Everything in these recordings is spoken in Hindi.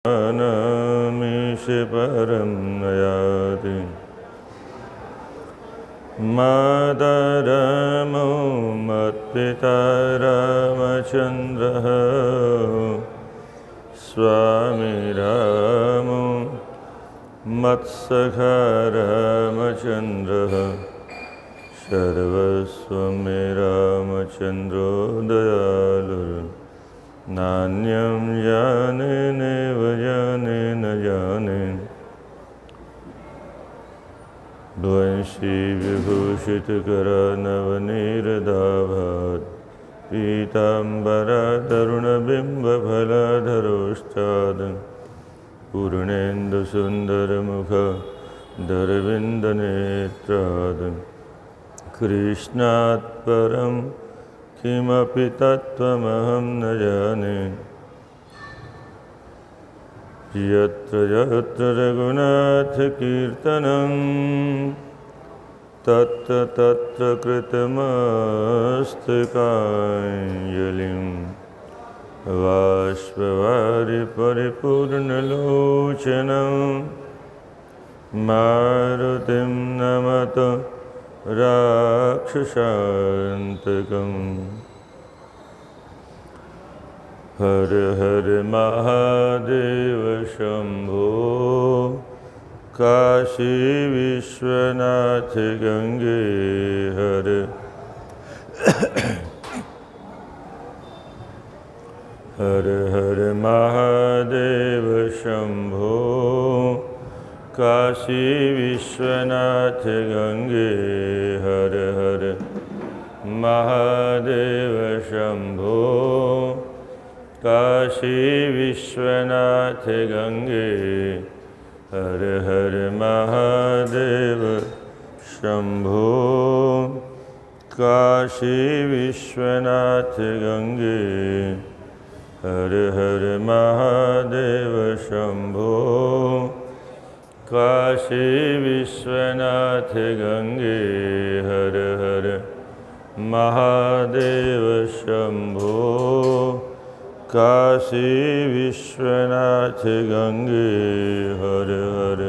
मीश परम नयाति मातरमो मत्पिता रामचन्द्रः स्वामी रामो मत्सखा रामचन्द्रः सर्वस्वं मे रामचन्द्रो दयालुः नान्यं जाने नैव जाने न जाने ध्वंसी विभूषितकरानवनीरदाभात् पीताम्बरतरुणबिम्बफलाधरोष्टाद् पूर्णेन्दुसुन्दरमुखधरविन्दनेत्राद् कृष्णात् परं किमपि तत्त्वमहं न जाने यत्र यत्र रघुनाथकीर्तनं तत्र तत्र कृतमस्तकाञ्जलिं बाष्पवारि परिपूर्णलोचनं मारुतिं नमत राक्षसान्तकम् हर हर महादेव शंभो काशी विश्वनाथ गंगे हर हर हर महादेव शंभो काशी विश्वनाथ गंगे हर हर महादेव शंभो काशी विश्वनाथ गंगे हर हर महादेव शंभो काशी विश्वनाथ गंगे हर हर महादेव शंभो काशी विश्वनाथ गंगे हर हर महादेव शंभो काशी विश्वनाथ गंगे हर हर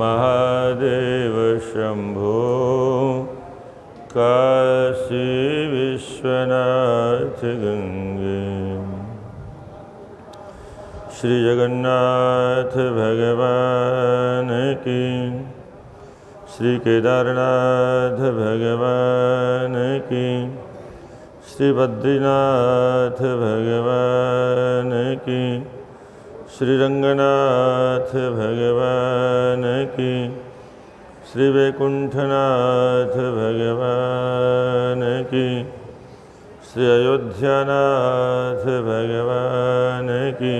महादेव शंभो काशी विश्वनाथ गंगे। श्री जगन्नाथ भगवान की, श्री केदारनाथ भगवान की, श्री बद्रीनाथ भगवान की, श्री रंगनाथ भगवान की, श्री वैकुंठनाथ भगवान की, श्री अयोध्यानाथ भगवान की,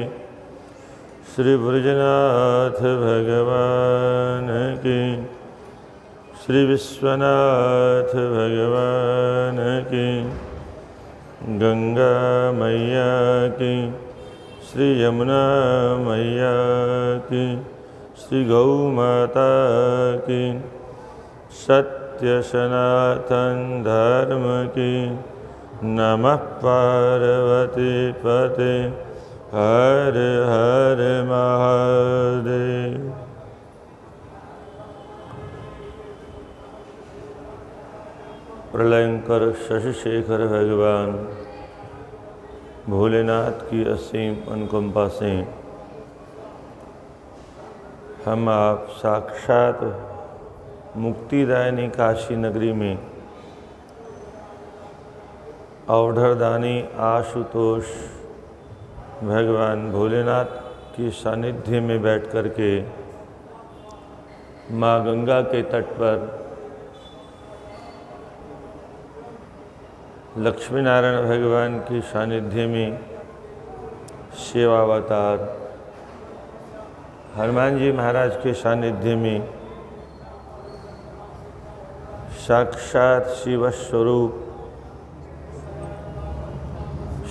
श्री ब्रजनाथ भगवान की, श्री विश्वनाथ भगवान की, गंगा मैया की, श्री यमुना मैया की, श्री गौ माता की, सत्य सनातन धर्म की, नमः पार्वती पते हर हर महादेव। प्रलयंकर शशिशेखर भगवान भोलेनाथ की असीम अनुकंपा से हम आप साक्षात मुक्तिदायिनी काशी नगरी में अवधरदानी आशुतोष भगवान भोलेनाथ की सानिध्य में बैठ कर के माँ गंगा के तट पर लक्ष्मी नारायण भगवान की सानिध्य में सेवावतार हनुमान जी महाराज के सानिध्य में साक्षात शिव स्वरूप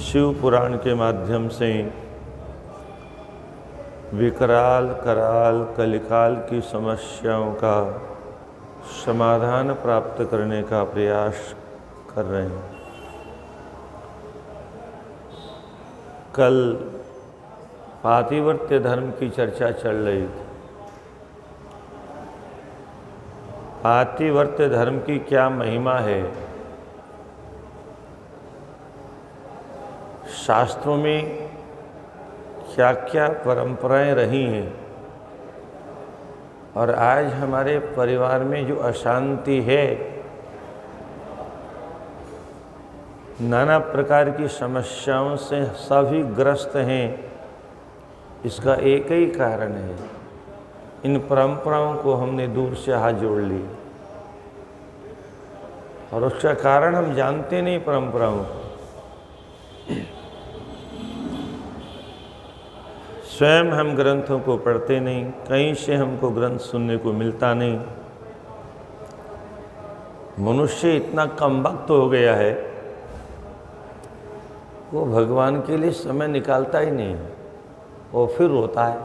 शिव पुराण के माध्यम से विकराल कराल कलिकाल की समस्याओं का समाधान प्राप्त करने का प्रयास कर रहे हैं। कल पातिव्रत्य धर्म की चर्चा चल रही थी। पातिव्रत्य धर्म की क्या महिमा है, शास्त्रों में क्या क्या परंपराएं रही हैं, और आज हमारे परिवार में जो अशांति है, नाना प्रकार की समस्याओं से सभी ग्रस्त हैं, इसका एक ही कारण है, इन परंपराओं को हमने दूर से हाथ जोड़ ली, और उसका कारण हम जानते नहीं परंपराओं को। स्वयं हम ग्रंथों को पढ़ते नहीं, कहीं से हमको ग्रंथ सुनने को मिलता नहीं। मनुष्य इतना कमबख्त हो गया है, वो भगवान के लिए समय निकालता ही नहीं, वो फिर रोता है।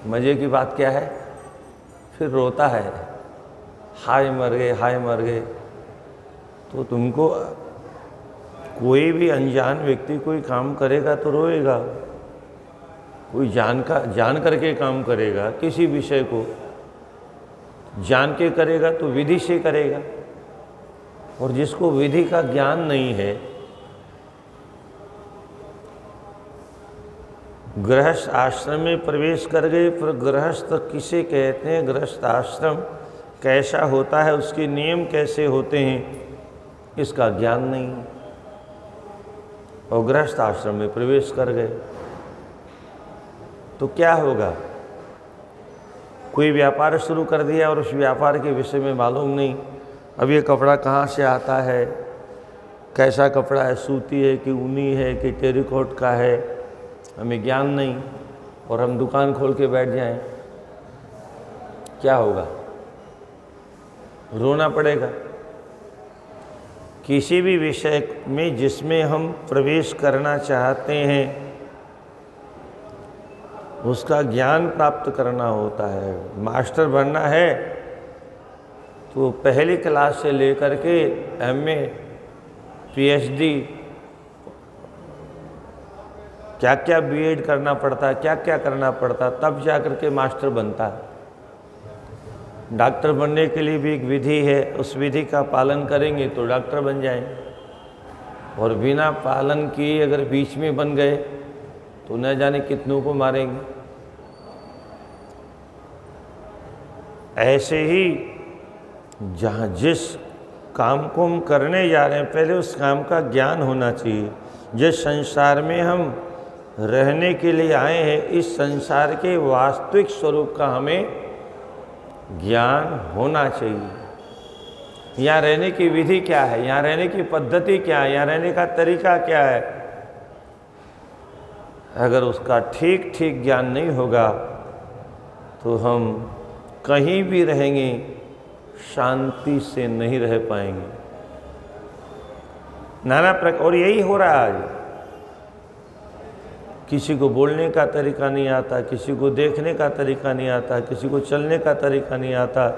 मजे की बात क्या है, फिर रोता है, हाय मर गए, हाय मर गए। तो तुमको कोई भी अनजान व्यक्ति कोई काम करेगा तो रोएगा, कोई जान करके काम करेगा, किसी विषय को जान के करेगा तो विधि से करेगा, और जिसको विधि का ज्ञान नहीं है, गृहस्थ आश्रम में प्रवेश कर गए, पर गृहस्थ किसे कहते हैं, गृहस्थ आश्रम कैसा होता है, उसके नियम कैसे होते हैं, इसका ज्ञान नहीं, और गृहस्थ आश्रम में प्रवेश कर गए तो क्या होगा। कोई व्यापार शुरू कर दिया और उस व्यापार के विषय में मालूम नहीं, अब ये कपड़ा कहाँ से आता है, कैसा कपड़ा है, सूती है कि ऊनी है कि टेरिकॉट का है, हमें ज्ञान नहीं, और हम दुकान खोल के बैठ जाएं, क्या होगा, रोना पड़ेगा। किसी भी विषय में जिसमें हम प्रवेश करना चाहते हैं, उसका ज्ञान प्राप्त करना होता है। मास्टर बनना है तो पहली क्लास से लेकर के एमए, पीएचडी, क्या क्या बीएड करना पड़ता है, क्या क्या करना पड़ता है, तब जा कर के मास्टर बनता है। डॉक्टर बनने के लिए भी एक विधि है, उस विधि का पालन करेंगे तो डॉक्टर बन जाएंगे, और बिना पालन किए अगर बीच में बन गए तो न जाने कितनों को मारेंगे। ऐसे ही जहाँ जिस काम को हम करने जा रहे हैं, पहले उस काम का ज्ञान होना चाहिए। जिस संसार में हम रहने के लिए आए हैं, इस संसार के वास्तविक स्वरूप का हमें ज्ञान होना चाहिए। यहाँ रहने की विधि क्या है, यहाँ रहने की पद्धति क्या है, यहाँ रहने का तरीका क्या है, अगर उसका ठीक ठीक ज्ञान नहीं होगा तो हम कहीं भी रहेंगे शांति से नहीं रह पाएंगे। नाना प्रकार, और यही हो रहा है आज। किसी को बोलने का तरीका नहीं आता, किसी को देखने का तरीका नहीं आता, किसी को चलने का तरीका नहीं आता।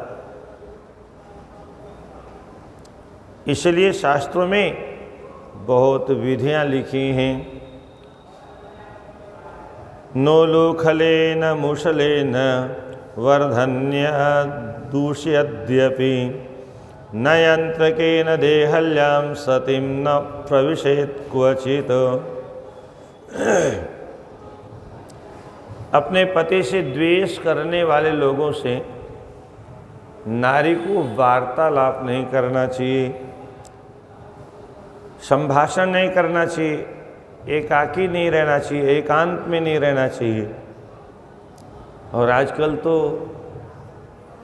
इसलिए शास्त्रों में बहुत विधियां लिखी हैं। नोलूखलेन मुशलेन वर्धन्य दूष्यद्यपि न यंत्रकेन देहल्यां सतिं न प्रविशेत क्वचित्। अपने पति से द्वेष करने वाले लोगों से नारी को वार्तालाप नहीं करना चाहिए, संभाषण नहीं करना चाहिए, एकाकी नहीं रहना चाहिए, एकांत में नहीं रहना चाहिए। और आजकल तो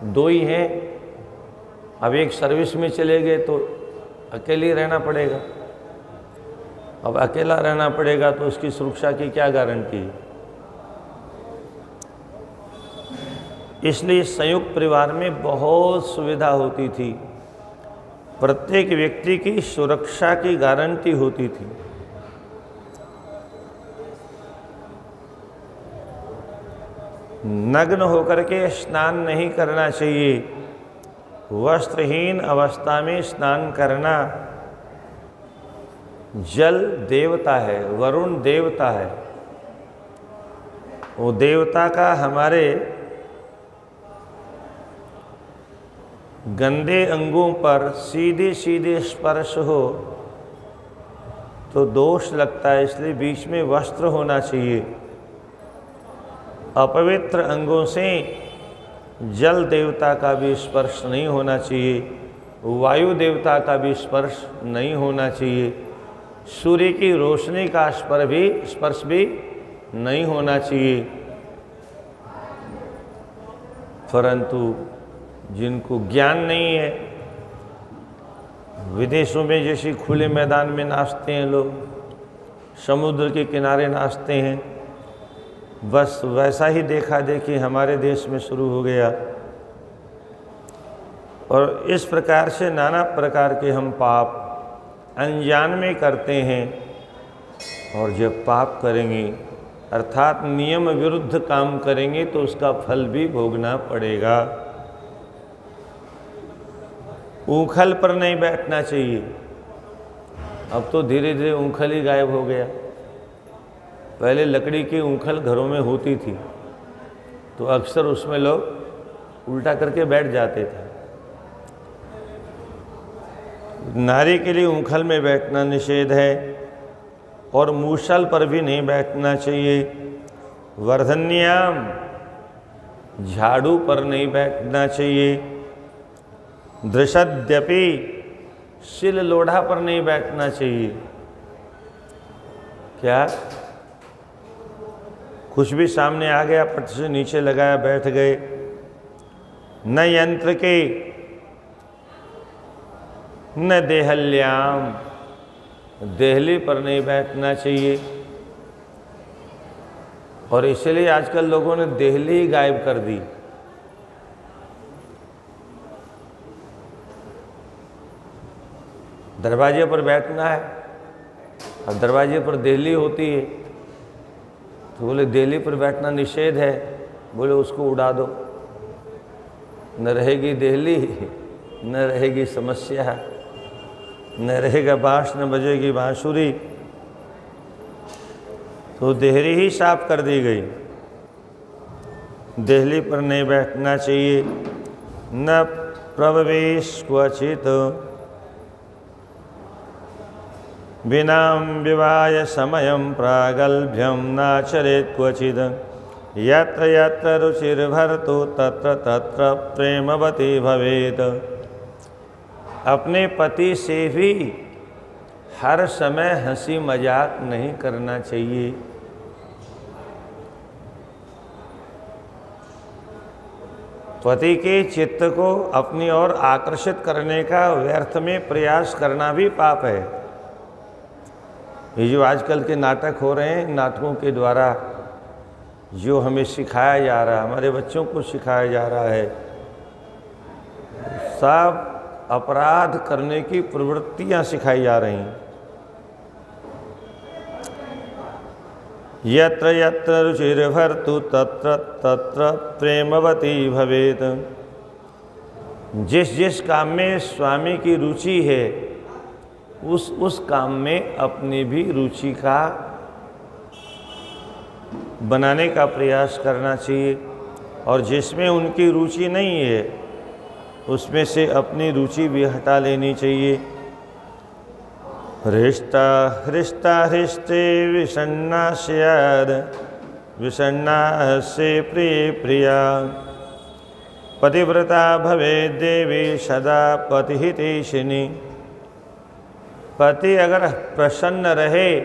दो ही हैं, अब एक सर्विस में चले गए तो अकेले रहना पड़ेगा। अब अकेला रहना पड़ेगा तो उसकी सुरक्षा की क्या गारंटी है। इसलिए संयुक्त परिवार में बहुत सुविधा होती थी, प्रत्येक व्यक्ति की सुरक्षा की गारंटी होती थी। नग्न होकर के स्नान नहीं करना चाहिए, वस्त्रहीन अवस्था में स्नान करना। जल देवता है, वरुण देवता है, वो देवता का हमारे गंदे अंगों पर सीधे सीधे स्पर्श हो तो दोष लगता है, इसलिए बीच में वस्त्र होना चाहिए। अपवित्र अंगों से जल देवता का भी स्पर्श नहीं होना चाहिए, वायु देवता का भी स्पर्श नहीं होना चाहिए, सूर्य की रोशनी का स्पर्श भी नहीं होना चाहिए। परंतु जिनको ज्ञान नहीं है, विदेशों में जैसे खुले मैदान में नाचते हैं लोग, समुद्र के किनारे नाचते हैं, बस वैसा ही देखा देखी हमारे देश में शुरू हो गया। और इस प्रकार से नाना प्रकार के हम पाप अनजान में करते हैं। और जब पाप करेंगे अर्थात नियम विरुद्ध काम करेंगे तो उसका फल भी भोगना पड़ेगा। ऊखल पर नहीं बैठना चाहिए। अब तो धीरे धीरे ऊखल ही गायब हो गया। पहले लकड़ी की ऊखल घरों में होती थी तो अक्सर उसमें लोग उल्टा करके बैठ जाते थे। नारी के लिए ऊखल में बैठना निषेध है और मूसल पर भी नहीं बैठना चाहिए। वर्धन्याम झाड़ू पर नहीं बैठना चाहिए। दृशद्यपि शिल लोढ़ा पर नहीं बैठना चाहिए। क्या कुछ भी सामने आ गया पट से नीचे लगाया बैठ गए। न यंत्र के न देहल्याम, देहली पर नहीं बैठना चाहिए। और इसलिए आजकल लोगों ने देहली ही गायब कर दी। दरवाजे पर बैठना है और दरवाजे पर देहली होती है तो बोले देहली पर बैठना निषेध है। बोले उसको उड़ा दो, न रहेगी देहली, न रहेगी समस्या, न रहेगा बाँस, न बजेगी बांसुरी। तो देहली ही साफ कर दी गई। देहली पर नहीं बैठना चाहिए। न प्रवेश क्वचित विनाम विवाय समयं प्रागल्भ्यं नाचरेत् क्वचिद। यत्र यत्र रुचिर्भरतु तत्र तत्र प्रेमवती भवेत्। अपने पति से भी हर समय हंसी मजाक नहीं करना चाहिए। पति के चित्त को अपनी ओर आकर्षित करने का व्यर्थ में प्रयास करना भी पाप है। ये जो आजकल के नाटक हो रहे हैं, नाटकों के द्वारा जो हमें सिखाया जा रहा है, हमारे बच्चों को सिखाया जा रहा है, सब अपराध करने की प्रवृत्तियां सिखाई जा रही हैं। यत्र यत्र रुचिर्भरतु तत्र तत्र प्रेमवती भवेत्। जिस जिस काम में स्वामी की रुचि है उस काम में अपनी भी रुचि का बनाने का प्रयास करना चाहिए। और जिसमें उनकी रुचि नहीं है उसमें से अपनी रुचि भी हटा लेनी चाहिए। हृष्टा हृष्टा हृष्टे विषण्णा स्याद् विषण्णा से प्रिय प्रिया। पतिव्रता भवेत् देवी सदा पतिहितैषिणी। पति अगर प्रसन्न रहे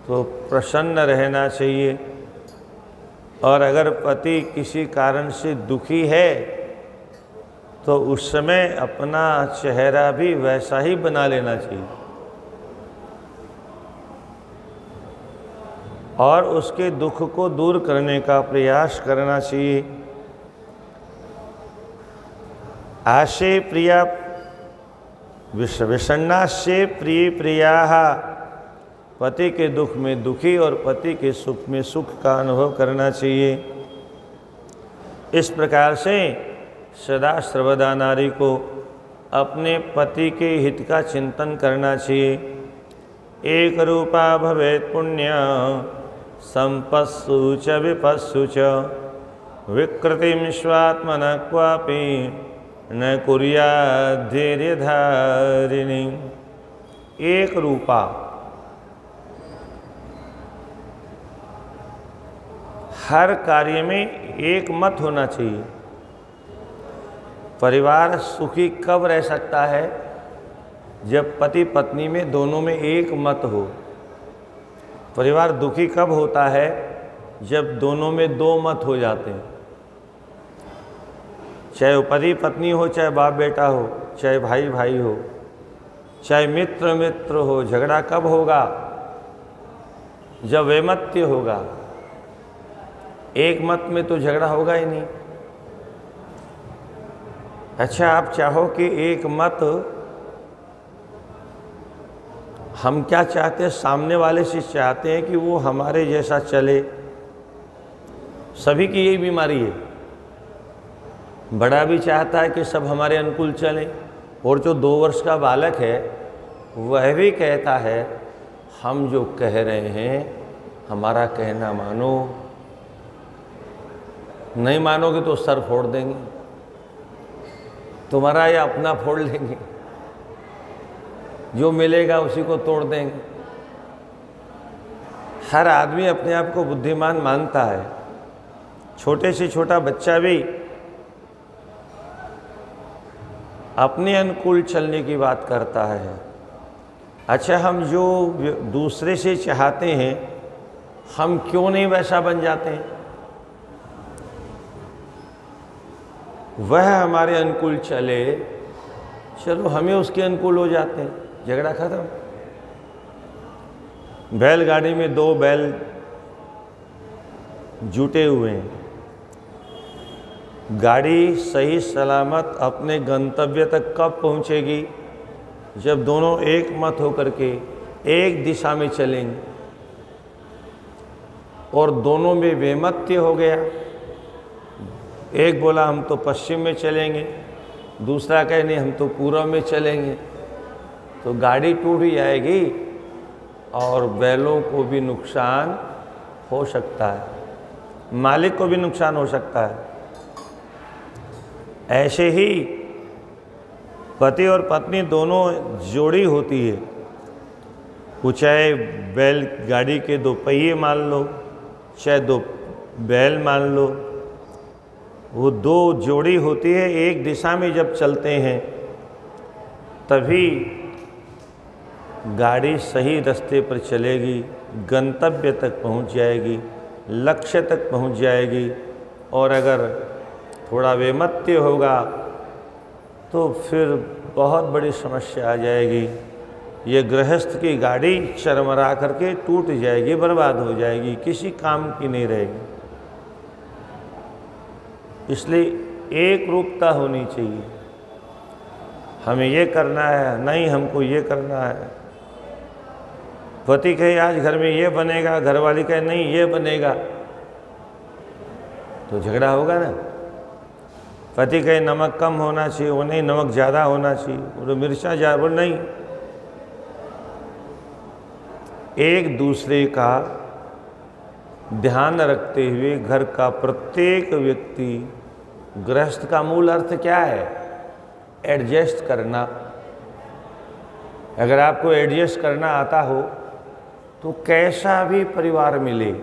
तो प्रसन्न रहना चाहिए, और अगर पति किसी कारण से दुखी है तो उस समय अपना चेहरा भी वैसा ही बना लेना चाहिए और उसके दुख को दूर करने का प्रयास करना चाहिए। आशे प्रिया विषण्णास्य प्रिय प्रियाः। पति के दुख में दुखी और पति के सुख में सुख का अनुभव करना चाहिए। इस प्रकार से सदा सर्वदा नारी को अपने पति के हित का चिंतन करना चाहिए। एक रूपा भवेत् पुण्य संपत्सु च विपत्सु च विकृतिं स्वात्मनः क्वापि न कुर्याद् धैर्यधारिणी। एक रूपा, हर कार्य में एक मत होना चाहिए। परिवार सुखी कब रह सकता है? जब पति पत्नी में दोनों में एक मत हो। परिवार दुखी कब होता है? जब दोनों में दो मत हो जाते हैं। चाहे वो पति पत्नी हो, चाहे बाप बेटा हो, चाहे भाई भाई हो, चाहे मित्र मित्र हो। झगड़ा कब होगा? जब वैमत्य होगा। एक मत में तो झगड़ा होगा ही नहीं। अच्छा, आप चाहो कि एक मत, हम क्या चाहते हैं? सामने वाले से चाहते हैं कि वो हमारे जैसा चले। सभी की यही बीमारी है। बड़ा भी चाहता है कि सब हमारे अनुकूल चलें, और जो 2 वर्ष का बालक है वह भी कहता है हम जो कह रहे हैं हमारा कहना मानो, नहीं मानोगे तो सर फोड़ देंगे, तुम्हारा या अपना फोड़ लेंगे, जो मिलेगा उसी को तोड़ देंगे। हर आदमी अपने आप को बुद्धिमान मानता है। छोटे से छोटा बच्चा भी अपने अनुकूल चलने की बात करता है। अच्छा, हम जो दूसरे से चाहते हैं हम क्यों नहीं वैसा बन जाते हैं? वह हमारे अनुकूल चले, चलो हमें उसके अनुकूल हो जाते हैं, झगड़ा खत्म। बैलगाड़ी में 2 बैल जुटे हुए हैं। गाड़ी सही सलामत अपने गंतव्य तक कब पहुंचेगी? जब दोनों एक मत होकर के एक दिशा में चलेंगे। और दोनों में वैमत्य हो गया। एक बोला हम तो पश्चिम में चलेंगे, दूसरा कहे नहीं हम तो पूर्व में चलेंगे, तो गाड़ी टूट जाएगी और बैलों को भी नुकसान हो सकता है, मालिक को भी नुकसान हो सकता है। ऐसे ही पति और पत्नी दोनों जोड़ी होती है। वो चाहे बैल गाड़ी के 2 पहिए मान लो, चाहे 2 बैल मान लो, वो 2 जोड़ी होती है। एक दिशा में जब चलते हैं तभी गाड़ी सही रास्ते पर चलेगी, गंतव्य तक पहुंच जाएगी, लक्ष्य तक पहुंच जाएगी। और अगर थोड़ा वैमत्य होगा तो फिर बहुत बड़ी समस्या आ जाएगी। ये गृहस्थ की गाड़ी चरमरा करके टूट जाएगी, बर्बाद हो जाएगी, किसी काम की नहीं रहेगी। इसलिए एक रूपता होनी चाहिए। हमें ये करना है, नहीं हमको ये करना है। पति कहे आज घर में ये बनेगा, घरवाली कहे नहीं ये बनेगा, तो झगड़ा होगा ना। पति कहे नमक कम होना चाहिए, वो नहीं नमक ज़्यादा होना चाहिए, वो मिर्चा ज़्यादा, वो नहीं। एक दूसरे का ध्यान रखते हुए घर का प्रत्येक व्यक्ति, गृहस्थ का मूल अर्थ क्या है? एडजस्ट करना। अगर आपको एडजस्ट करना आता हो तो कैसा भी परिवार मिले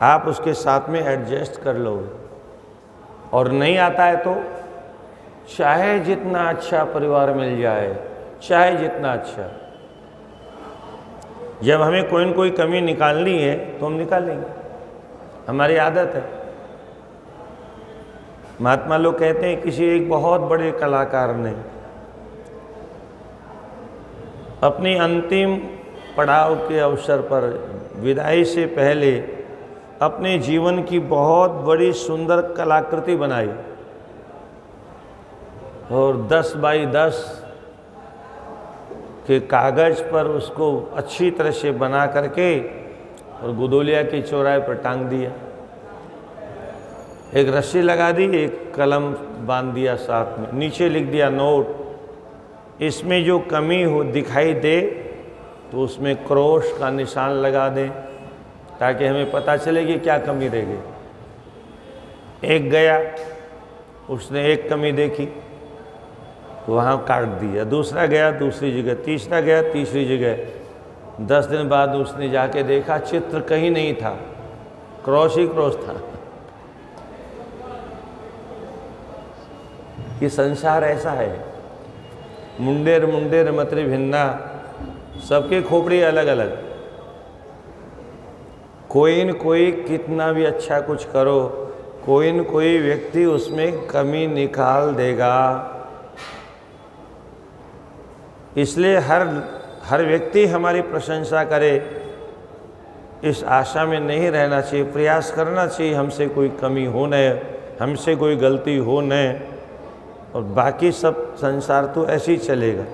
आप उसके साथ में एडजस्ट कर लो। और नहीं आता है तो चाहे जितना अच्छा परिवार मिल जाए, चाहे जितना अच्छा, जब हमें कोई न कोई कमी निकालनी है तो हम निकालेंगे, हमारी आदत है। महात्मा लोग कहते हैं किसी एक बहुत बड़े कलाकार ने अपनी अंतिम पड़ाव के अवसर पर विदाई से पहले अपने जीवन की बहुत बड़ी सुंदर कलाकृति बनाई और 10 बाई 10 के कागज पर उसको अच्छी तरह से बना करके और गुदोलिया की चौराहे पर टांग दिया। एक रस्सी लगा दी, एक कलम बांध दिया साथ में, नीचे लिख दिया नोट, इसमें जो कमी हो दिखाई दे तो उसमें क्रॉस का निशान लगा दें। ताकि हमें पता चले कि क्या कमी रह गई। एक गया, उसने एक कमी देखी, वहाँ काट दिया। दूसरा गया दूसरी जगह, तीसरा गया तीसरी जगह। 10 दिन बाद उसने जाके देखा चित्र कहीं नहीं था, क्रॉस ही क्रॉस था। ये संसार ऐसा है, मुंडेर मुंडेर मतरी भिन्ना, सबके खोपड़ी अलग अलग। कोई न कोई कितना भी अच्छा कुछ करो, कोई न कोई व्यक्ति उसमें कमी निकाल देगा। इसलिए हर व्यक्ति हमारी प्रशंसा करे, इस आशा में नहीं रहना चाहिए। प्रयास करना चाहिए हमसे कोई कमी हो न, हमसे कोई गलती हो न, और बाकी सब संसार तो ऐसे ही चलेगा।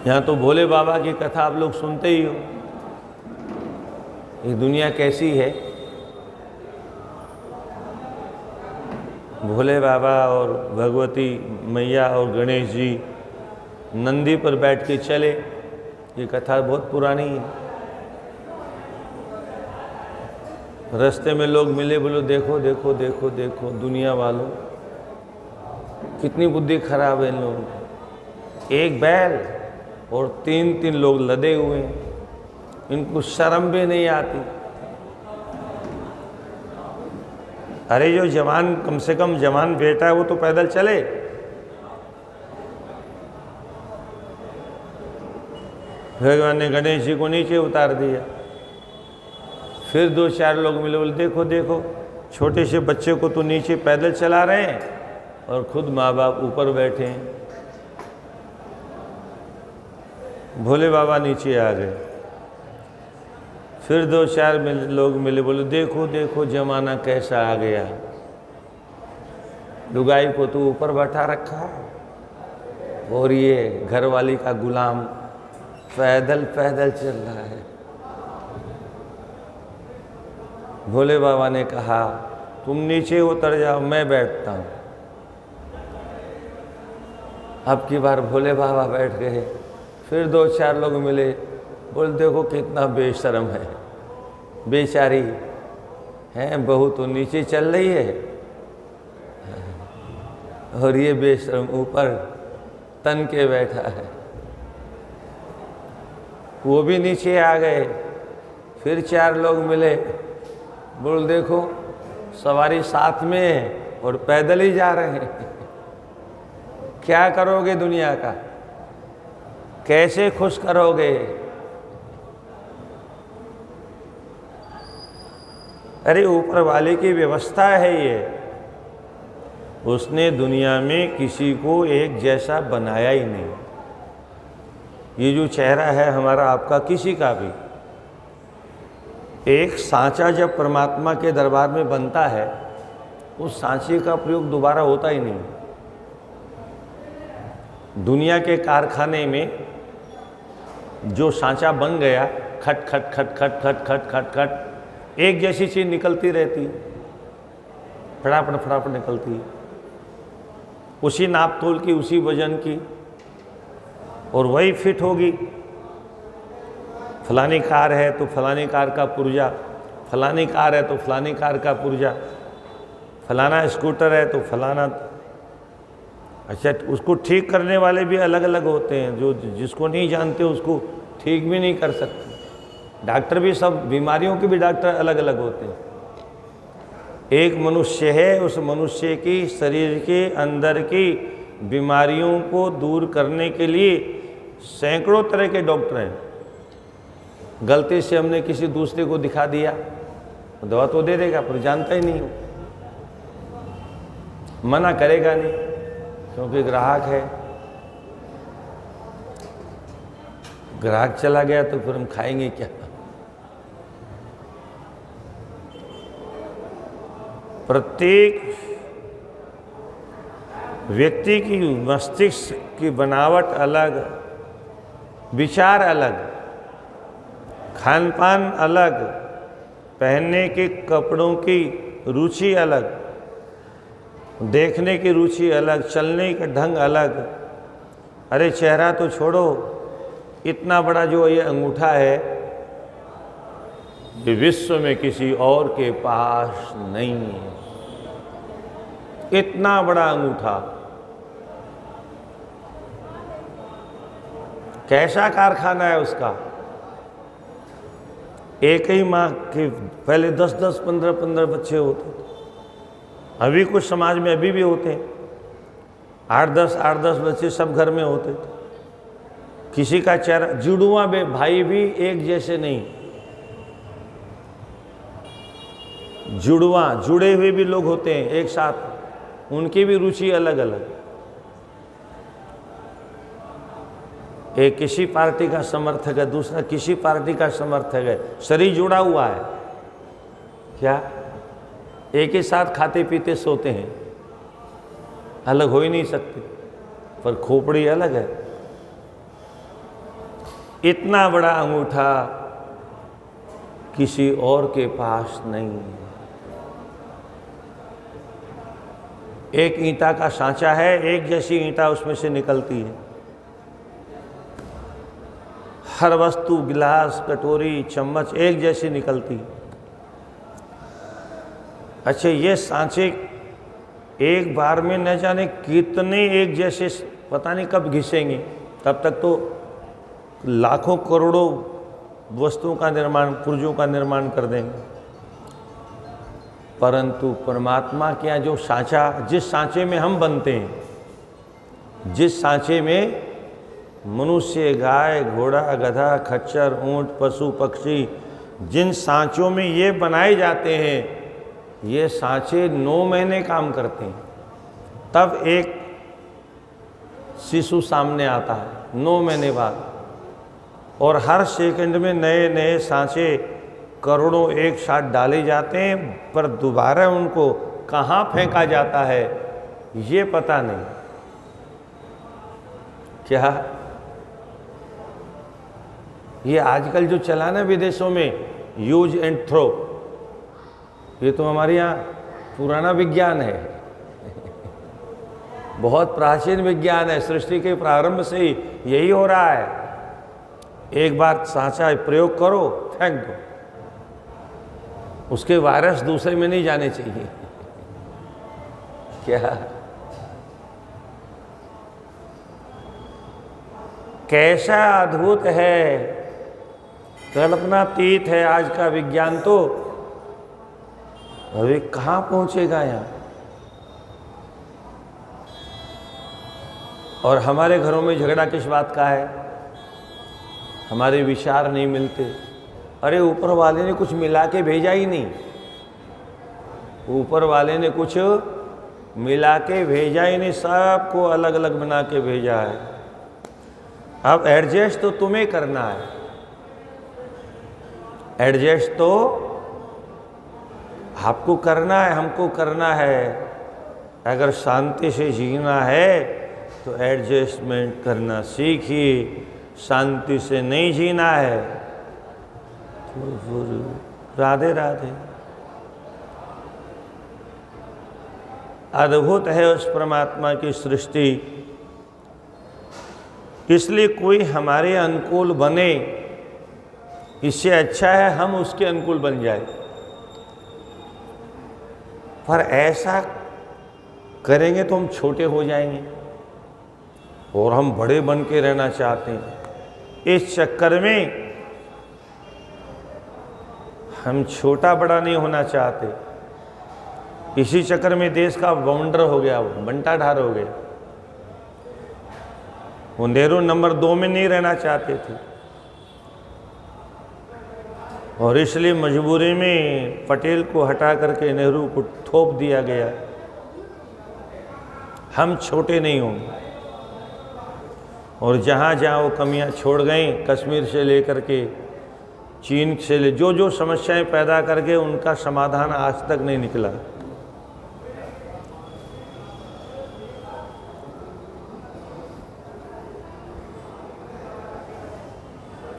यहाँ तो भोले बाबा की कथा आप लोग सुनते ही हो। ये दुनिया कैसी है, भोले बाबा और भगवती मैया और गणेश जी नंदी पर बैठ के चले। ये कथा बहुत पुरानी है। रास्ते में लोग मिले, बोलो देखो देखो देखो देखो दुनिया वालों, कितनी बुद्धि खराब है इन लोगों की। एक बैल और 3 लोग लदे हुए हैं, इनको शर्म भी नहीं आती। अरे जो जवान, कम से कम जवान बेटा है वो तो पैदल चले। भगवान ने गणेश जी को नीचे उतार दिया। फिर 2-4 लोग मिले, बोले देखो देखो छोटे से बच्चे को तो नीचे पैदल चला रहे हैं और खुद माँ बाप ऊपर बैठे हैं। भोले बाबा नीचे आ गए। फिर 2-4 लोग मिले, बोले देखो देखो जमाना कैसा आ गया, लुगाई को तो ऊपर बैठा रखा है और ये घरवाली का गुलाम पैदल पैदल चल रहा है। भोले बाबा ने कहा तुम नीचे उतर जाओ, मैं बैठता हूँ। अब की बार भोले बाबा बैठ गए। फिर 2-4 लोग मिले, बोल देखो कितना बेशर्म है, बेचारी है, बहू तो नीचे चल रही है और ये बेशर्म ऊपर तन के बैठा है। वो भी नीचे आ गए। फिर 4 लोग मिले, बोल देखो सवारी साथ में है और पैदल ही जा रहे हैं। क्या करोगे दुनिया का, कैसे खुश करोगे? अरे ऊपर वाले की व्यवस्था है ये, उसने दुनिया में किसी को एक जैसा बनाया ही नहीं। ये जो चेहरा है हमारा आपका, किसी का भी, एक सांचा जब परमात्मा के दरबार में बनता है, उस सांचे का प्रयोग दोबारा होता ही नहीं। दुनिया के कारखाने में जो सांचा बन गया, खट खट खट खट खट खट खट खट एक जैसी चीज निकलती रहती, फटाफट फटाफट निकलती, उसी नाप तोल की, उसी वजन की, और वही फिट होगी। फलानी कार है तो फलानी कार का पुर्जा, फलानी कार है तो फलानी कार का पुर्जा, फलाना स्कूटर है तो फलाना। अच्छा, उसको ठीक करने वाले भी अलग अलग होते हैं, जो जिसको नहीं जानते उसको ठीक भी नहीं कर सकते। डॉक्टर भी, सब बीमारियों के भी डॉक्टर अलग अलग होते हैं। एक मनुष्य है, उस मनुष्य की शरीर के अंदर की बीमारियों को दूर करने के लिए सैकड़ों तरह के डॉक्टर हैं। गलती से हमने किसी दूसरे को दिखा दिया, दवा तो दे देगा पर जानता ही नहीं हो, मना करेगा नहीं, क्योंकि ग्राहक है। ग्राहक चला गया तो फिर हम खाएंगे क्या? प्रत्येक व्यक्ति की मस्तिष्क की बनावट अलग, विचार अलग, खान पान अलग, पहनने के कपड़ों की रुचि अलग, देखने की रुचि अलग, चलने का ढंग अलग। अरे चेहरा तो छोड़ो, इतना बड़ा जो ये अंगूठा है, ये विश्व में किसी और के पास नहीं है। इतना बड़ा अंगूठा, कैसा कारखाना है उसका। एक ही माँ के पहले 10-10, 15-15 बच्चे होते थे। अभी कुछ समाज में अभी भी होते हैं, 8-10 बच्चे सब घर में होते थे। किसी का चेहरा, जुड़वा भाई भी एक जैसे नहीं, जुड़े हुए भी लोग होते हैं एक साथ, उनकी भी रुचि अलग अलग। एक किसी पार्टी का समर्थक है, दूसरा किसी पार्टी का समर्थक है, शरीर जुड़ा हुआ है। क्या एक ही साथ खाते पीते सोते हैं, अलग हो ही नहीं सकते, पर खोपड़ी अलग है। इतना बड़ा अंगूठा किसी और के पास नहीं है। एक ईंटा का सांचा है, एक जैसी ईंटा उसमें से निकलती है। हर वस्तु, गिलास, कटोरी, चम्मच एक जैसी निकलती है। अच्छा, ये सांचे एक बार में न जाने कितने एक जैसे, पता नहीं कब घिसेंगे, तब तक तो लाखों करोड़ों वस्तुओं का निर्माण, पुर्जों का निर्माण कर देंगे। परंतु परमात्मा के यहाँ जो सांचा, जिस सांचे में हम बनते हैं, जिस सांचे में मनुष्य, गाय, घोड़ा, गधा, खच्चर, ऊंट, पशु, पक्षी, जिन सांचों में ये बनाए जाते हैं, ये सांचे 9 महीने काम करते हैं, तब एक शिशु सामने आता है 9 महीने बाद। और हर सेकंड में नए नए सांचे करोड़ों एक साथ डाले जाते हैं, पर दोबारा उनको कहाँ फेंका जाता है ये पता नहीं। क्या ये आजकल जो चला ना विदेशों में, यूज एंड थ्रो, ये तो हमारे यहाँ पुराना विज्ञान है, बहुत प्राचीन विज्ञान है। सृष्टि के प्रारंभ से ही यही हो रहा है। एक बार सांचा प्रयोग करो, फेंक दो, उसके वायरस दूसरे में नहीं जाने चाहिए। क्या कैसा अद्भुत है, कल्पनातीत है आज का विज्ञान। तो अभी कहाँ पहुंचेगा यहाँ। और हमारे घरों में झगड़ा किस बात का है, हमारे विचार नहीं मिलते। अरे ऊपर वाले ने कुछ मिला के भेजा ही नहीं, ऊपर वाले ने कुछ मिला के भेजा ही नहीं, सबको अलग अलग बना के भेजा है। अब एडजस्ट तो तुम्हें करना है, एडजस्ट तो आपको करना है, हमको करना है। अगर शांति से जीना है तो एडजस्टमेंट करना सीखिए, शांति से नहीं जीना है तो राधे राधे। अद्भुत है उस परमात्मा की सृष्टि, इसलिए कोई हमारे अनुकूल बने, इससे अच्छा है हम उसके अनुकूल बन जाए। पर ऐसा करेंगे तो हम छोटे हो जाएंगे और हम बड़े बन के रहना चाहते हैं। इस चक्कर में हम छोटा बड़ा नहीं होना चाहते। इसी चक्कर में देश का बाउंडर हो गया, बंटाढार हो गया। वो नेहरू नंबर 2 में नहीं रहना चाहते थे और इसलिए मजबूरी में पटेल को हटा करके नेहरू को थोप दिया गया। हम छोटे नहीं होंगे। और जहाँ जहाँ वो कमियाँ छोड़ गई, कश्मीर से लेकर के चीन से ले, जो जो समस्याएं पैदा करके उनका समाधान आज तक नहीं निकला।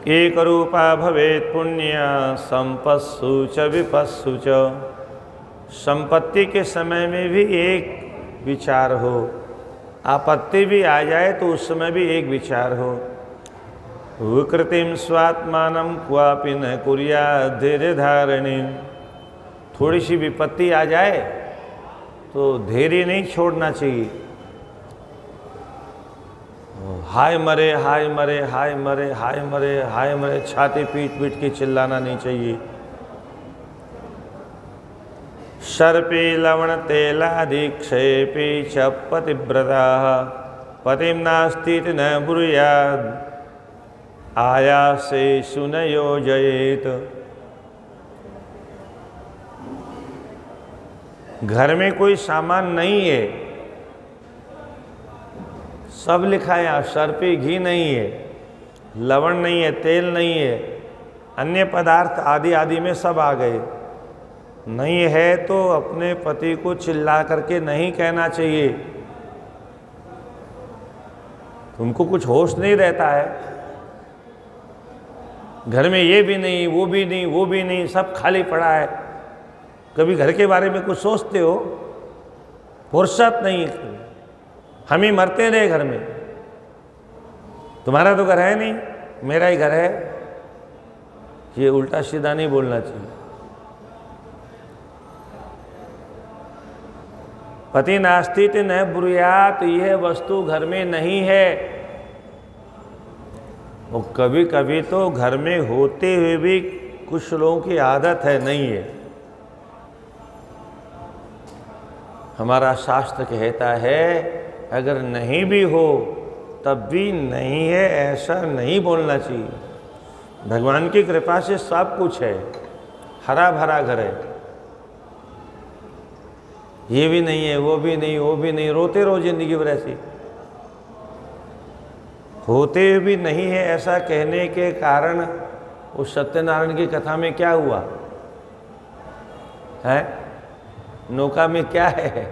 एक रूपा भवेत पुण्य संपत्सु च विपत्सु च। संपत्ति के समय में भी एक विचार हो, आपत्ति भी आ जाए तो उस समय भी एक विचार हो। विकृतिम स्वात्मानम क्वापि न कुर्यात् धैर्य धारिणी। थोड़ी सी विपत्ति आ जाए तो धैर्य नहीं छोड़ना चाहिए। हाय मरे हाय मरे हाय मरे हाय मरे हाय मरे, छाती पीट पीट के चिल्लाना नहीं चाहिए। सर्पे लवण तेलादिक्षेपे च पतिव्रता पतिम नास्ति न ब्रूयात् आयासे न योजयेत। घर में कोई सामान नहीं है, सब लिखा है यहाँ, सर पे घी नहीं है, लवण नहीं है, तेल नहीं है, अन्य पदार्थ आदि आदि में सब आ गए। नहीं है तो अपने पति को चिल्ला करके नहीं कहना चाहिए। तुमको कुछ होश नहीं रहता है, घर में ये भी नहीं वो भी नहीं वो भी नहीं, सब खाली पड़ा है। कभी घर के बारे में कुछ सोचते हो? फुर्सत नहीं। हम ही मरते रहे घर में। तुम्हारा तो घर है नहीं, मेरा ही घर है। ये उल्टा सीधा नहीं बोलना चाहिए। पति नास्ति न ब्रूयात्, यह वस्तु घर में नहीं है। और कभी कभी तो घर में होते हुए भी कुछ लोगों की आदत है, नहीं है। हमारा शास्त्र कहता है अगर नहीं भी हो तब भी नहीं है ऐसा नहीं बोलना चाहिए। भगवान की कृपा से सब कुछ है, हरा भरा घर है। ये भी नहीं है वो भी नहीं वो भी नहीं, रोते रहो जिंदगी भर ऐसी। होते हुए भी नहीं है ऐसा कहने के कारण उस सत्यनारायण की कथा में क्या हुआ है? नौका में क्या है?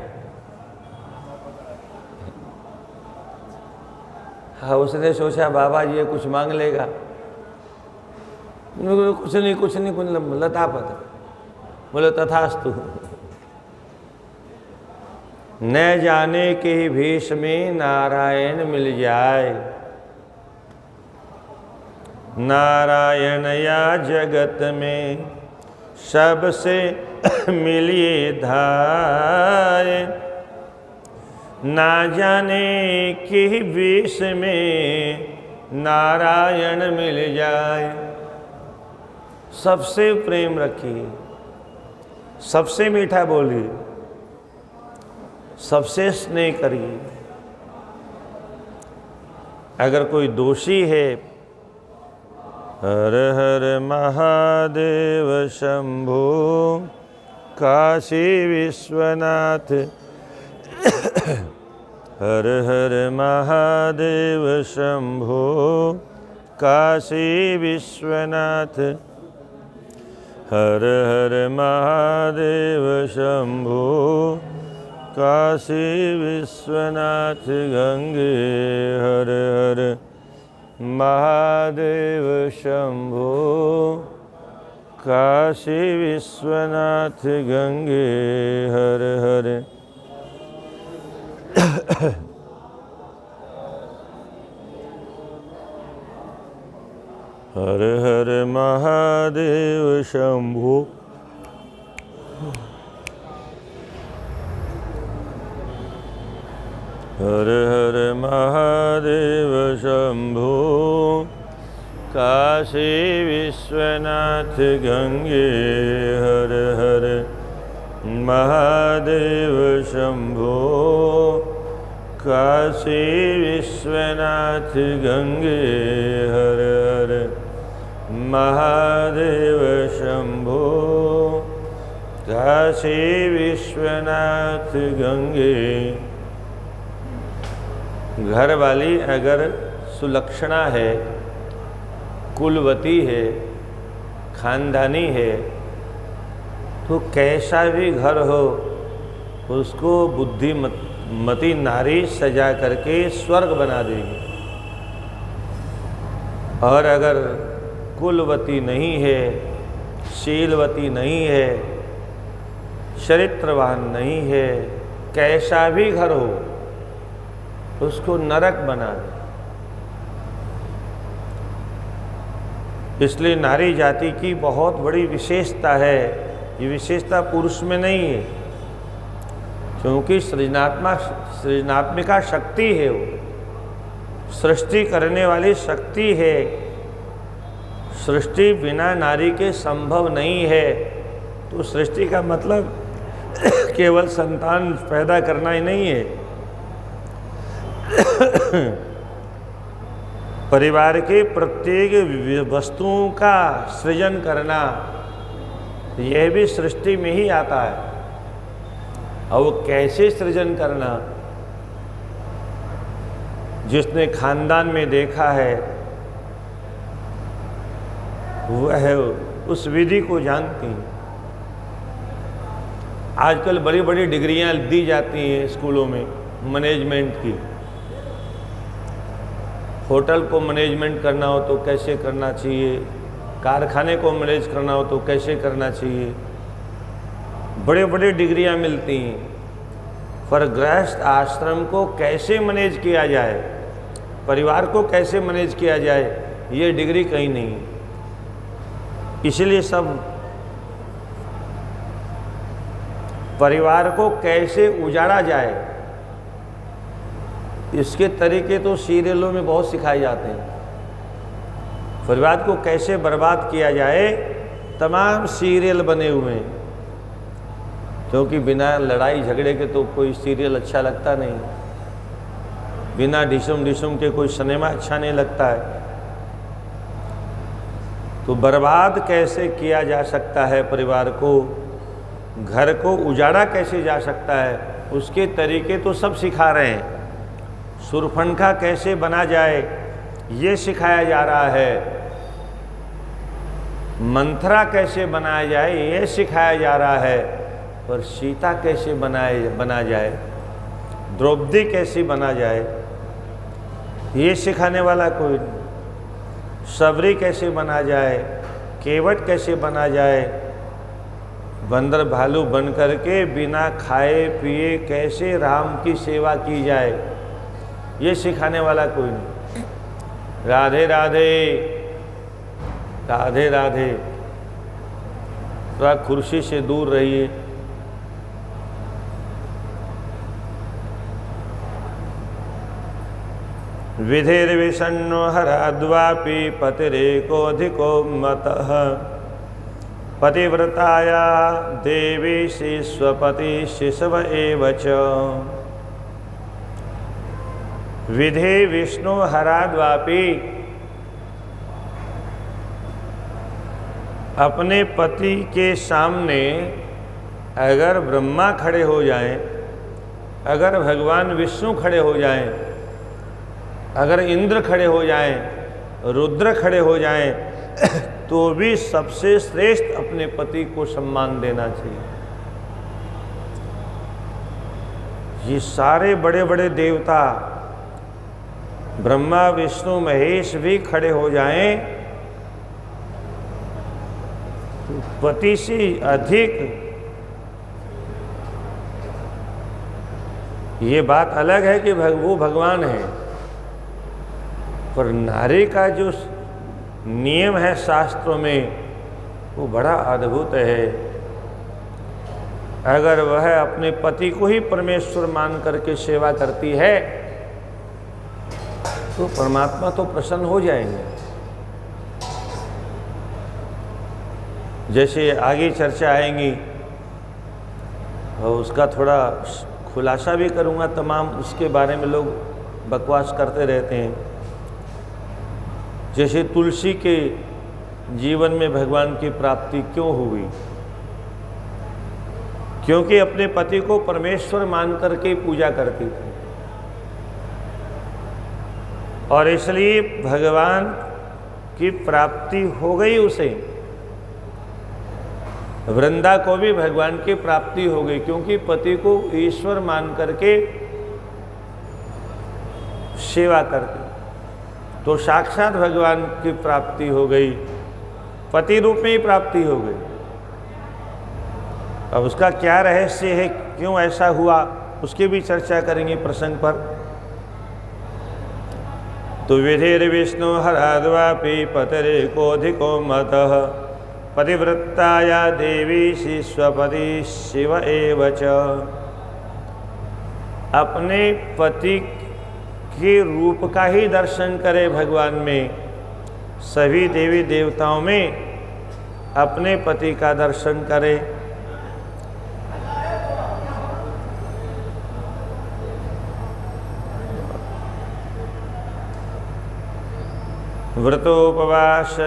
हाँ, उसने सोचा बाबा जी कुछ मांग लेगा। कुछ नहीं कुछ नहीं कुछ लतापत। बोले तथास्तु। न जाने के भेष में नारायण मिल जाए, नारायण या जगत में सबसे मिलिए धाय। ना जाने कि विष में नारायण मिल जाए। सबसे प्रेम रखिए, सबसे मीठा बोलिए, सबसे स्नेह करिए। अगर कोई दोषी है, हर हर महादेव शंभो काशी विश्वनाथ, हर हर महादेव शंभो काशी विश्वनाथ, हर हर महादेव शंभो काशी विश्वनाथ गंगे। हर हर महादेव शंभो काशी विश्वनाथ गंगे। हर हर हर हर महादेव शंभो हर हर महादेव शंभो काशी विश्वनाथ गंगे। हर हर महादेव शंभो काशी विश्वनाथ गंगे। हर हर महादेव शंभो काशी विश्वनाथ गंगे। घर वाली अगर सुलक्षणा है, कुलवती है, खानदानी है, तो कैसा भी घर हो उसको बुद्धिमती नारी सजा करके स्वर्ग बना देगी। और अगर कुलवती नहीं है, शीलवती नहीं है, चरित्रवान नहीं है, कैसा भी घर हो उसको नरक बना दे। इसलिए नारी जाति की बहुत बड़ी विशेषता है। ये विशेषता पुरुष में नहीं है, क्योंकि सृजनात्मिका शक्ति है, वो सृष्टि करने वाली शक्ति है। सृष्टि बिना नारी के संभव नहीं है। तो सृष्टि का मतलब केवल संतान पैदा करना ही नहीं है। परिवार के प्रत्येक वस्तुओं का सृजन करना, यह भी सृष्टि में ही आता है। और वो कैसे सृजन करना, जिसने खानदान में देखा है वह उस विधि को जानती हैं। आजकल बड़ी बड़ी डिग्रियां दी जाती हैं स्कूलों में मैनेजमेंट की। होटल को मैनेजमेंट करना हो तो कैसे करना चाहिए, कारखाने को मैनेज करना हो तो कैसे करना चाहिए, बड़े बड़े डिग्रियां मिलती हैं। पर गृहस्थ आश्रम को कैसे मैनेज किया जाए, परिवार को कैसे मैनेज किया जाए, ये डिग्री कहीं नहीं। इसलिए सब परिवार को कैसे उजाड़ा जाए, इसके तरीके तो सीरियलों में बहुत सिखाए जाते हैं। परिवार को कैसे बर्बाद किया जाए, तमाम सीरियल बने हुए हैं। क्योंकि बिना लड़ाई झगड़े के तो कोई सीरियल अच्छा लगता नहीं, बिना डिशुम डिशुम के कोई सिनेमा अच्छा नहीं लगता है। तो बर्बाद कैसे किया जा सकता है परिवार को, घर को उजाड़ा कैसे जा सकता है, उसके तरीके तो सब सिखा रहे हैं। सुरफंखा कैसे बना जाए ये सिखाया जा रहा है, मंथरा कैसे बनाया जाए ये सिखाया जा रहा है। पर सीता कैसे बना जाए, द्रौपदी कैसे बना जाए, ये सिखाने वाला कोई नहीं। सबरी कैसे बना जाए, केवट कैसे बना जाए, बंदर भालू बन करके बिना खाए पिए कैसे राम की सेवा की जाए, ये सिखाने वाला कोई नहीं। राधे राधे राधे राधे। थोड़ा कुर्सी से दूर रहिए। विधिर्विषण्णो हराद्वापि पतिरेकोऽधिको मतः पतिव्रताया देवी शिष्वपति शिशव एव च। विधि विष्णु हराद्वापि, अपने पति के सामने अगर ब्रह्मा खड़े हो जाएं, अगर भगवान विष्णु खड़े हो जाएं, अगर इंद्र खड़े हो जाएं, रुद्र खड़े हो जाएं, तो भी सबसे श्रेष्ठ अपने पति को सम्मान देना चाहिए। ये सारे बड़े बड़े देवता ब्रह्मा विष्णु महेश भी खड़े हो जाएं, तो पति से अधिक, ये बात अलग है कि वो भगवान है, पर नारी का जो नियम है शास्त्रों में वो बड़ा अद्भुत है। अगर वह अपने पति को ही परमेश्वर मान करके सेवा करती है तो परमात्मा तो प्रसन्न हो जाएंगे। जैसे आगे चर्चा आएंगी और उसका थोड़ा खुलासा भी करूँगा, तमाम उसके बारे में लोग बकवास करते रहते हैं। जैसे तुलसी के जीवन में भगवान की प्राप्ति क्यों हुई, क्योंकि अपने पति को परमेश्वर मान करके पूजा करती थी, और इसलिए भगवान की प्राप्ति हो गई उसे। वृंदा को भी भगवान की प्राप्ति हो गई, क्योंकि पति को ईश्वर मान करके सेवा करती, तो साक्षात भगवान की प्राप्ति हो गई, पति रूप में ही प्राप्ति हो गई। अब उसका क्या रहस्य है, क्यों ऐसा हुआ, उसकी भी चर्चा करेंगे प्रसंग पर। तो विधिर्विष्णु हराद्वापि पतिरेकोऽधिको मतः पतिव्रताया देवी स्वपति शिव एव च। अपने पति के रूप का ही दर्शन करे भगवान में, सभी देवी देवताओं में अपने पति का दर्शन करे। व्रतोपवास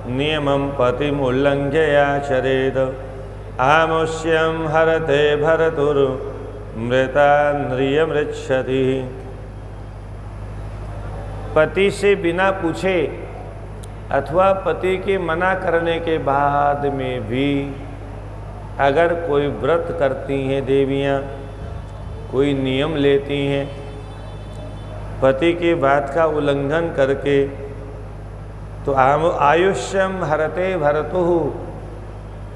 नियमं पतिमुल्लङ्घ्याचरेद आमुष्यं हरते भरतुर्मृतान्द्रियमृच्छति। पति से बिना पूछे अथवा पति के मना करने के बाद में भी अगर कोई व्रत करती हैं देवियाँ, कोई नियम लेती हैं, पति की बात का उल्लंघन करके, तो आयुष्यम हरते भरतुः,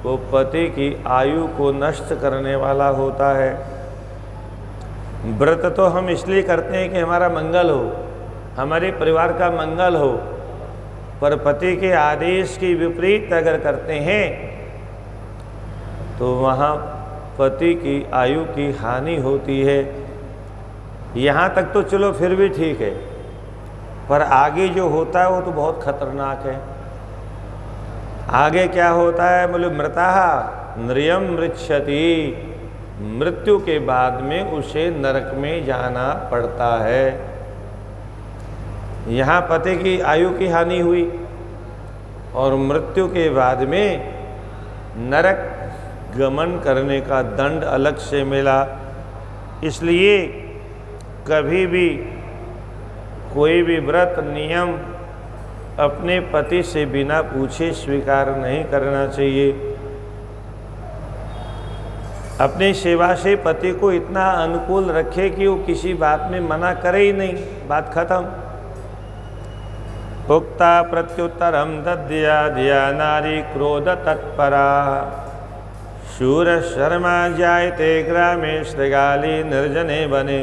वो पति की आयु को नष्ट करने वाला होता है। व्रत तो हम इसलिए करते हैं कि हमारा मंगल हो, हमारे परिवार का मंगल हो, पर पति के आदेश की विपरीत अगर करते हैं तो वहाँ पति की आयु की हानि होती है। यहाँ तक तो चलो फिर भी ठीक है, पर आगे जो होता है वो तो बहुत खतरनाक है। आगे क्या होता है बोले, मृतः नृयम मृच्छति, मृत्यु के बाद में उसे नरक में जाना पड़ता है। यहाँ पति की आयु की हानि हुई और मृत्यु के बाद में नरक गमन करने का दंड अलग से मिला। इसलिए कभी भी कोई भी व्रत नियम अपने पति से बिना पूछे स्वीकार नहीं करना चाहिए। अपनी सेवा से पति को इतना अनुकूल रखे कि वो किसी बात में मना करे ही नहीं, बात खत्म। उक्ता प्रत्युत्तरम दद्या दिया नारी क्रोध तत्परा, शूर शर्मा जायते ग्रामे श्रृगाली निर्जने बने।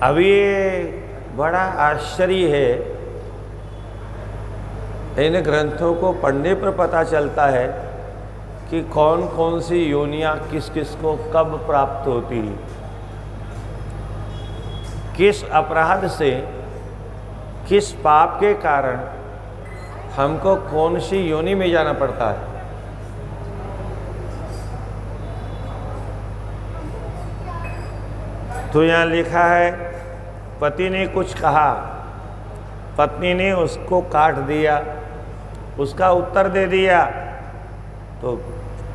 अब ये बड़ा आश्चर्य है, इन ग्रंथों को पढ़ने पर पता चलता है कि कौन कौन सी योनियां किस किस को कब प्राप्त होती, किस अपराध से, किस पाप के कारण हमको कौन सी योनि में जाना पड़ता है। तो यहाँ लिखा है, पति ने कुछ कहा, पत्नी ने उसको काट दिया, उसका उत्तर दे दिया, तो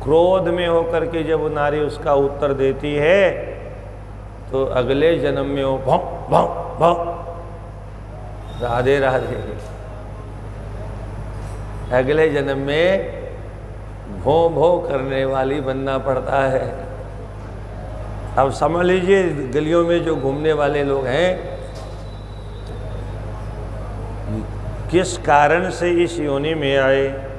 क्रोध में होकर के जब वो नारी उसका उत्तर देती है तो अगले जन्म में वो भौं भौं भौं, राधे राधे, अगले जन्म में भों भों करने वाली बनना पड़ता है। अब समझ लीजिए गलियों में जो घूमने वाले लोग हैं, किस कारण से इस योनि में आए,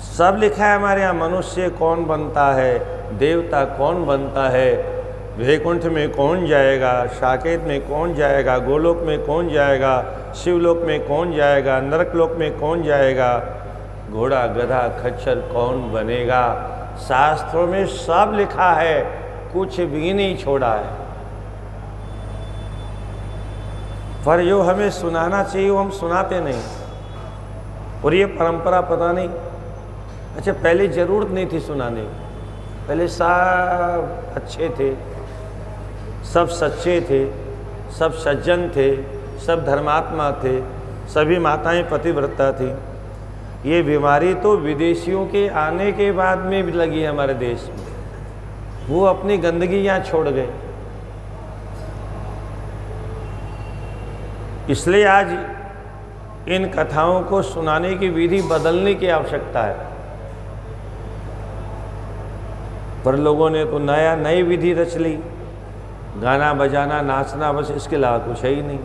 सब लिखा है हमारे यहाँ। मनुष्य कौन बनता है, देवता कौन बनता है, वैकुंठ में कौन जाएगा, साकेत में कौन जाएगा, गोलोक में कौन जाएगा, शिवलोक में कौन जाएगा, नरकलोक में कौन जाएगा, घोड़ा गधा खच्चर कौन बनेगा, शास्त्रों में सब लिखा है, कुछ भी नहीं छोड़ा है। पर जो हमें सुनाना चाहिए वो हम सुनाते नहीं, और ये परंपरा पता नहीं। अच्छा, पहले ज़रूरत नहीं थी सुनाने की, पहले सब अच्छे थे, सब सच्चे थे, सब सज्जन थे, सब धर्मात्मा थे, सभी माताएं पतिव्रता थी। ये बीमारी तो विदेशियों के आने के बाद में भी लगी है हमारे देश में, वो अपनी गंदगी यहाँ छोड़ गए। इसलिए आज इन कथाओं को सुनाने की विधि बदलने की आवश्यकता है। पर लोगों ने तो नई विधि रच ली, गाना बजाना नाचना, बस इसके अलावा कुछ है ही नहीं।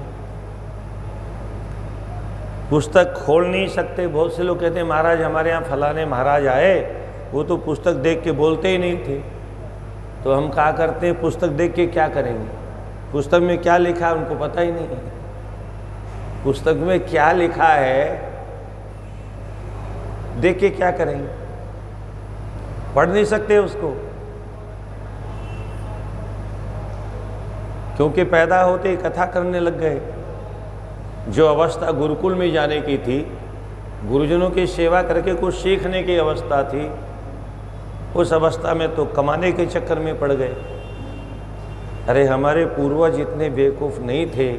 पुस्तक खोल नहीं सकते। बहुत से लोग कहते हैं महाराज हमारे यहाँ फलाने महाराज आए, वो तो पुस्तक देख के बोलते ही नहीं थे। तो हम क्या करते हैं, पुस्तक देख के क्या करेंगे, पुस्तक में क्या लिखा है उनको पता ही नहीं है। पुस्तक में क्या लिखा है देख के क्या करेंगे? पढ़ नहीं सकते उसको, क्योंकि पैदा होते ही कथा करने लग गए। जो अवस्था गुरुकुल में जाने की थी, गुरुजनों की सेवा करके कुछ सीखने की अवस्था थी, उस अवस्था में तो कमाने के चक्कर में पड़ गए। अरे हमारे पूर्वज इतने बेवकूफ़ नहीं थे,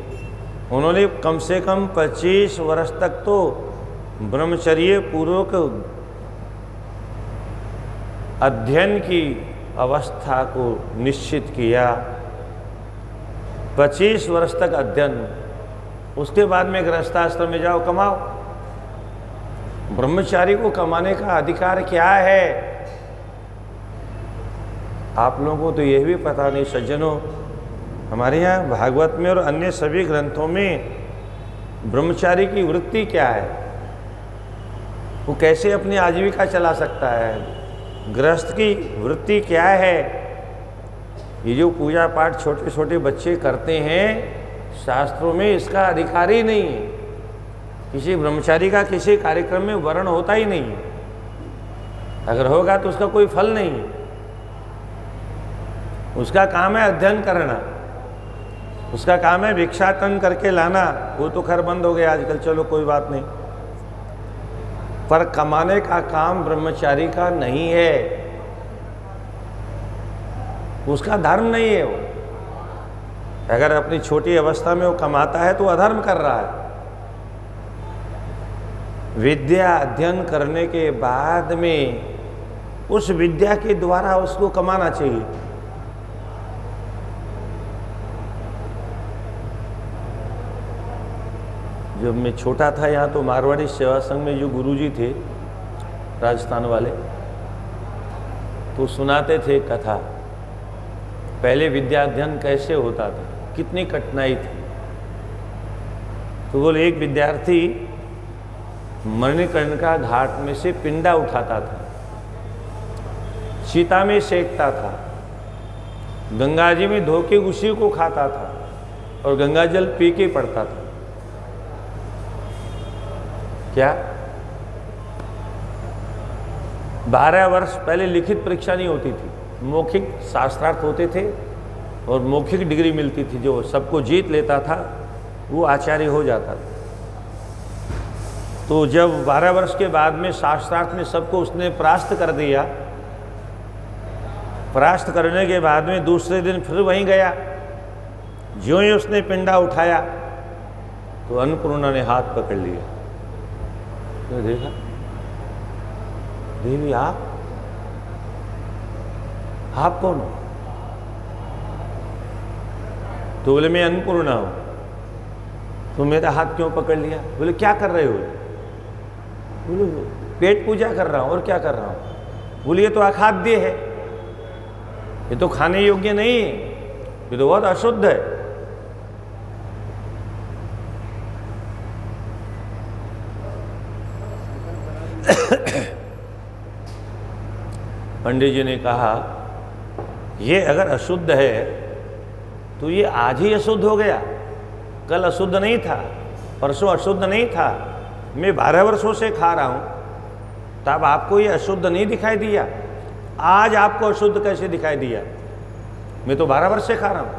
उन्होंने कम से कम 25 वर्ष तक तो ब्रह्मचर्य पूर्वक अध्ययन की अवस्था को निश्चित किया। 25 वर्ष तक अध्ययन, उसके बाद में गृहस्थाश्रम में जाओ, कमाओ। ब्रह्मचारी को कमाने का अधिकार क्या है? आप लोगों को तो यह भी पता नहीं सज्जनों, हमारे यहाँ भागवत में और अन्य सभी ग्रंथों में ब्रह्मचारी की वृत्ति क्या है, वो कैसे अपनी आजीविका चला सकता है, गृहस्थ की वृत्ति क्या है। ये जो पूजा पाठ छोटे छोटे बच्चे करते हैं, शास्त्रों में इसका अधिकार ही नहीं है। किसी ब्रह्मचारी का किसी कार्यक्रम में वर्ण होता ही नहीं है, अगर होगा तो उसका कोई फल नहीं है। उसका काम है अध्ययन करना, उसका काम है भिक्षाटन करके लाना। वो तो खैर बंद हो गया आजकल, चलो कोई बात नहीं, पर कमाने का काम ब्रह्मचारी का नहीं है, उसका धर्म नहीं है। वो अगर अपनी छोटी अवस्था में वो कमाता है तो अधर्म कर रहा है। विद्या अध्ययन करने के बाद में उस विद्या के द्वारा उसको कमाना चाहिए। जब मैं छोटा था यहाँ तो मारवाड़ी सेवा संघ में जो गुरुजी थे राजस्थान वाले, तो सुनाते थे कथा, पहले विद्या अध्ययन कैसे होता था, कितनी कठिनाई थी। तो बोले एक विद्यार्थी मणिकर्णिका घाट में से पिंडा उठाता था, चिता में सेकता था, गंगा जी में धो के उसी को खाता था और गंगा जल पी के पड़ता था। क्या 12 वर्ष पहले लिखित परीक्षा नहीं होती थी, मौखिक शास्त्रार्थ होते थे और मौखिक डिग्री मिलती थी। जो सबको जीत लेता था वो आचार्य हो जाता था। तो जब 12 वर्ष के बाद में शास्त्रार्थ में सबको उसने परास्त कर दिया, परास्त करने के बाद में दूसरे दिन फिर वहीं गया। ज्यों ही उसने पिंडा उठाया तो अन्नपूर्णा ने हाथ पकड़ लिया। तो देखा, देवी आप कौन हो? तो बोले मैं अन्नपूर्णा हूं। तो मेरा हाथ क्यों पकड़ लिया? बोले क्या कर रहे हो? बोले पेट पूजा कर रहा हूं। और क्या कर रहा हूं? बोले ये तो अखाद्य है, ये तो खाने योग्य नहीं है, ये तो बहुत अशुद्ध है। पंडित जी ने कहा ये अगर अशुद्ध है तो ये आज ही अशुद्ध हो गया, कल अशुद्ध नहीं था, परसों अशुद्ध नहीं था। मैं 12 वर्षों से खा रहा हूं, तब आपको ये अशुद्ध नहीं दिखाई दिया, आज आपको अशुद्ध कैसे दिखाई दिया? मैं तो 12 वर्ष से खा रहा हूं।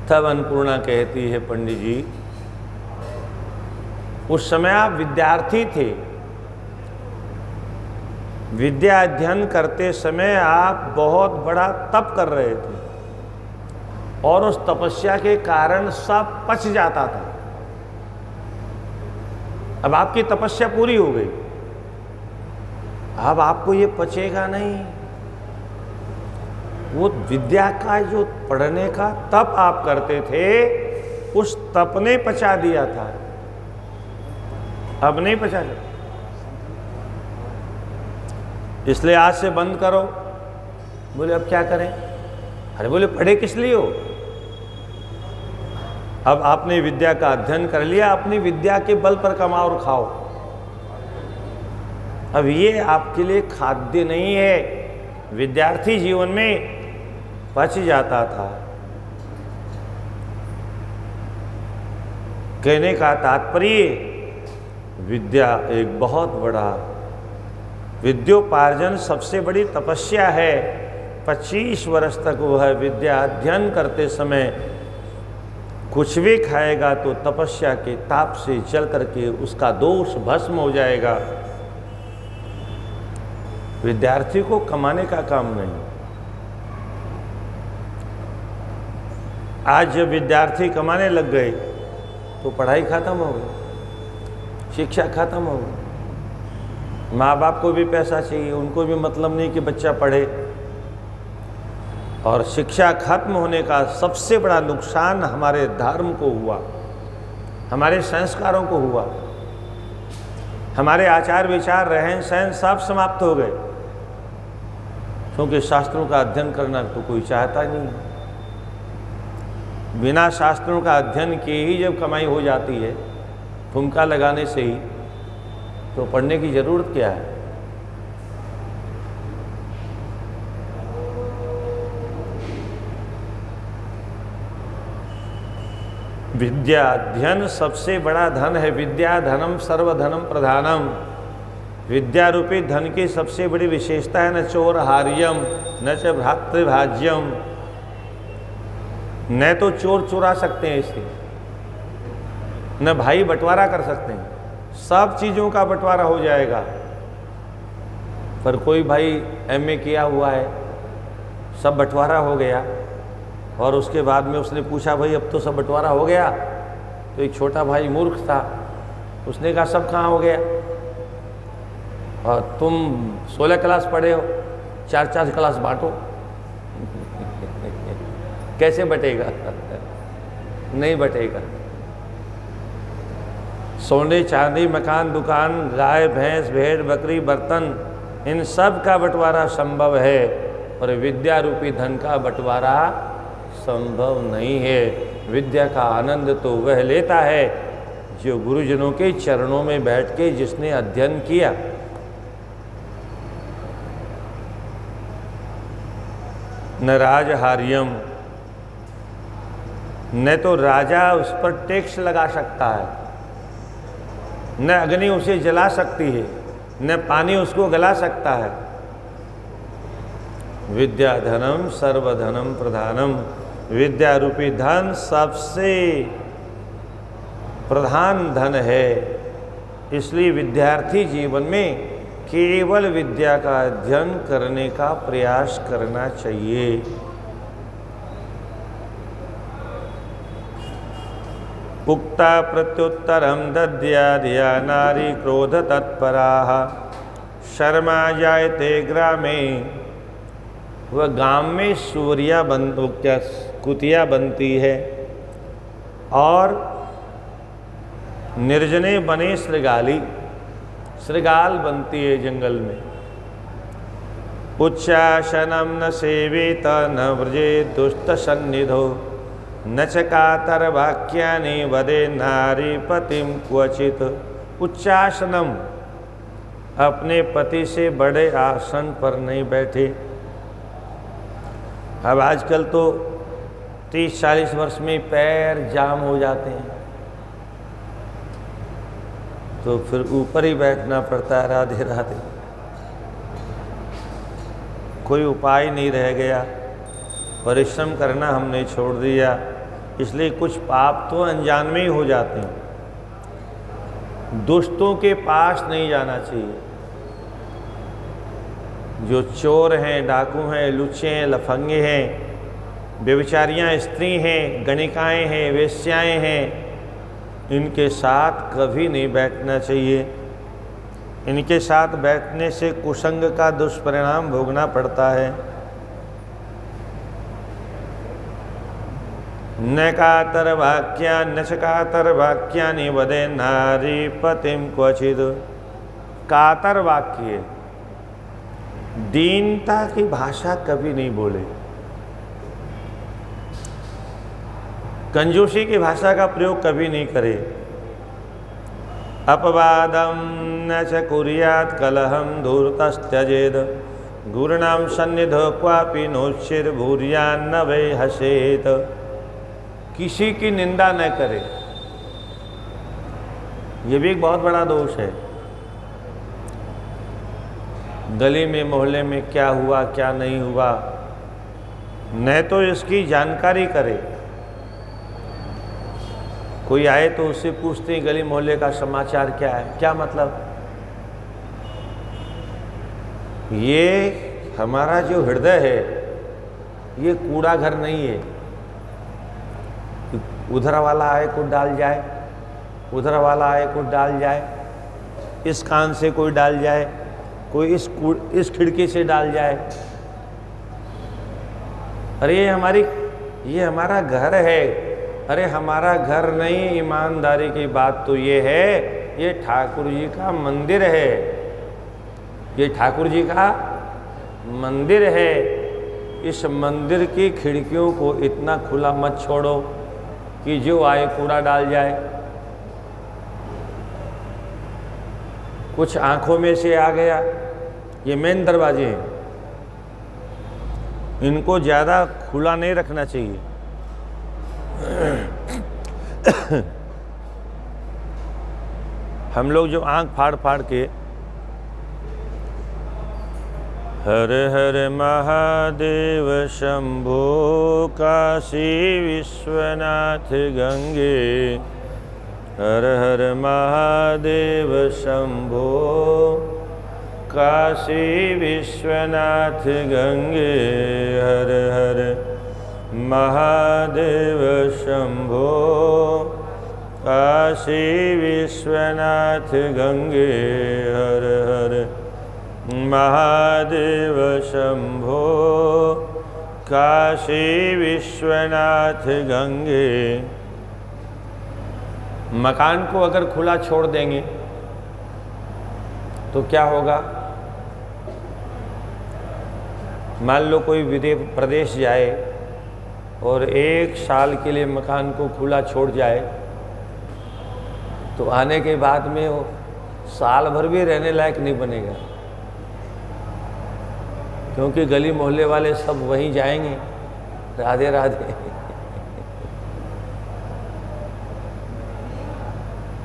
तब अन्नपूर्णा कहती है पंडित जी उस समय आप विद्यार्थी थे, विद्या अध्ययन करते समय आप बहुत बड़ा तप कर रहे थे और उस तपस्या के कारण सब पच जाता था। अब आपकी तपस्या पूरी हो गई, अब आपको ये पचेगा नहीं। वो विद्या का जो पढ़ने का तप आप करते थे, उस तप ने पचा दिया था, अब नहीं पचा। इसलिए आज से बंद करो। बोले अब क्या करें? अरे बोले पढ़े किस लिए हो? अब आपने विद्या का अध्ययन कर लिया, अपनी विद्या के बल पर कमाओ और खाओ। अब ये आपके लिए खाद्य नहीं है। विद्यार्थी जीवन में पच जाता था। कहने का तात्पर्य, विद्या एक बहुत बड़ा, विद्योपार्जन सबसे बड़ी तपस्या है। 25 वर्ष तक वह विद्या अध्ययन करते समय कुछ भी खाएगा तो तपस्या के ताप से चल करके उसका दोष भस्म हो जाएगा। विद्यार्थी को कमाने का काम नहीं। आज जब विद्यार्थी कमाने लग गए तो पढ़ाई खत्म हो गई, शिक्षा खत्म हो गई। माँ बाप को भी पैसा चाहिए, उनको भी मतलब नहीं कि बच्चा पढ़े। और शिक्षा खत्म होने का सबसे बड़ा नुकसान हमारे धर्म को हुआ, हमारे संस्कारों को हुआ, हमारे आचार विचार रहन सहन सब समाप्त हो गए, क्योंकि शास्त्रों का अध्ययन करना तो कोई चाहता नहीं। बिना शास्त्रों का अध्ययन किए ही जब कमाई हो जाती है, ठुमका लगाने से ही, तो पढ़ने की जरूरत क्या है। विद्या अध्ययन सबसे बड़ा धन है। विद्या धनम सर्वधनम प्रधानम। विद्या रूपी धन की सबसे बड़ी विशेषता है न चोरहार्यम न च भ्रातृभाज्यम। न तो चोर चुरा सकते हैं इसे, न भाई बंटवारा कर सकते हैं, सब चीज़ों का बंटवारा हो जाएगा। पर कोई भाई एमए किया हुआ है, सब बंटवारा हो गया, और उसके बाद में उसने पूछा भाई अब तो सब बंटवारा हो गया, तो एक छोटा भाई मूर्ख था, उसने कहा सब कहाँ हो गया, और तुम 16 क्लास पढ़े हो, 4-4 क्लास बांटो। कैसे बटेगा? नहीं बटेगा। सोने चांदी मकान दुकान गाय भैंस भेड़ बकरी बर्तन, इन सब का बंटवारा संभव है, पर विद्या रूपी धन का बंटवारा संभव नहीं है। विद्या का आनंद तो वह लेता है जो गुरुजनों के चरणों में बैठ के जिसने अध्ययन किया। न राजहार्यम, न तो राजा उस पर टैक्स लगा सकता है, न अग्नि उसे जला सकती है, न पानी उसको गला सकता है। विद्या धनम सर्वधनम प्रधानम। विद्या रूपी धन सबसे प्रधान धन है। इसलिए विद्यार्थी जीवन में केवल विद्या का अध्ययन करने का प्रयास करना चाहिए। उक्ता प्रत्युत्तरम दद्याधिया नारी क्रोध तत्पराः शर्मा जायते ग्रामे। वह गांव में सूर्या कुतिया बनती है और निर्जने बने श्रृगाली, श्रृगाल बनती है जंगल में। उच्चासनम न सेवेत न व्रजे दुष्ट सन्निधो न च कातर वाक्यानि वदे नारी पतिम क्वचित। उच्चासनम, अपने पति से बड़े आसन पर नहीं बैठे। अब आजकल तो 30-40 वर्ष में पैर जाम हो जाते हैं, तो फिर ऊपर ही बैठना पड़ता है। राधे राधे। कोई उपाय नहीं रह गया, परिश्रम करना हमने छोड़ दिया, इसलिए कुछ पाप तो अनजान में ही हो जाते हैं। दुष्टों के पास नहीं जाना चाहिए। जो चोर हैं, डाकू हैं, लुच्चे हैं, लफंगे हैं, व्यभिचारियाँ स्त्री हैं, गणिकाएँ हैं, वेश्याएँ हैं, इनके साथ कभी नहीं बैठना चाहिए। इनके साथ बैठने से कुसंग का दुष्परिणाम भोगना पड़ता है। न कातर वाक्या न च कातर वाक्यानि वदे नारी पतिम क्वचित। कातर वाक्य, दीनता की भाषा कभी नहीं बोले। कंजूसी की भाषा का प्रयोग कभी नहीं करे। अपवादम न च कुर्यात् कलहम धूर्तस्त्यजेद गुरुणाम सन्निधो क्वापि नोचिर भूर्यान्न वै हसेत। किसी की निंदा न करे, ये भी एक बहुत बड़ा दोष है। गली में मोहल्ले में क्या हुआ क्या नहीं हुआ, न तो इसकी जानकारी करे। कोई आए तो उससे पूछते हैं गली मोहल्ले का समाचार क्या है, क्या मतलब? ये हमारा जो हृदय है ये कूड़ा घर नहीं है। उधर वाला आए कुछ डाल जाए, उधर वाला आए कुछ डाल जाए, इस कान से कोई डाल जाए, कोई इस खिड़की से डाल जाए। अरे ये हमारा घर है। अरे हमारा घर नहीं, ईमानदारी की बात तो ये है, ये ठाकुर जी का मंदिर है। ये ठाकुर जी का मंदिर है। इस मंदिर की खिड़कियों को इतना खुला मत छोड़ो कि जो आए कूड़ा डाल जाए। कुछ आंखों में से आ गया, ये मेन दरवाजे हैं, इनको ज़्यादा खुला नहीं रखना चाहिए। हम लोग जो आंख फाड़ फाड़ के हर हर महादेव शंभो काशी विश्वनाथ गंगे, हर हर महादेव शंभो काशी विश्वनाथ गंगे, हर हर महादेव शंभो काशी विश्वनाथ गंगे, हर हर महादेव शंभो काशी विश्वनाथ गंगे। मकान को अगर खुला छोड़ देंगे तो क्या होगा? मान लो कोई विदेश प्रदेश जाए और 1 साल के लिए मकान को खुला छोड़ जाए, तो आने के बाद में वो साल भर भी रहने लायक नहीं बनेगा, क्योंकि गली मोहल्ले वाले सब वहीं जाएंगे। राधे राधे।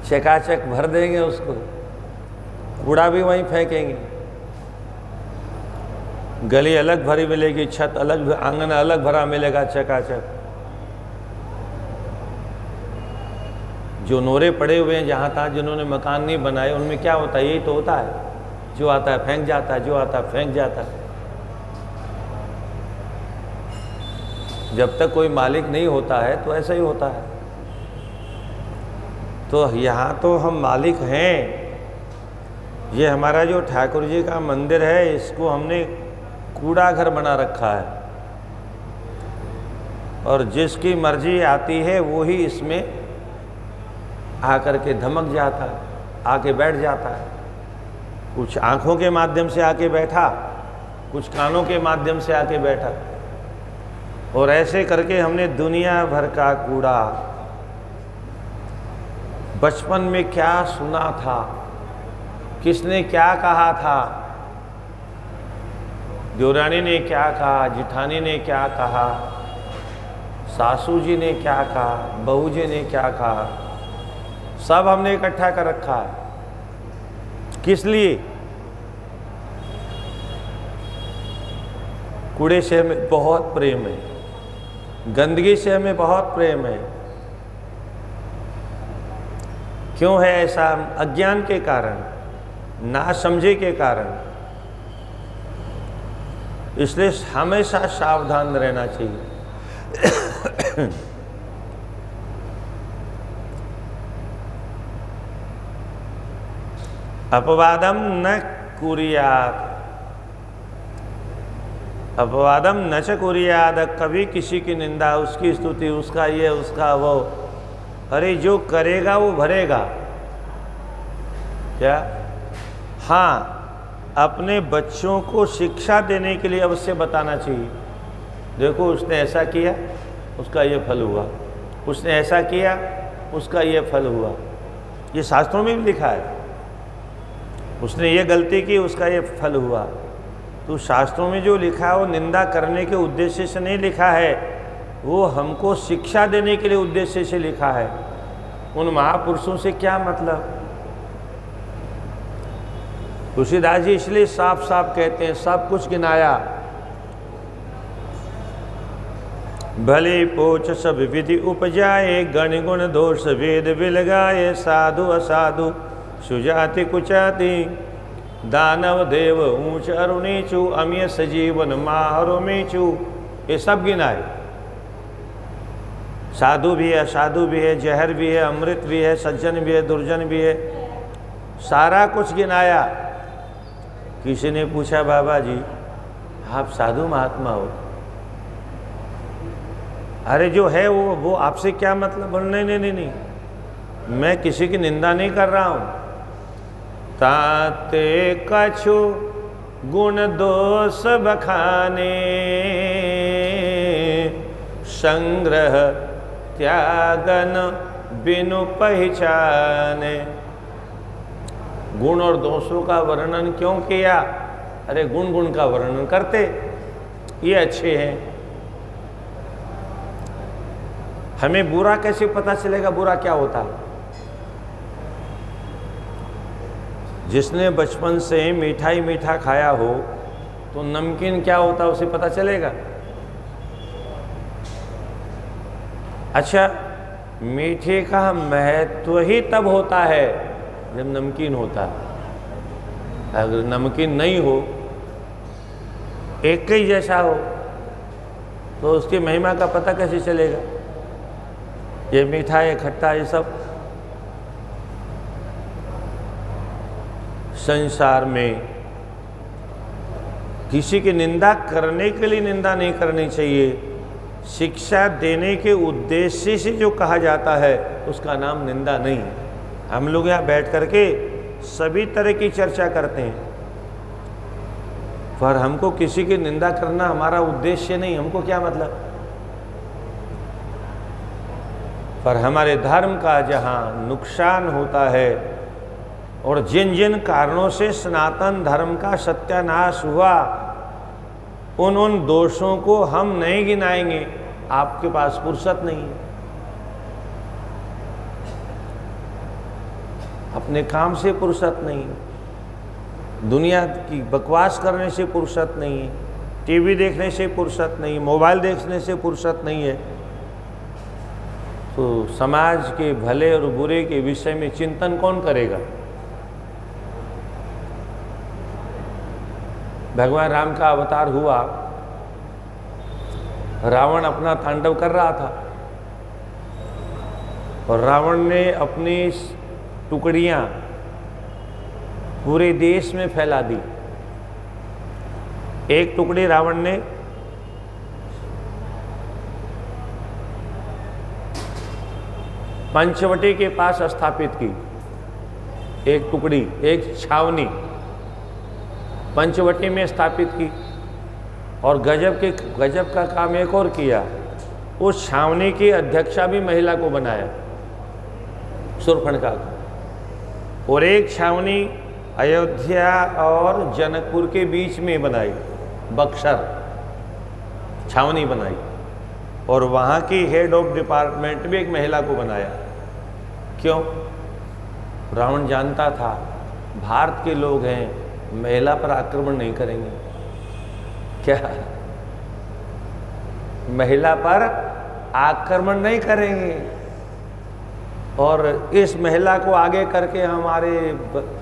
चकाचक भर देंगे उसको, कूड़ा भी वहीं फेंकेंगे। गली अलग भरी मिलेगी, छत अलग, आंगन अलग भरा मिलेगा चकाचक। जो नोरे पड़े हुए हैं जहाँ तहाँ, जिन्होंने मकान नहीं बनाए, उनमें क्या होता है? यही तो होता है, जो आता है फेंक जाता है, जो आता है फेंक जाता है। जब तक कोई मालिक नहीं होता है तो ऐसा ही होता है। तो यहाँ तो हम मालिक हैं। ये हमारा जो ठाकुर जी का मंदिर है, इसको हमने कूड़ा घर बना रखा है, और जिसकी मर्जी आती है वो ही इसमें आकर के धमक जाता है, आके बैठ जाता है। कुछ आँखों के माध्यम से आके बैठा, कुछ कानों के माध्यम से आके बैठा, और ऐसे करके हमने दुनिया भर का कूड़ा, बचपन में क्या सुना था, किसने क्या कहा था, देवरानी ने क्या कहा, जिठानी ने क्या कहा, सासू जी ने क्या कहा, बहू जी ने क्या कहा, सब हमने इकट्ठा कर रखा है। किस लिए? कूड़े से हमें बहुत प्रेम है, गंदगी से हमें बहुत प्रेम है। क्यों है ऐसा? अज्ञान के कारण, ना समझे के कारण। इसलिए हमेशा सावधान रहना चाहिए। अपवादम न कुर्यात्, अपवादम न च कुर्यात्। कभी किसी की निंदा, उसकी स्तुति, उसका ये उसका वो, अरे जो करेगा वो भरेगा। क्या? हाँ, अपने बच्चों को शिक्षा देने के लिए अवश्य बताना चाहिए। देखो उसने ऐसा किया, उसका ये फल हुआ, उसने ऐसा किया, उसका ये फल हुआ। ये शास्त्रों में भी लिखा है। उसने ये गलती की, उसका ये फल हुआ। तो शास्त्रों में जो लिखा है वो निंदा करने के उद्देश्य से नहीं लिखा है, वो हमको शिक्षा देने के लिए उद्देश्य से लिखा है। उन महापुरुषों से क्या मतलब? तुलसीदास जी इसलिए साफ साफ कहते हैं, सब कुछ गिनाया। भले पोच सब विधि उपजाए, गण गुण दोष वेद विलगाए, साधु असाधु सुजाति कुचाति, दानव देव ऊंच अरु नीचू, अमीय सजीवन माहरो मीचू, ये सब गिनाए। साधु भी है, असाधु भी है, जहर भी है, अमृत भी है, सज्जन भी है, दुर्जन भी है, सारा कुछ गिनाया। किसी ने पूछा, बाबा जी आप साधु महात्मा हो, अरे जो है वो आपसे क्या मतलब? बोल नहीं नहीं नहीं नहीं, मैं किसी की निंदा नहीं कर रहा हूँ। ताते कछु गुण दोष बखाने, संग्रह त्यागन बिनु पहचाने। गुण और दोषों का वर्णन क्यों किया? अरे गुण गुण का वर्णन करते, ये अच्छे हैं। हमें बुरा कैसे पता चलेगा? बुरा क्या होता है? जिसने बचपन से मिठाई मीठा खाया हो तो नमकीन क्या होता है उसे पता चलेगा? अच्छा, मीठे का महत्व ही तब होता है जब नमकीन होता है। अगर नमकीन नहीं हो, एक ही जैसा हो, तो उसकी महिमा का पता कैसे चलेगा? ये मीठा, ये खट्टा, ये सब संसार में किसी की निंदा करने के लिए निंदा नहीं करनी चाहिए। शिक्षा देने के उद्देश्य से जो कहा जाता है उसका नाम निंदा नहीं है। हम लोग यहाँ बैठ करके सभी तरह की चर्चा करते हैं, पर हमको किसी की निंदा करना हमारा उद्देश्य नहीं। हमको क्या मतलब? पर हमारे धर्म का जहाँ नुकसान होता है और जिन जिन कारणों से सनातन धर्म का सत्यानाश हुआ, उन दोषों को हम नहीं गिनाएंगे। आपके पास फुर्सत नहीं है, अपने काम से फुर्सत नहीं है, दुनिया की बकवास करने से फुर्सत नहीं है, टीवी देखने से फुर्सत नहीं, मोबाइल देखने से फुर्सत नहीं है, तो समाज के भले और बुरे के विषय में चिंतन कौन करेगा? भगवान राम का अवतार हुआ, रावण अपना तांडव कर रहा था और रावण ने अपनी टुकड़ियां पूरे देश में फैला दी। एक टुकड़ी रावण ने पंचवटी के पास स्थापित की, एक टुकड़ी, एक छावनी पंचवटी में स्थापित की। और गजब का काम एक और किया, उस छावनी की अध्यक्षा भी महिला को बनाया, शूर्पणखा को। और एक छावनी अयोध्या और जनकपुर के बीच में बनाई, बक्सर छावनी बनाई, और वहाँ की हेड ऑफ डिपार्टमेंट भी एक महिला को बनाया। क्यों? रावण जानता था भारत के लोग हैं, महिला पर आक्रमण नहीं करेंगे। क्या? महिला पर आक्रमण नहीं करेंगे, और इस महिला को आगे करके हमारे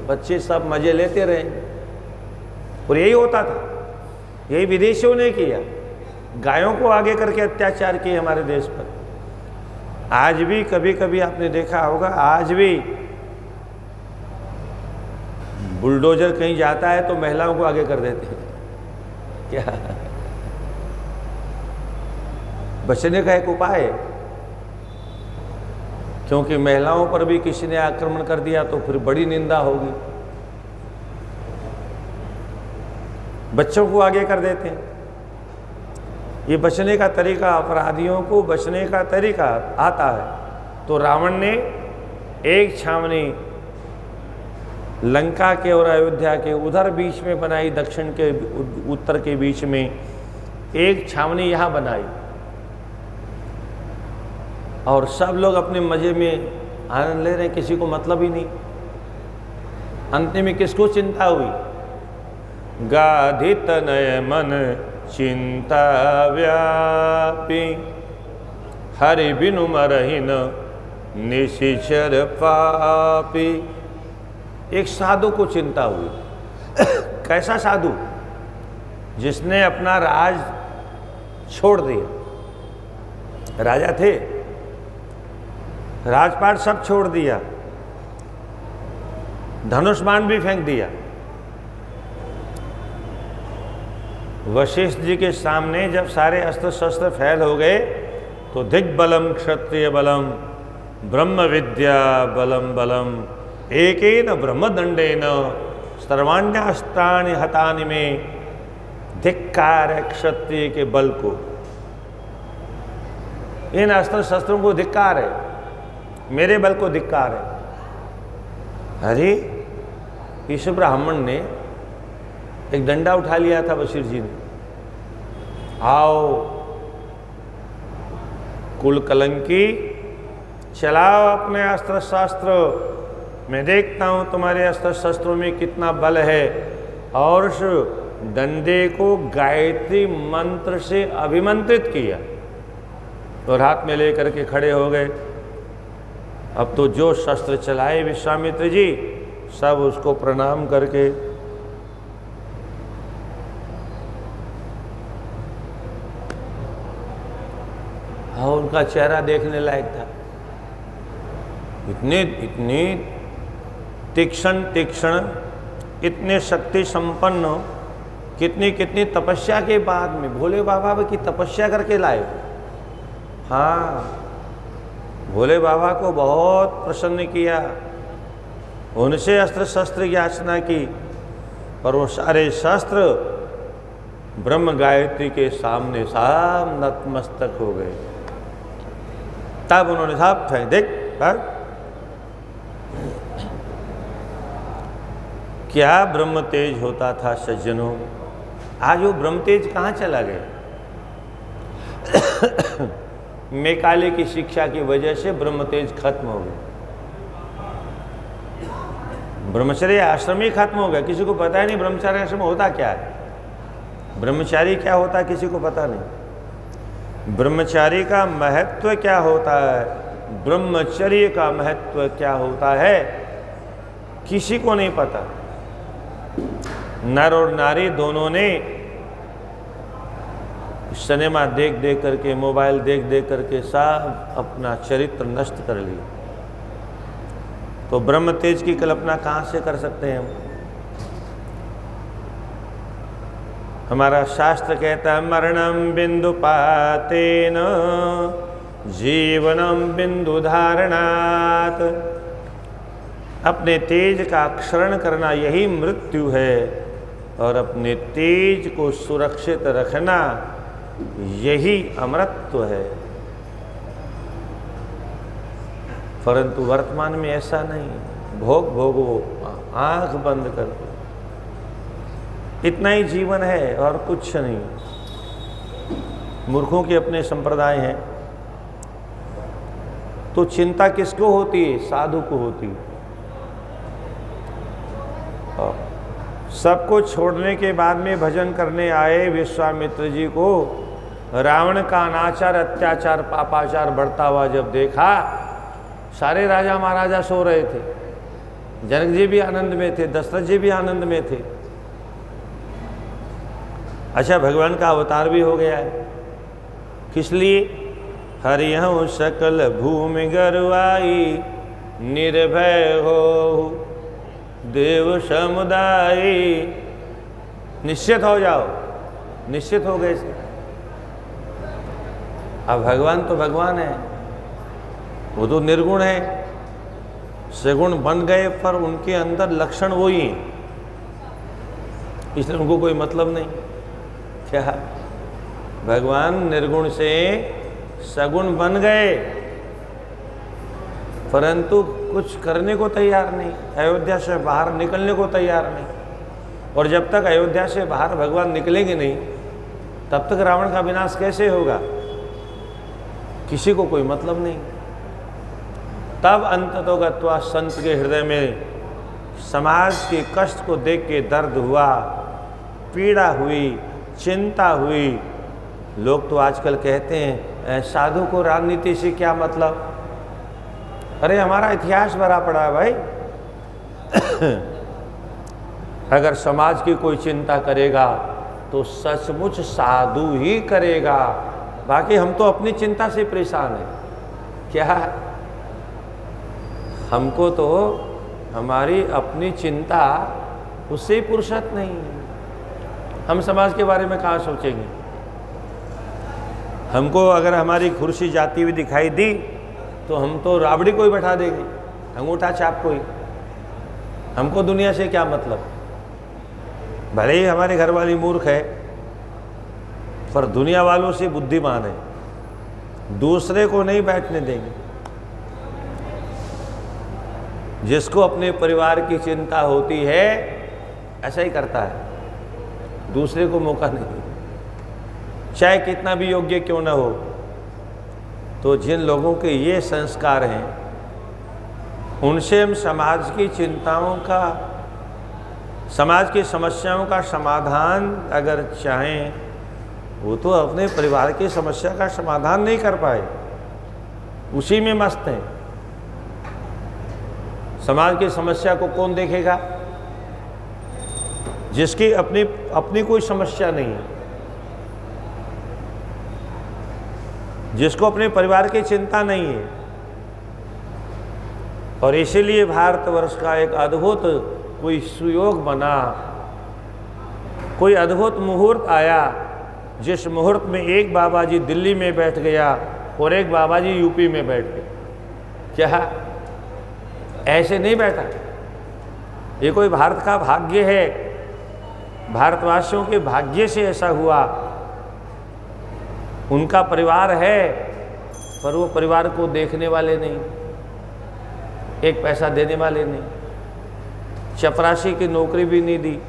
बच्चे सब मजे लेते रहेंगे। और यही होता था, यही विदेशियों ने किया, गायों को आगे करके अत्याचार किए हमारे देश पर। आज भी कभी कभी आपने देखा होगा, आज भी बुलडोजर कहीं जाता है तो महिलाओं को आगे कर देते हैं। क्या? बचने का एक उपाय है, क्योंकि महिलाओं पर भी किसी ने आक्रमण कर दिया तो फिर बड़ी निंदा होगी। बच्चों को आगे कर देते हैं। ये बचने का तरीका, अपराधियों को बचने का तरीका आता है। तो रावण ने एक छावनी लंका के और अयोध्या के उधर बीच में बनाई, दक्षिण के उत्तर के बीच में एक छावनी यहाँ बनाई, और सब लोग अपने मजे में आनंद ले रहे हैं, किसी को मतलब ही नहीं। अंत में किसको चिंता हुई? गाधित नय मन चिंता व्यापी, हरि बिनु मरहि न निशिचर पापी। एक साधु को चिंता हुई। कैसा साधु? जिसने अपना राज छोड़ दिया। राजा थे, राजपाट सब छोड़ दिया, धनुष बाण भी फेंक दिया। वशिष्ठ जी के सामने जब सारे अस्त्र शस्त्र फैल हो गए तो दिग्बलम क्षत्रिय बलम ब्रह्म विद्या बलम बलम एकेन ब्रह्मदंडेन सर्वाण्यस्त्राणि हतानि में। धिक्कार है क्षत्रिय के बल को, इन अस्त्र शस्त्रों को धिक्कार है, मेरे बल को धिक्कार है। अरे इस ब्राह्मण ने एक डंडा उठा लिया था वशिष्ठ जी ने। आओ कुल कलंकी, चलाओ अपने अस्त्र शस्त्र, मैं देखता हूं तुम्हारे अस्त्र शस्त्रों में कितना बल है। और उस डंडे को गायत्री मंत्र से अभिमंत्रित किया और हाथ में लेकर के खड़े हो गए। अब तो जो शस्त्र चलाए विश्वामित्र जी सब उसको प्रणाम करके और उनका चेहरा देखने लायक था। इतने तीक्ष्ण, इतने शक्ति संपन्न, कितनी तपस्या के बाद में भोले बाबा की तपस्या करके लाए। हाँ, भोले बाबा को बहुत प्रसन्न किया, उनसे अस्त्र शस्त्र याचना की, पर वो सारे शस्त्र ब्रह्म गायत्री के सामने सब नतमस्तक हो गए। तब उन्होंने साहब फेंक, देख पर क्या ब्रह्म तेज होता था सज्जनों। आज वो ब्रह्म तेज कहाँ चला गया? मेकाले की शिक्षा की वजह से ब्रह्म तेज खत्म हो गया। ब्रह्मचर्य आश्रम ही खत्म हो गया। किसी को पता ही नहीं ब्रह्मचर्य आश्रम होता क्या है, ब्रह्मचारी क्या होता है किसी को पता नहीं। ब्रह्मचारी का महत्व क्या होता है, ब्रह्मचर्य का महत्व क्या होता है, किसी को नहीं पता। नर और नारी दोनों ने सिनेमा देख देख करके, मोबाइल देख देख करके सब अपना चरित्र नष्ट कर लिया। तो ब्रह्म तेज की कल्पना कहाँ से कर सकते हैं हम? हमारा शास्त्र कहता है मरणम बिंदुपातेन जीवनम बिंदु धारणात्। अपने तेज का क्षरण करना यही मृत्यु है और अपने तेज को सुरक्षित रखना यही अमरत्व है। परंतु वर्तमान में ऐसा नहीं, भोग भोगो, आंख बंद कर दो, इतना ही जीवन है और कुछ नहीं। मूर्खों के अपने संप्रदाय हैं। तो चिंता किसको होती है? साधु को होती है। सबको छोड़ने के बाद में भजन करने आए विश्वामित्र जी को रावण का अनाचार, अत्याचार, पापाचार बढ़ता हुआ जब देखा, सारे राजा महाराजा सो रहे थे, जनक जी भी आनंद में थे, दशरथ जी भी आनंद में थे। अच्छा, भगवान का अवतार भी हो गया है। किस लिए? हरिहं सकल भूमि गरुआई, निर्भय हो देव समुदाय। निश्चित हो जाओ, निश्चित हो गए से। अब भगवान तो भगवान है, वो तो निर्गुण है, सगुण बन गए, पर उनके अंदर लक्षण वही हैं, इसलिए उनको कोई मतलब नहीं। क्या? भगवान निर्गुण से सगुण बन गए, परंतु कुछ करने को तैयार नहीं, अयोध्या से बाहर निकलने को तैयार नहीं। और जब तक अयोध्या से बाहर भगवान निकलेंगे नहीं, तब तक रावण का विनाश कैसे होगा? किसी को कोई मतलब नहीं। तब अंततोगत्वा संत के हृदय में समाज के कष्ट को देख के दर्द हुआ, पीड़ा हुई, चिंता हुई। लोग तो आजकल कहते हैं साधु को राजनीति से क्या मतलब। अरे हमारा इतिहास भरा पड़ा है भाई। अगर समाज की कोई चिंता करेगा तो सचमुच साधु ही करेगा। बाकी हम तो अपनी चिंता से परेशान हैं। क्या हमको तो हमारी अपनी चिंता उससे ही फुर्सत नहीं है। हम समाज के बारे में कहाँ सोचेंगे। हमको अगर हमारी कुर्सी जाती हुई दिखाई दी तो हम तो राबड़ी को ही बैठा देंगे, अंगूठा छाप को ही। हमको दुनिया से क्या मतलब। भले ही हमारे घर वाली मूर्ख है पर दुनिया वालों से बुद्धिमान है, दूसरे को नहीं बैठने देंगे। जिसको अपने परिवार की चिंता होती है ऐसा ही करता है, दूसरे को मौका नहीं, चाहे कितना भी योग्य क्यों ना हो। तो जिन लोगों के ये संस्कार हैं उनसे हम समाज की चिंताओं का, समाज की समस्याओं का समाधान अगर चाहें, वो तो अपने परिवार की समस्या का समाधान नहीं कर पाए, उसी में मस्त हैं। समाज की समस्या को कौन देखेगा? जिसकी अपनी कोई समस्या नहीं है, जिसको अपने परिवार की चिंता नहीं है। और इसीलिए भारतवर्ष का एक अद्भुत कोई सुयोग बना, कोई अद्भुत मुहूर्त आया, जिस मुहूर्त में एक बाबा जी दिल्ली में बैठ गया और एक बाबा जी यूपी में बैठ गए। क्या ऐसे नहीं बैठा? ये कोई भारत का भाग्य है, भारतवासियों के भाग्य से ऐसा हुआ। उनका परिवार है पर वो परिवार को देखने वाले नहीं, एक पैसा देने वाले नहीं, चपरासी की नौकरी भी नहीं दी।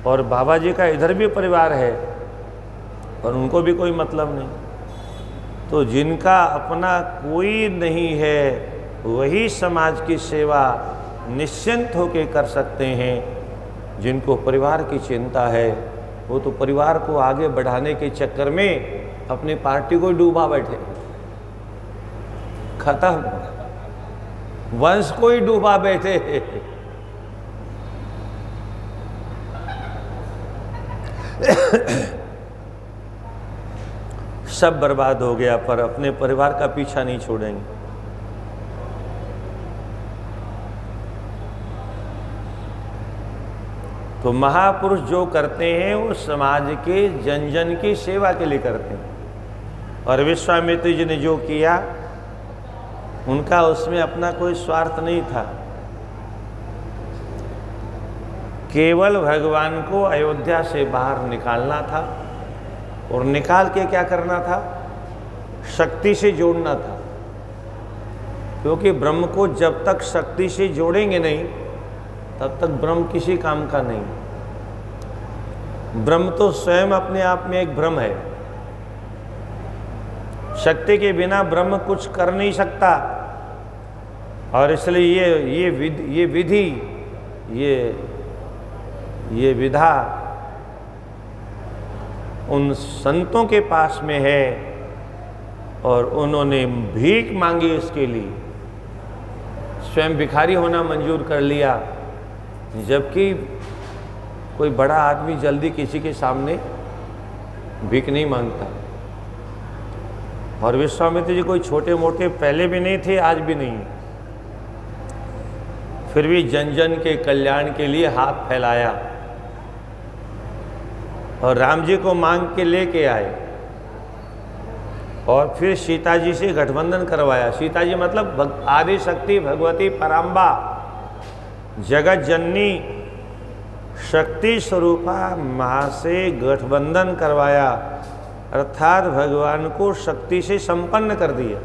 और बाबा जी का इधर भी परिवार है और उनको भी कोई मतलब नहीं। तो जिनका अपना कोई नहीं है वही समाज की सेवा निश्चिंत होकर कर सकते हैं। जिनको परिवार की चिंता है वो तो परिवार को आगे बढ़ाने के चक्कर में अपनी पार्टी को डूबा बैठे, खत्म, वंश को ही डूबा बैठे। सब बर्बाद हो गया पर अपने परिवार का पीछा नहीं छोड़ेंगे। तो महापुरुष जो करते हैं वो समाज के जन जन की सेवा के लिए करते हैं। और विश्वामित्र जी ने जो किया उनका उसमें अपना कोई स्वार्थ नहीं था, केवल भगवान को अयोध्या से बाहर निकालना था। और निकाल के क्या करना था? शक्ति से जोड़ना था। क्योंकि ब्रह्म को जब तक शक्ति से जोड़ेंगे नहीं तब तक ब्रह्म किसी काम का नहीं। ब्रह्म तो स्वयं अपने आप में एक ब्रह्म है। शक्ति के बिना ब्रह्म कुछ कर नहीं सकता। और इसलिए ये विधि, ये विधा उन संतों के पास में है और उन्होंने भीख मांगी इसके लिए, स्वयं भिखारी होना मंजूर कर लिया। जबकि कोई बड़ा आदमी जल्दी किसी के सामने भीख नहीं मांगता। और विश्वामित्र जी कोई छोटे मोटे पहले भी नहीं थे, आज भी नहीं। फिर भी जन जन के कल्याण के लिए हाथ फैलाया और राम जी को मांग के लेके आए। और फिर सीता जी से गठबंधन करवाया। सीता जी मतलब आदि शक्ति भगवती पराम्बा, जगत जननी शक्ति स्वरूपा माँ से गठबंधन करवाया, अर्थात भगवान को शक्ति से संपन्न कर दिया।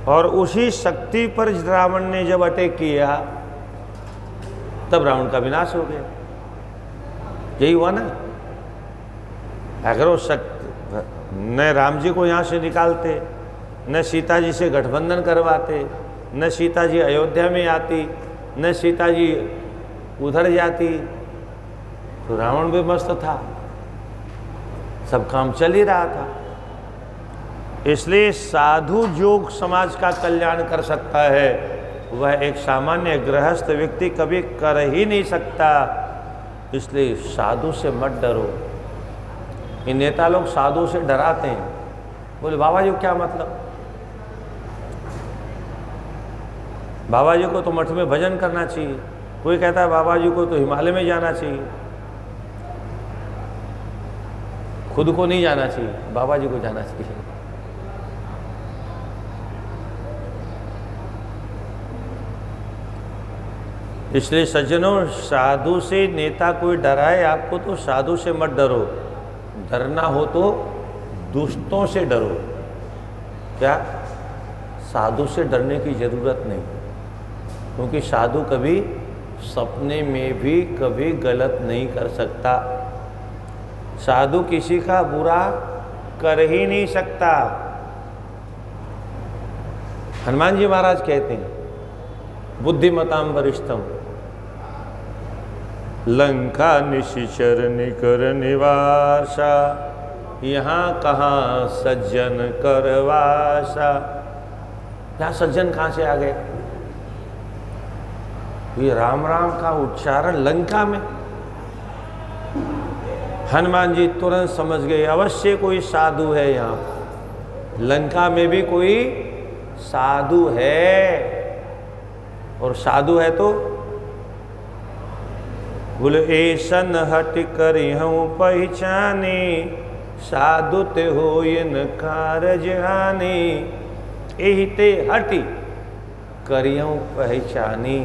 और उसी शक्ति पर रावण ने जब अटैक किया तब रावण का विनाश हो गया। यही हुआ ना। अगर वो न राम जी को यहाँ से निकालते, न सीता जी से गठबंधन करवाते, न सीता जी अयोध्या में आती, न सीता जी उधर जाती, तो रावण भी मस्त था, सब काम चल ही रहा था। इसलिए साधु जो समाज का कल्याण कर सकता है वह एक सामान्य गृहस्थ व्यक्ति कभी कर ही नहीं सकता। इसलिए साधु से मत डरो। ये नेता लोग साधु से डराते हैं, बोले बाबा जी क्या मतलब, बाबा जी को तो मठ में भजन करना चाहिए, कोई कहता है बाबा जी को तो हिमालय में जाना चाहिए, खुद को नहीं जाना चाहिए, बाबा जी को जाना चाहिए। इसलिए सज्जनों, साधु से नेता कोई डराए आपको तो साधु से मत डरो, डरना हो तो दुष्टों से डरो। क्या? साधु से डरने की जरूरत नहीं, क्योंकि साधु कभी सपने में भी कभी गलत नहीं कर सकता। साधु किसी का बुरा कर ही नहीं सकता। हनुमान जी महाराज कहते हैं, बुद्धिमताम वरिष्ठम लंका निशिचर निकर निवासा, यहाँ कहाँ सज्जन करवासा। यहाँ सज्जन कहाँ से आ गए? ये राम राम का उच्चारण लंका में। हनुमान जी तुरंत समझ गए अवश्य कोई साधु है यहाँ, लंका में भी कोई साधु है। और साधु है तो बोले ऐसन हट कर हूँ पहचाने, साधु ते हो न कारज हानि, यही ते हटी करियों पहचानी।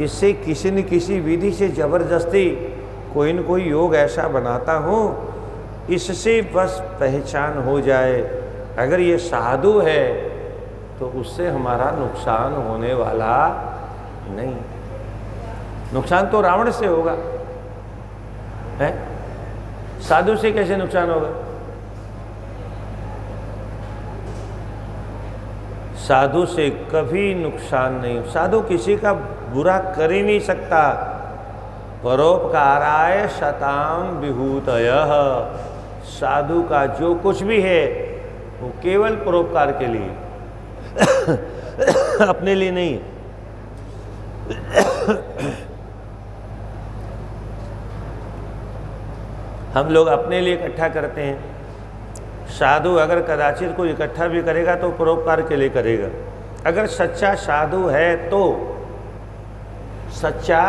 इससे किसी न किसी विधि से जबरदस्ती कोई न कोई योग ऐसा बनाता हूँ, इससे बस पहचान हो जाए। अगर ये साधु है तो उससे हमारा नुकसान होने वाला नहीं। नुकसान तो रावण से होगा, है? साधु से कैसे नुकसान होगा? साधु से कभी नुकसान नहीं। साधु किसी का बुरा कर ही नहीं सकता। परोपकाराय शताम विभूतयः, साधु का जो कुछ भी है वो केवल परोपकार के लिए, अपने लिए नहीं। हम लोग अपने लिए इकट्ठा करते हैं, साधु अगर कदाचित कोई इकट्ठा भी करेगा तो परोपकार के लिए करेगा। अगर सच्चा साधु है तो, सच्चा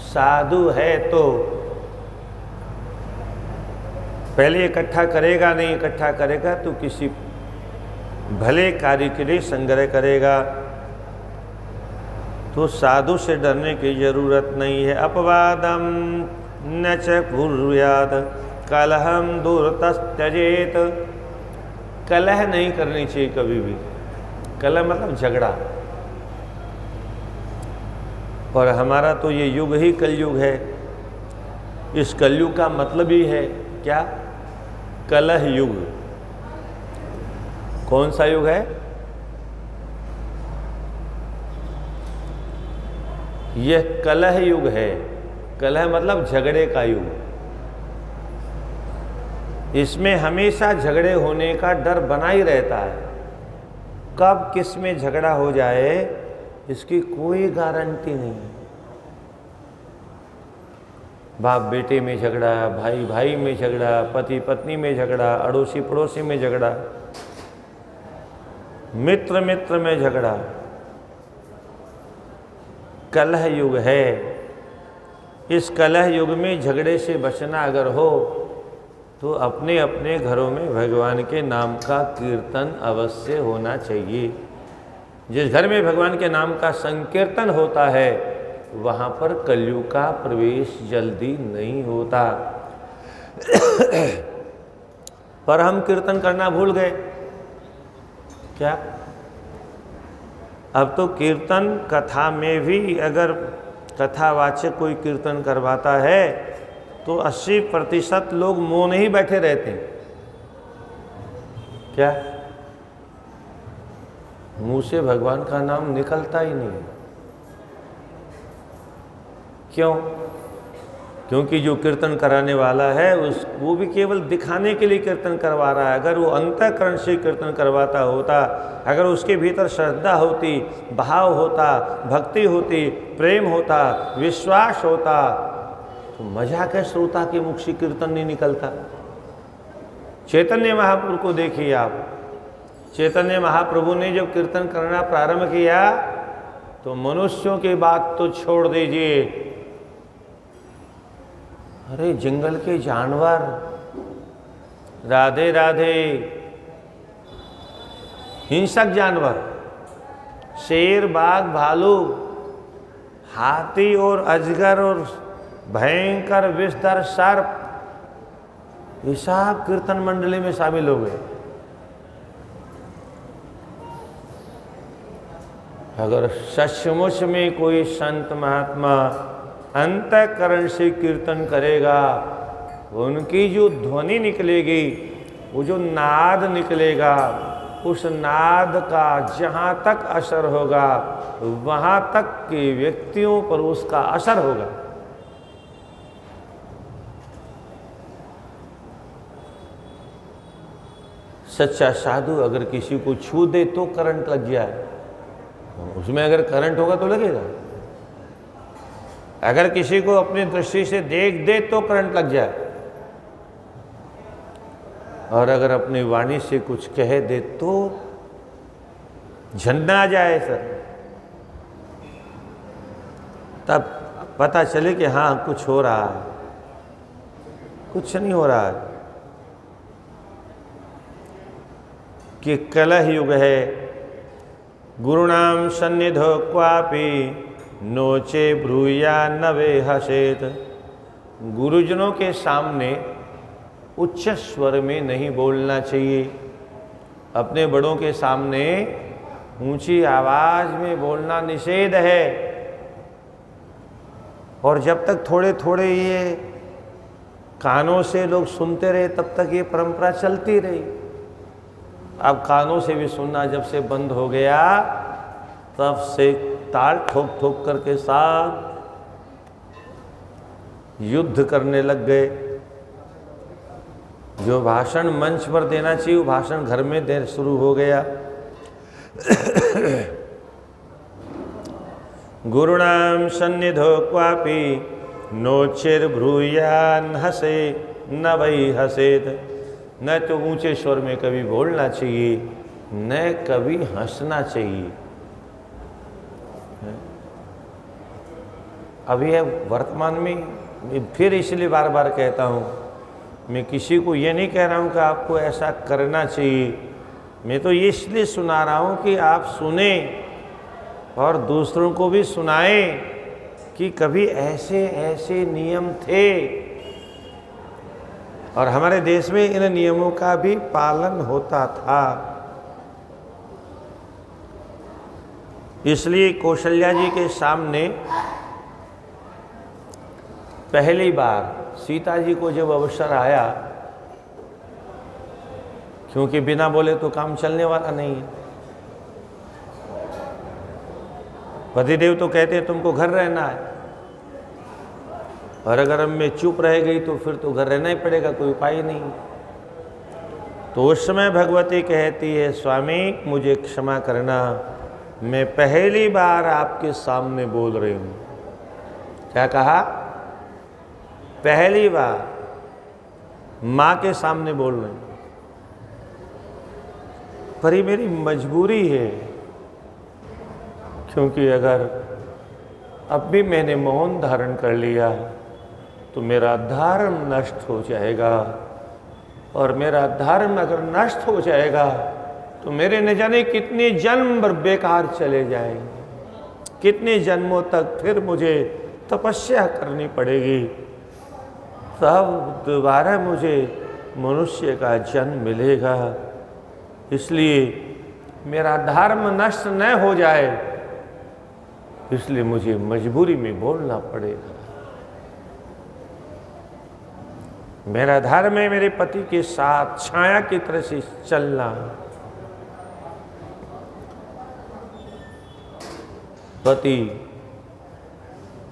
साधु है तो पहले इकट्ठा करेगा, नहीं इकट्ठा करेगा तो किसी भले कार्य के लिए संग्रह करेगा। तो साधु से डरने की जरूरत नहीं है। अपवादम न च कुर्यात् कलहम दूरतस्त्यजेत, कलह नहीं करनी चाहिए कभी भी। कलह मतलब झगड़ा। और हमारा तो ये युग ही कलयुग है। इस कलयुग का मतलब ही है क्या? कलह युग। कौन सा युग है? यह कलह युग है। कलह मतलब झगड़े का युग। इसमें हमेशा झगड़े होने का डर बना ही रहता है। कब किस में झगड़ा हो जाए इसकी कोई गारंटी नहीं है। बाप बेटे में झगड़ा, भाई भाई में झगड़ा, पति पत्नी में झगड़ा, अड़ोसी पड़ोसी में झगड़ा, मित्र मित्र में झगड़ा। कलह युग है। इस कलह युग में झगड़े से बचना अगर हो तो अपने अपने घरों में भगवान के नाम का कीर्तन अवश्य होना चाहिए। जिस घर में भगवान के नाम का संकीर्तन होता है वहाँ पर कलयुग का प्रवेश जल्दी नहीं होता। पर हम कीर्तन करना भूल गए क्या? अब तो कीर्तन कथा में भी अगर कथावाचक कोई कीर्तन करवाता है तो 80% लोग मौन ही बैठे रहते हैं। क्या? मुंह से भगवान का नाम निकलता ही नहीं। क्यों? क्योंकि जो कीर्तन कराने वाला है वो भी केवल दिखाने के लिए कीर्तन करवा रहा है। अगर वो अंतःकरण से कीर्तन करवाता होता, अगर उसके भीतर श्रद्धा होती, भाव होता, भक्ति होती, प्रेम होता, विश्वास होता, तो मजा के श्रोता के मुख से कीर्तन नहीं निकलता। चैतन्य महाप्रभु को देखिए आप। चैतन्य महाप्रभु ने जब कीर्तन करना प्रारंभ किया तो मनुष्यों की बात तो छोड़ दीजिए, अरे जंगल के जानवर, राधे राधे, हिंसक जानवर, शेर, बाघ, भालू, हाथी और अजगर और भयंकर विषधर सर्प, ये सब कीर्तन मंडली में शामिल हो गए। अगर सचमुच में कोई संत महात्मा अंतःकरण से कीर्तन करेगा, उनकी जो ध्वनि निकलेगी, वो जो नाद निकलेगा, उस नाद का जहाँ तक असर होगा वहाँ तक के व्यक्तियों पर उसका असर होगा। सच्चा साधु अगर किसी को छू दे तो करंट लग जाए, उसमें अगर करंट होगा तो लगेगा। अगर किसी को अपनी दृष्टि से देख दे तो करंट लग जाए, और अगर अपनी वाणी से कुछ कह दे तो झंडा आ जाए सर, तब पता चले कि हाँ कुछ हो रहा है। कुछ नहीं हो रहा है कि कलह युग है। गुरुणाम सन्निधो क्वापि नोचे ब्रूया नवे हसेत। गुरुजनों के सामने उच्च स्वर में नहीं बोलना चाहिए। अपने बड़ों के सामने ऊंची आवाज में बोलना निषेध है। और जब तक थोड़े थोड़े ये कानों से लोग सुनते रहे तब तक ये परंपरा चलती रही। अब कानों से भी सुनना जब से बंद हो गया, तब से ताल ठोक ठोक करके साथ युद्ध करने लग गए। जो भाषण मंच पर देना चाहिए वो भाषण घर में देर शुरू हो गया। गुरुणाम सन्निधो क्वापि नोचिर ब्रूयान हसे न वही हसेत। न तो ऊंचे स्वर में कभी बोलना चाहिए, न कभी हंसना चाहिए। अभी है वर्तमान में, फिर इसलिए बार बार कहता हूँ, मैं किसी को ये नहीं कह रहा हूँ कि आपको ऐसा करना चाहिए। मैं तो ये इसलिए सुना रहा हूँ कि आप सुने और दूसरों को भी सुनाएं कि कभी ऐसे ऐसे नियम थे और हमारे देश में इन नियमों का भी पालन होता था। इसलिए कौशल्या जी के सामने पहली बार सीता जी को जब अवसर आया, क्योंकि बिना बोले तो काम चलने वाला नहीं है। पतिदेव तो कहते हैं तुमको घर रहना है, और अगर मैं चुप रह गई तो फिर तो घर रहना ही पड़ेगा, कोई उपाय नहीं। तो उस समय भगवती कहती है, स्वामी मुझे क्षमा करना, मैं पहली बार आपके सामने बोल रही हूँ। क्या कहा? पहली बार माँ के सामने बोल रही हूँ, पर ये मेरी मजबूरी है, क्योंकि अगर अब भी मैंने मौन धारण कर लिया तो मेरा धर्म नष्ट हो जाएगा, और मेरा धर्म अगर नष्ट हो जाएगा तो मेरे न जाने कितने जन्म बेकार चले जाएंगे, कितने जन्मों तक फिर मुझे तपस्या करनी पड़ेगी, तब दोबारा मुझे मनुष्य का जन्म मिलेगा। इसलिए मेरा धर्म नष्ट न हो जाए, इसलिए मुझे मजबूरी में बोलना पड़ेगा। मेरा धर्म है मेरे पति के साथ छाया की तरह से चलना। पति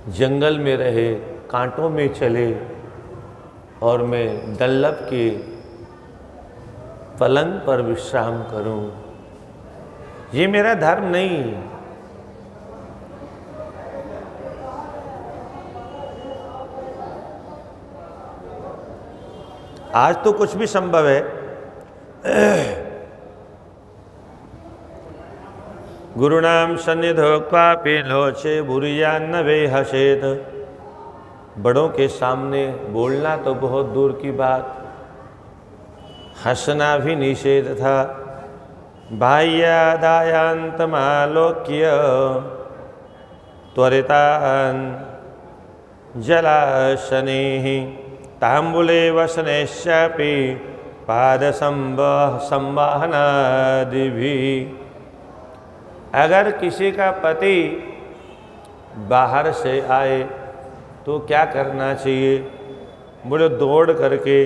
जंगल में रहे, कांटों में चले और मैं डल्लभ के पलंग पर विश्राम करूं, ये मेरा धर्म नहीं। आज तो कुछ भी संभव है। गुरुनाम सन्निधो क्वापि लोचे बुरियान्न वे हसेत। बड़ों के सामने बोलना तो बहुत दूर की बात, हंसना भी निषेध था। बाह्यादायांतमालोक्य त्वरितान् जलाशनेः ताम्बूले वसनेश्चापि पादसंवाहनादिभिः। अगर किसी का पति बाहर से आए तो क्या करना चाहिए? बोले दौड़ करके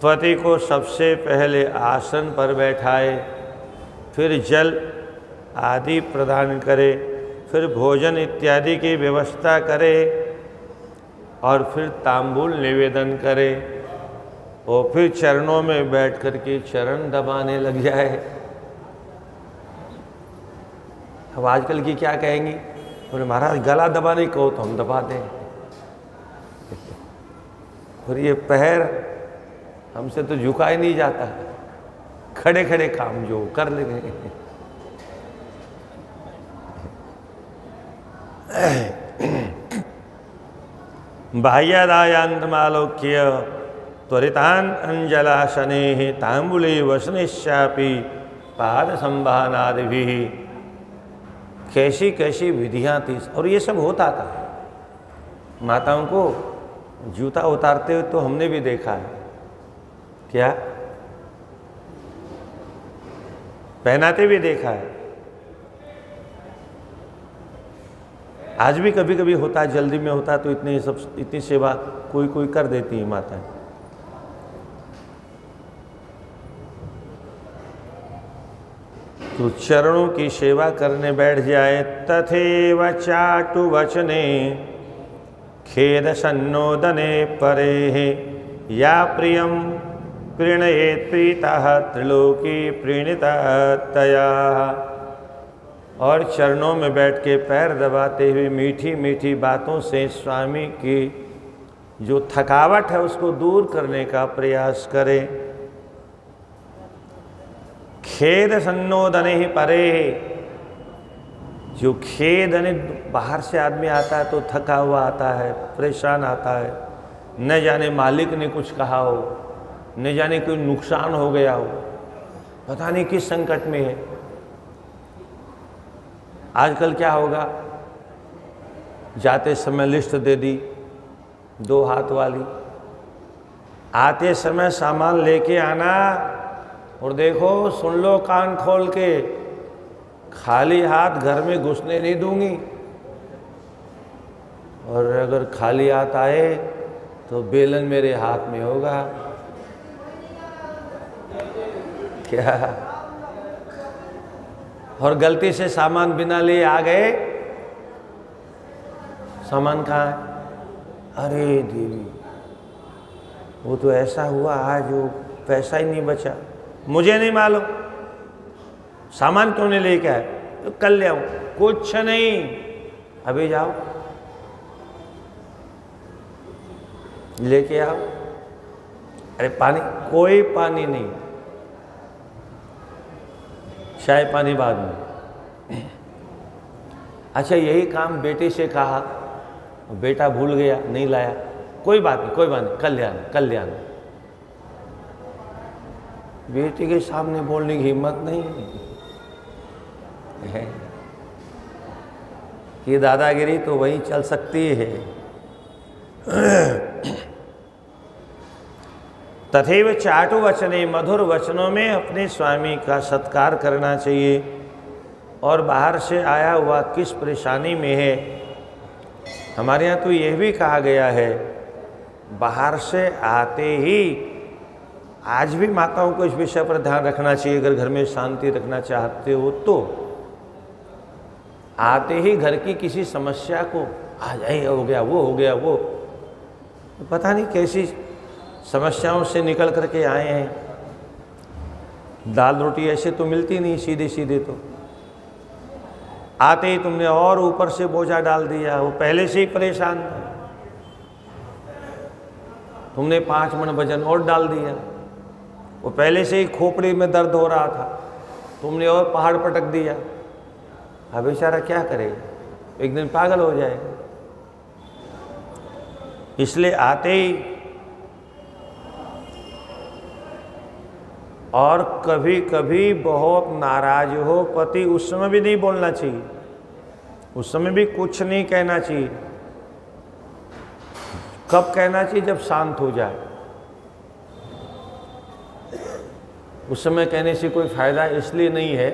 पति को सबसे पहले आसन पर बैठाए, फिर जल आदि प्रदान करे, फिर भोजन इत्यादि की व्यवस्था करे और फिर तांबूल निवेदन करे और फिर चरणों में बैठ कर के चरण दबाने लग जाए। अब आजकल की क्या कहेंगी? बोले महाराज गला दबाने को तो हम दबा दें, और ये पैर हमसे तो झुका ही नहीं जाता, खड़े खड़े काम जो कर लेंगे। बाह्यादायांतमालोक्य त्वरितान् अंजलाशनेः तांबूले वसनेश्चापि पाद संवाहनादिभिः। कैसी कैसी विधियां थी, और ये सब होता था। माताओं को जूता उतारते हुए तो हमने भी देखा है, क्या पहनाते भी देखा है। आज भी कभी कभी होता है, जल्दी में होता है तो इतनी सेवा कोई कोई कर देती है माताएं। तो चरणों की सेवा करने बैठ जाए। तथैव चाटु वचने खेद सन्नोदने परेः या प्रियं प्रीणयेत् प्रीतः त्रिलोकी प्रीणिता तया। और चरणों में बैठ के पैर दबाते हुए मीठी मीठी बातों से स्वामी की जो थकावट है उसको दूर करने का प्रयास करें। खेद सन्नोदने ही परे। जो खेद यानी बाहर से आदमी आता है तो थका हुआ आता है, परेशान आता है, न जाने मालिक ने कुछ कहा हो, न जाने कोई नुकसान हो गया हो, पता नहीं किस संकट में है। आजकल क्या होगा, जाते समय लिस्ट दे दी 2 हाथ वाली, आते समय सामान लेके आना, और देखो सुन लो कान खोल के, खाली हाथ घर में घुसने नहीं दूंगी, और अगर खाली हाथ आए तो बेलन मेरे हाथ में होगा। क्या? और गलती से सामान बिना लिए आ गए, सामान कहाँ है? अरे देवी, वो तो ऐसा हुआ आज, वो पैसा ही नहीं बचा, मुझे नहीं मालूम, सामान क्यों नहीं लेके आए? तो कल ले आऊं। कुछ नहीं, अभी जाओ लेके आओ। अरे पानी, कोई पानी नहीं, चाय पानी बाद में। अच्छा, यही काम बेटे से कहा, बेटा भूल गया, नहीं लाया, कोई बात नहीं, कोई बात नहीं, कल ले आना, कल ले आना। बेटे के सामने बोलने की हिम्मत नहीं है। ये दादागिरी तो वही चल सकती है। तथैव चाटु वचने, मधुर वचनों में अपने स्वामी का सत्कार करना चाहिए। और बाहर से आया हुआ किस परेशानी में है, हमारे यहाँ तो यह भी कहा गया है, बाहर से आते ही, आज भी माताओं को इस विषय पर ध्यान रखना चाहिए, अगर घर में शांति रखना चाहते हो तो आते ही घर की किसी समस्या को आ जाए, हो गया वो, हो गया वो, पता नहीं कैसी समस्याओं से निकल करके आए हैं। दाल रोटी ऐसे तो मिलती नहीं सीधे सीधे, तो आते ही तुमने और ऊपर से बोझा डाल दिया। वो पहले से ही परेशान था, तुमने 5 मन वजन और डाल दिया। वो पहले से ही खोपड़ी में दर्द हो रहा था, तुमने और पहाड़ पटक दिया। अब बेचारा क्या करेगा, एक दिन पागल हो जाएगा। इसलिए आते ही, और कभी कभी बहुत नाराज हो पति, उस समय भी नहीं बोलना चाहिए, उस समय भी कुछ नहीं कहना चाहिए। कब कहना चाहिए? जब शांत हो जाए। उस समय कहने से कोई फायदा इसलिए नहीं है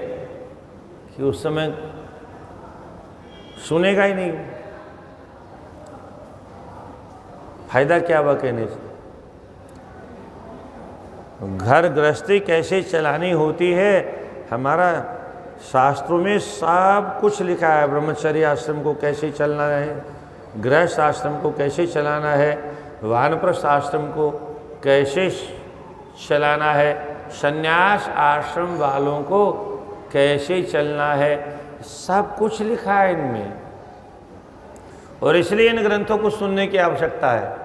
कि उस समय सुनेगा ही नहीं, फायदा क्या हुआ कहने से। घर गृहस्थी कैसे चलानी होती है, हमारा शास्त्रों में सब कुछ लिखा है। ब्रह्मचर्य आश्रम को कैसे चलना है, गृहस्थ आश्रम को कैसे चलाना है, वानप्रस्थ आश्रम को कैसे चलाना है, संन्यास आश्रम वालों को कैसे चलना है, सब कुछ लिखा है इनमें। और इसलिए इन ग्रंथों को सुनने की आवश्यकता है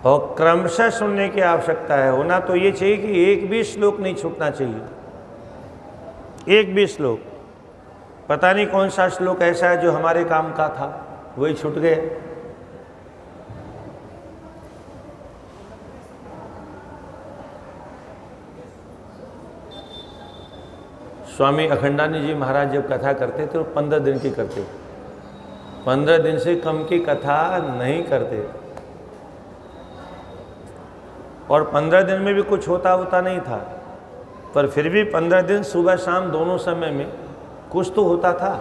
और क्रमशः सुनने की आवश्यकता है। होना तो ये चाहिए कि एक भी श्लोक नहीं छूटना चाहिए, एक भी श्लोक। पता नहीं कौन सा श्लोक ऐसा है जो हमारे काम का था, वही छूट गया। स्वामी अखंडानंद जी महाराज जब कथा करते थे तो 15 दिन की करते थे, 15 दिन से कम की कथा नहीं करते। और 15 दिन में भी कुछ होता नहीं था, पर फिर भी 15 दिन सुबह शाम दोनों समय में कुछ तो होता था।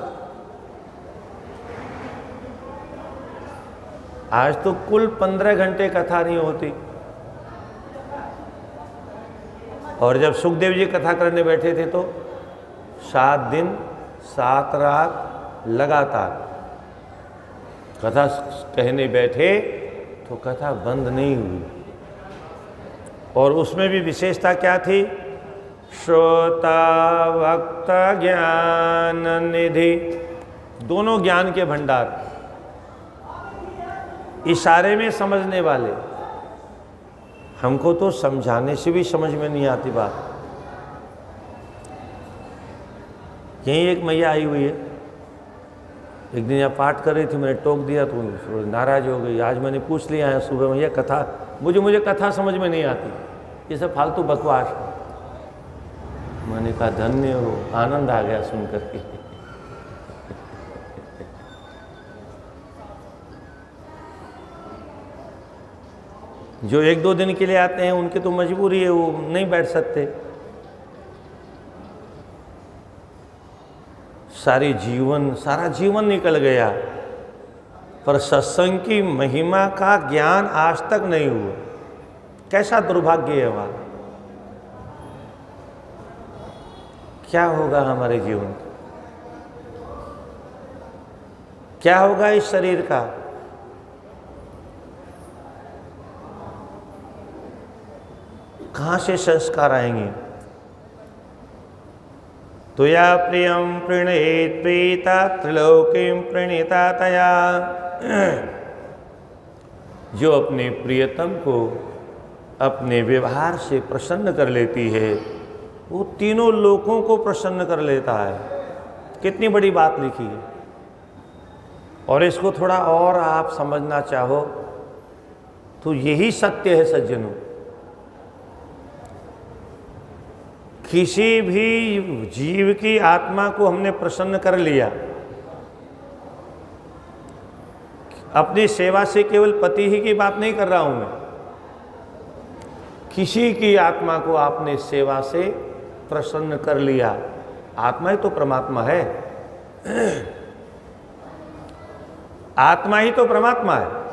आज तो कुल 15 घंटे कथा नहीं होती। और जब सुखदेव जी कथा करने बैठे थे तो 7 दिन 7 रात लगातार कथा कहने बैठे तो कथा बंद नहीं हुई। और उसमें भी विशेषता क्या थी? श्रोता वक्ता ज्ञान निधि, दोनों ज्ञान के भंडार, इशारे में समझने वाले। हमको तो समझाने से भी समझ में नहीं आती बात। यहीं एक मैया आई हुई है, एक दिन यहाँ पाठ कर रही थी, मैंने टोक दिया तो नाराज हो गई। आज मैंने पूछ लिया है सुबह, मैया कथा मुझे कथा समझ में नहीं आती, ये सब फालतू बकवास है। मैंने कहा धन्य हो, आनंद आ गया सुन करके। जो 1-2 दिन के लिए आते हैं उनकी तो मजबूरी है, वो नहीं बैठ सकते। सारा जीवन निकल गया, पर सत्संग की महिमा का ज्ञान आज तक नहीं हुआ। कैसा दुर्भाग्य है हमारा। क्या होगा हमारे जीवन का, क्या होगा इस शरीर का? कहाँ से संस्कार आएंगे? तुया प्रियम प्रणेत प्रीता त्रिलोकीम प्रणीता तया। जो अपने प्रियतम को अपने व्यवहार से प्रसन्न कर लेती है, वो तीनों लोकों को प्रसन्न कर लेता है। कितनी बड़ी बात लिखी है। और इसको थोड़ा और आप समझना चाहो तो यही सत्य है सज्जनों। किसी भी जीव की आत्मा को हमने प्रसन्न कर लिया, अपनी सेवा से, केवल पति ही की बात नहीं कर रहा हूं मैं, किसी की आत्मा को आपने सेवा से प्रसन्न कर लिया, आत्मा ही तो परमात्मा है। आत्मा ही तो परमात्मा है।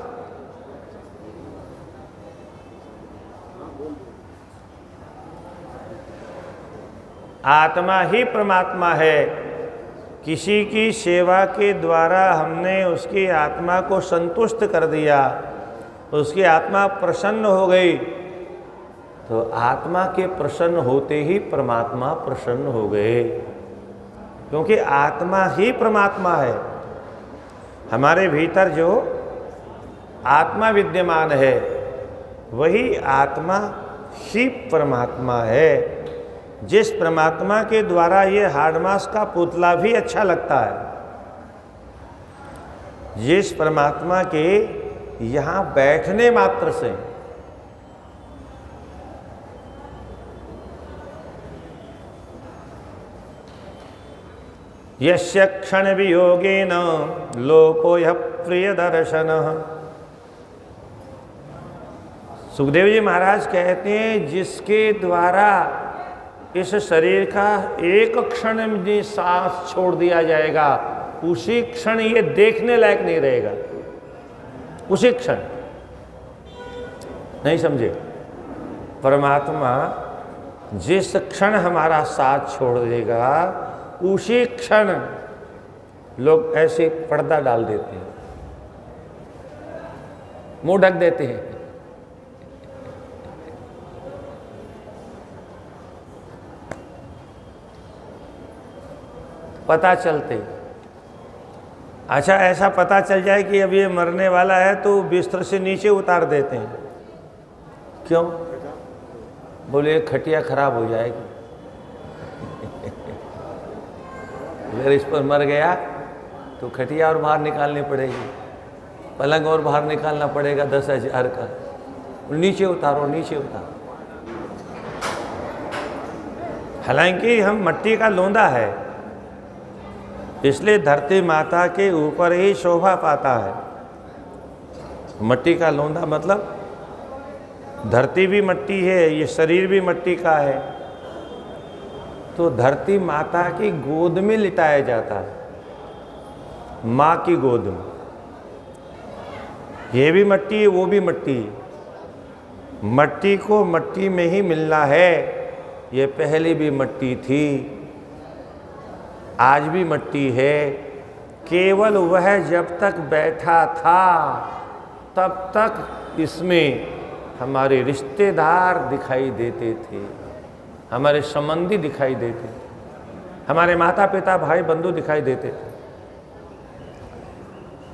आत्मा ही परमात्मा है। किसी की सेवा के द्वारा हमने उसकी आत्मा को संतुष्ट कर दिया, उसकी आत्मा प्रसन्न हो गई, तो आत्मा के प्रसन्न होते ही परमात्मा प्रसन्न हो गए, क्योंकि आत्मा ही परमात्मा है। हमारे भीतर जो आत्मा विद्यमान है वही आत्मा ही परमात्मा है। जिस परमात्मा के द्वारा ये हाड़ मांस का पुतला भी अच्छा लगता है, जिस परमात्मा के यहाँ बैठने मात्र से यस्य क्षण वियोगेन लोको यः प्रिय दर्शनः। सुखदेव जी महाराज कहते हैं, जिसके द्वारा इस शरीर का एक क्षण में सांस छोड़ दिया जाएगा, उसी क्षण ये देखने लायक नहीं रहेगा। उसी क्षण, नहीं समझे? परमात्मा जिस क्षण हमारा साथ छोड़ देगा, उसी क्षण लोग ऐसे पर्दा डाल देते हैं, मुंह ढक देते हैं। पता चलते, अच्छा ऐसा पता चल जाए कि अब ये मरने वाला है तो बिस्तर से नीचे उतार देते हैं। क्यों? बोले खटिया खराब हो जाएगी। अगर इस पर मर गया तो खटिया और बाहर निकालनी पड़ेगी, पलंग और बाहर निकालना पड़ेगा 10,000 का। नीचे उतारो, नीचे उतारो। हालांकि हम मट्टी का लोंदा है, इसलिए धरती माता के ऊपर ही शोभा पाता है। मट्टी का लोंदा मतलब धरती भी मट्टी है, ये शरीर भी मट्टी का है, तो धरती माता की गोद में लिटाया जाता है, माँ की गोद में। ये भी मट्टी है, वो भी मट्टी है। मट्टी को मट्टी में ही मिलना है। ये पहले भी मट्टी थी, आज भी मट्टी है। केवल वह जब तक बैठा था तब तक इसमें हमारे रिश्तेदार दिखाई देते थे, हमारे संबंधी दिखाई देते थे, हमारे माता पिता भाई बंधु दिखाई देते थे।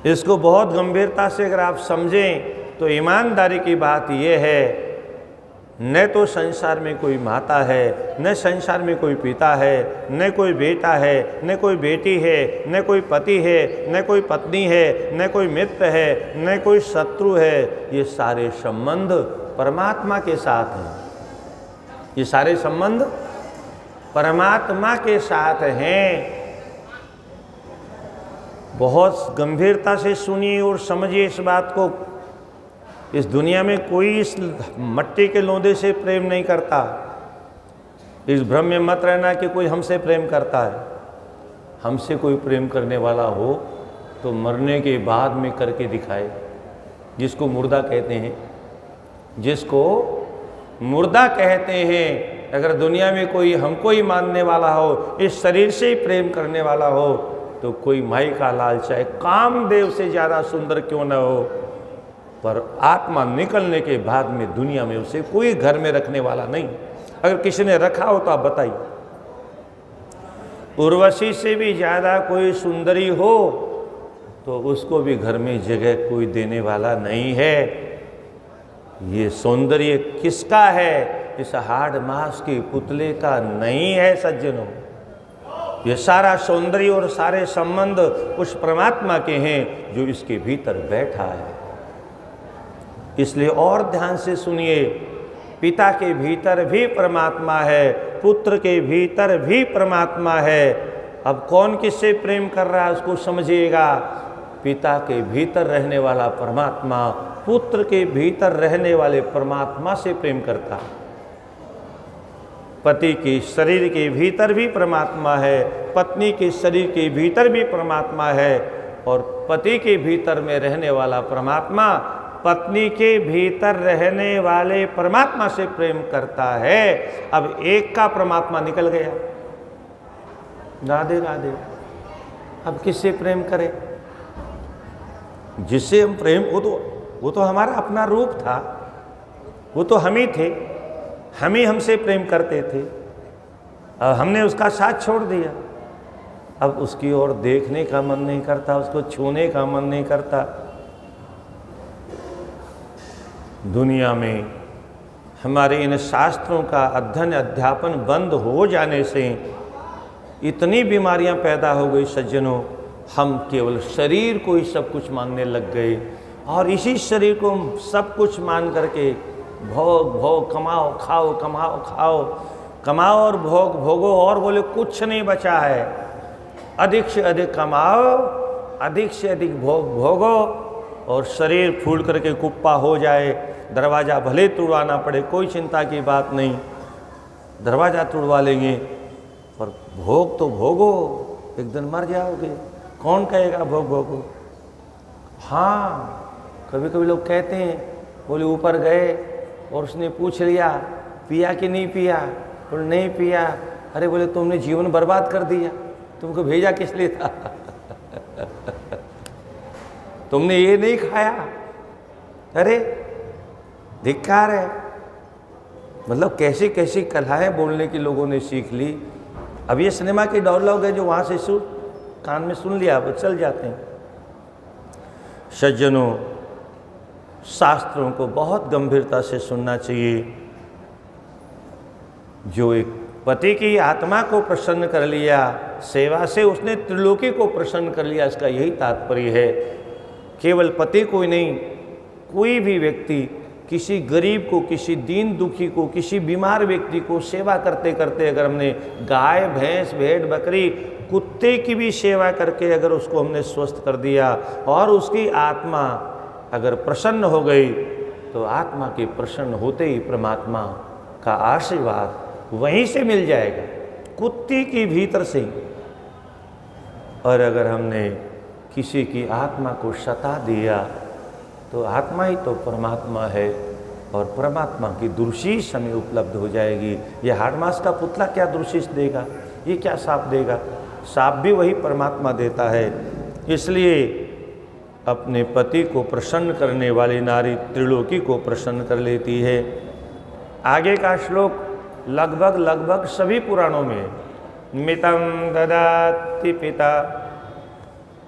इसको बहुत गंभीरता से अगर आप समझें तो ईमानदारी की बात यह है, न तो संसार में कोई माता है, न संसार में कोई पिता है, न कोई बेटा है, न कोई बेटी है, न कोई पति है, न कोई पत्नी है, न कोई मित्र है, न कोई शत्रु है। ये सारे संबंध परमात्मा के साथ हैं। ये सारे संबंध परमात्मा के साथ हैं। बहुत गंभीरता से सुनिए और समझिए इस बात को। इस दुनिया में कोई इस मट्टी के लोंदे से प्रेम नहीं करता। इस भ्रम में मत रहना कि कोई हमसे प्रेम करता है। हमसे कोई प्रेम करने वाला हो तो मरने के बाद में करके दिखाए, जिसको मुर्दा कहते हैं, जिसको मुर्दा कहते हैं। अगर दुनिया में कोई हमको ही मानने वाला हो, इस शरीर से ही प्रेम करने वाला हो, तो कोई माई का लाल चाहे कामदेव से ज़्यादा सुंदर क्यों न हो, पर आत्मा निकलने के बाद में दुनिया में उसे कोई घर में रखने वाला नहीं। अगर किसी ने रखा हो तो आप बताइए। उर्वशी से भी ज़्यादा कोई सुंदरी हो तो उसको भी घर में जगह कोई देने वाला नहीं है। ये सौंदर्य किसका है? इस हाड़ मांस के पुतले का नहीं है सज्जनों। ये सारा सौंदर्य और सारे संबंध उस परमात्मा के हैं जो इसके भीतर बैठा है। इसलिए और ध्यान से सुनिए, पिता के भीतर भी परमात्मा है, पुत्र के भीतर भी परमात्मा है। अब कौन किससे प्रेम कर रहा है उसको समझिएगा। पिता के भीतर रहने वाला परमात्मा पुत्र के भीतर रहने वाले परमात्मा से प्रेम करता है। पति के शरीर के भीतर भी परमात्मा है, पत्नी के शरीर के भीतर भी परमात्मा है, और पति के भीतर में रहने वाला परमात्मा पत्नी के भीतर रहने वाले परमात्मा से प्रेम करता है। अब एक का परमात्मा निकल गया। राधे राधे। अब किससे प्रेम करें? जिससे हम प्रेम, वो तो हमारा अपना रूप था, वो तो हम ही थे, हम ही हमसे प्रेम करते थे। अब हमने उसका साथ छोड़ दिया, अब उसकी ओर देखने का मन नहीं करता, उसको छूने का मन नहीं करता। दुनिया में हमारे इन शास्त्रों का अध्ययन अध्यापन बंद हो जाने से इतनी बीमारियां पैदा हो गई सज्जनों, हम केवल शरीर को ही सब कुछ मानने लग गए और इसी शरीर को सब कुछ मान करके भोग भोग, कमाओ खाओ, कमाओ खाओ, कमाओ और भोग भोगो, और बोले कुछ नहीं बचा है। अधिक से अधिक कमाओ, अधिक से अधिक भोग भोगो और शरीर फूल करके कुप्पा हो जाए, दरवाज़ा भले तुड़वाना पड़े, कोई चिंता की बात नहीं, दरवाज़ा तुड़वा लेंगे, पर भोग तो भोगो, एक दिन मर जाओगे, कौन कहेगा भोग भोगो। हाँ, कभी कभी लोग कहते हैं, बोले ऊपर गए और उसने पूछ लिया पिया कि नहीं पिया, बोले नहीं पिया। अरे बोले तुमने जीवन बर्बाद कर दिया, तुमको भेजा किस लिए था? तुमने ये नहीं खाया, अरे धिक्कार है। मतलब कैसी कैसी कलाएं बोलने की लोगों ने सीख ली। अब ये सिनेमा के डायलॉग है जो वहाँ से कान में सुन लिया, वो चल जाते हैं। सज्जनों, शास्त्रों को बहुत गंभीरता से सुनना चाहिए। जो एक पति की आत्मा को प्रसन्न कर लिया, सेवा से उसने त्रिलोकी को प्रसन्न कर लिया, इसका यही तात्पर्य है। केवल पति को ही नहीं, कोई भी व्यक्ति किसी गरीब को, किसी दीन दुखी को, किसी बीमार व्यक्ति को सेवा करते करते अगर हमने गाय भैंस भेड़ बकरी कुत्ते की भी सेवा करके अगर उसको हमने स्वस्थ कर दिया और उसकी आत्मा अगर प्रसन्न हो गई, तो आत्मा के प्रसन्न होते ही परमात्मा का आशीर्वाद वहीं से मिल जाएगा, कुत्ती की भीतर से। और अगर हमने किसी की आत्मा को सता दिया, तो आत्मा ही तो परमात्मा है और परमात्मा की दुर्शीष हमें उपलब्ध हो जाएगी। ये हाड़मास का पुतला क्या दुर्शीष देगा, ये क्या साप देगा? साप भी वही परमात्मा देता है। इसलिए अपने पति को प्रसन्न करने वाली नारी त्रिलोकी को प्रसन्न कर लेती है। आगे का श्लोक लगभग सभी पुराणों में है। मितम ददाति पिता,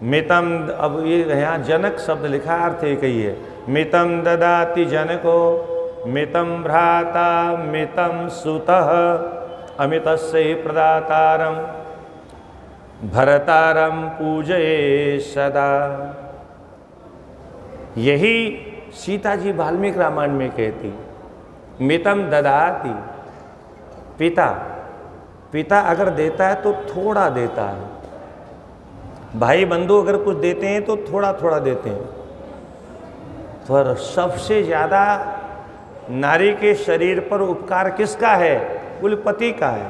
मितम, अब ये यहाँ जनक शब्द लिखा, अर्थ एक ही है। मितम ददाति जनको, मितम भ्राता, मितम सुतः, अमितस्य हि प्रदातारम भरतारम पूजये सदा। यही सीता जी वाल्मीकि रामायण में कहती, मितम ददाति, पिता, पिता अगर देता है तो थोड़ा देता है, भाई बंधु अगर कुछ देते हैं तो थोड़ा थोड़ा देते हैं। पर सबसे ज़्यादा नारी के शरीर पर उपकार किसका है? बोले पति का है।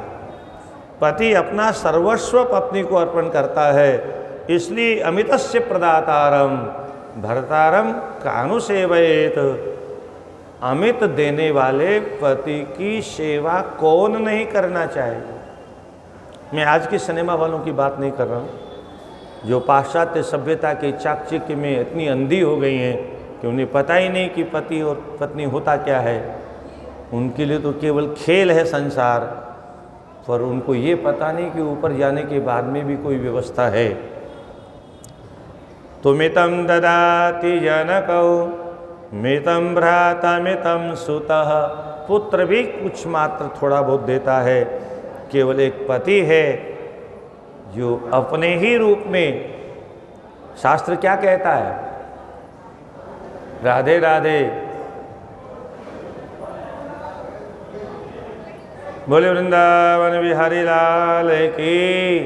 पति अपना सर्वस्व पत्नी को अर्पण करता है, इसलिए अमितस्य प्रदातारम भरतारम कानुसेवयेत। अमित देने वाले पति की सेवा कौन नहीं करना चाहे। मैं आज के सिनेमा वालों की बात नहीं कर रहा हूँ, जो पाश्चात्य सभ्यता के चाकचक्य में इतनी अंधी हो गई हैं कि उन्हें पता ही नहीं कि पति और पत्नी होता क्या है। उनके लिए तो केवल खेल है संसार, पर उनको ये पता नहीं कि ऊपर जाने के बाद में भी कोई व्यवस्था है। तो मितम ददाति जनको, मितम भ्राता, मितम सुतः। पुत्र भी कुछ मात्र थोड़ा बहुत देता है। केवल एक पति है जो अपने ही रूप में, शास्त्र क्या कहता है? राधे राधे, बोले वृंदावन बिहारी लाल की,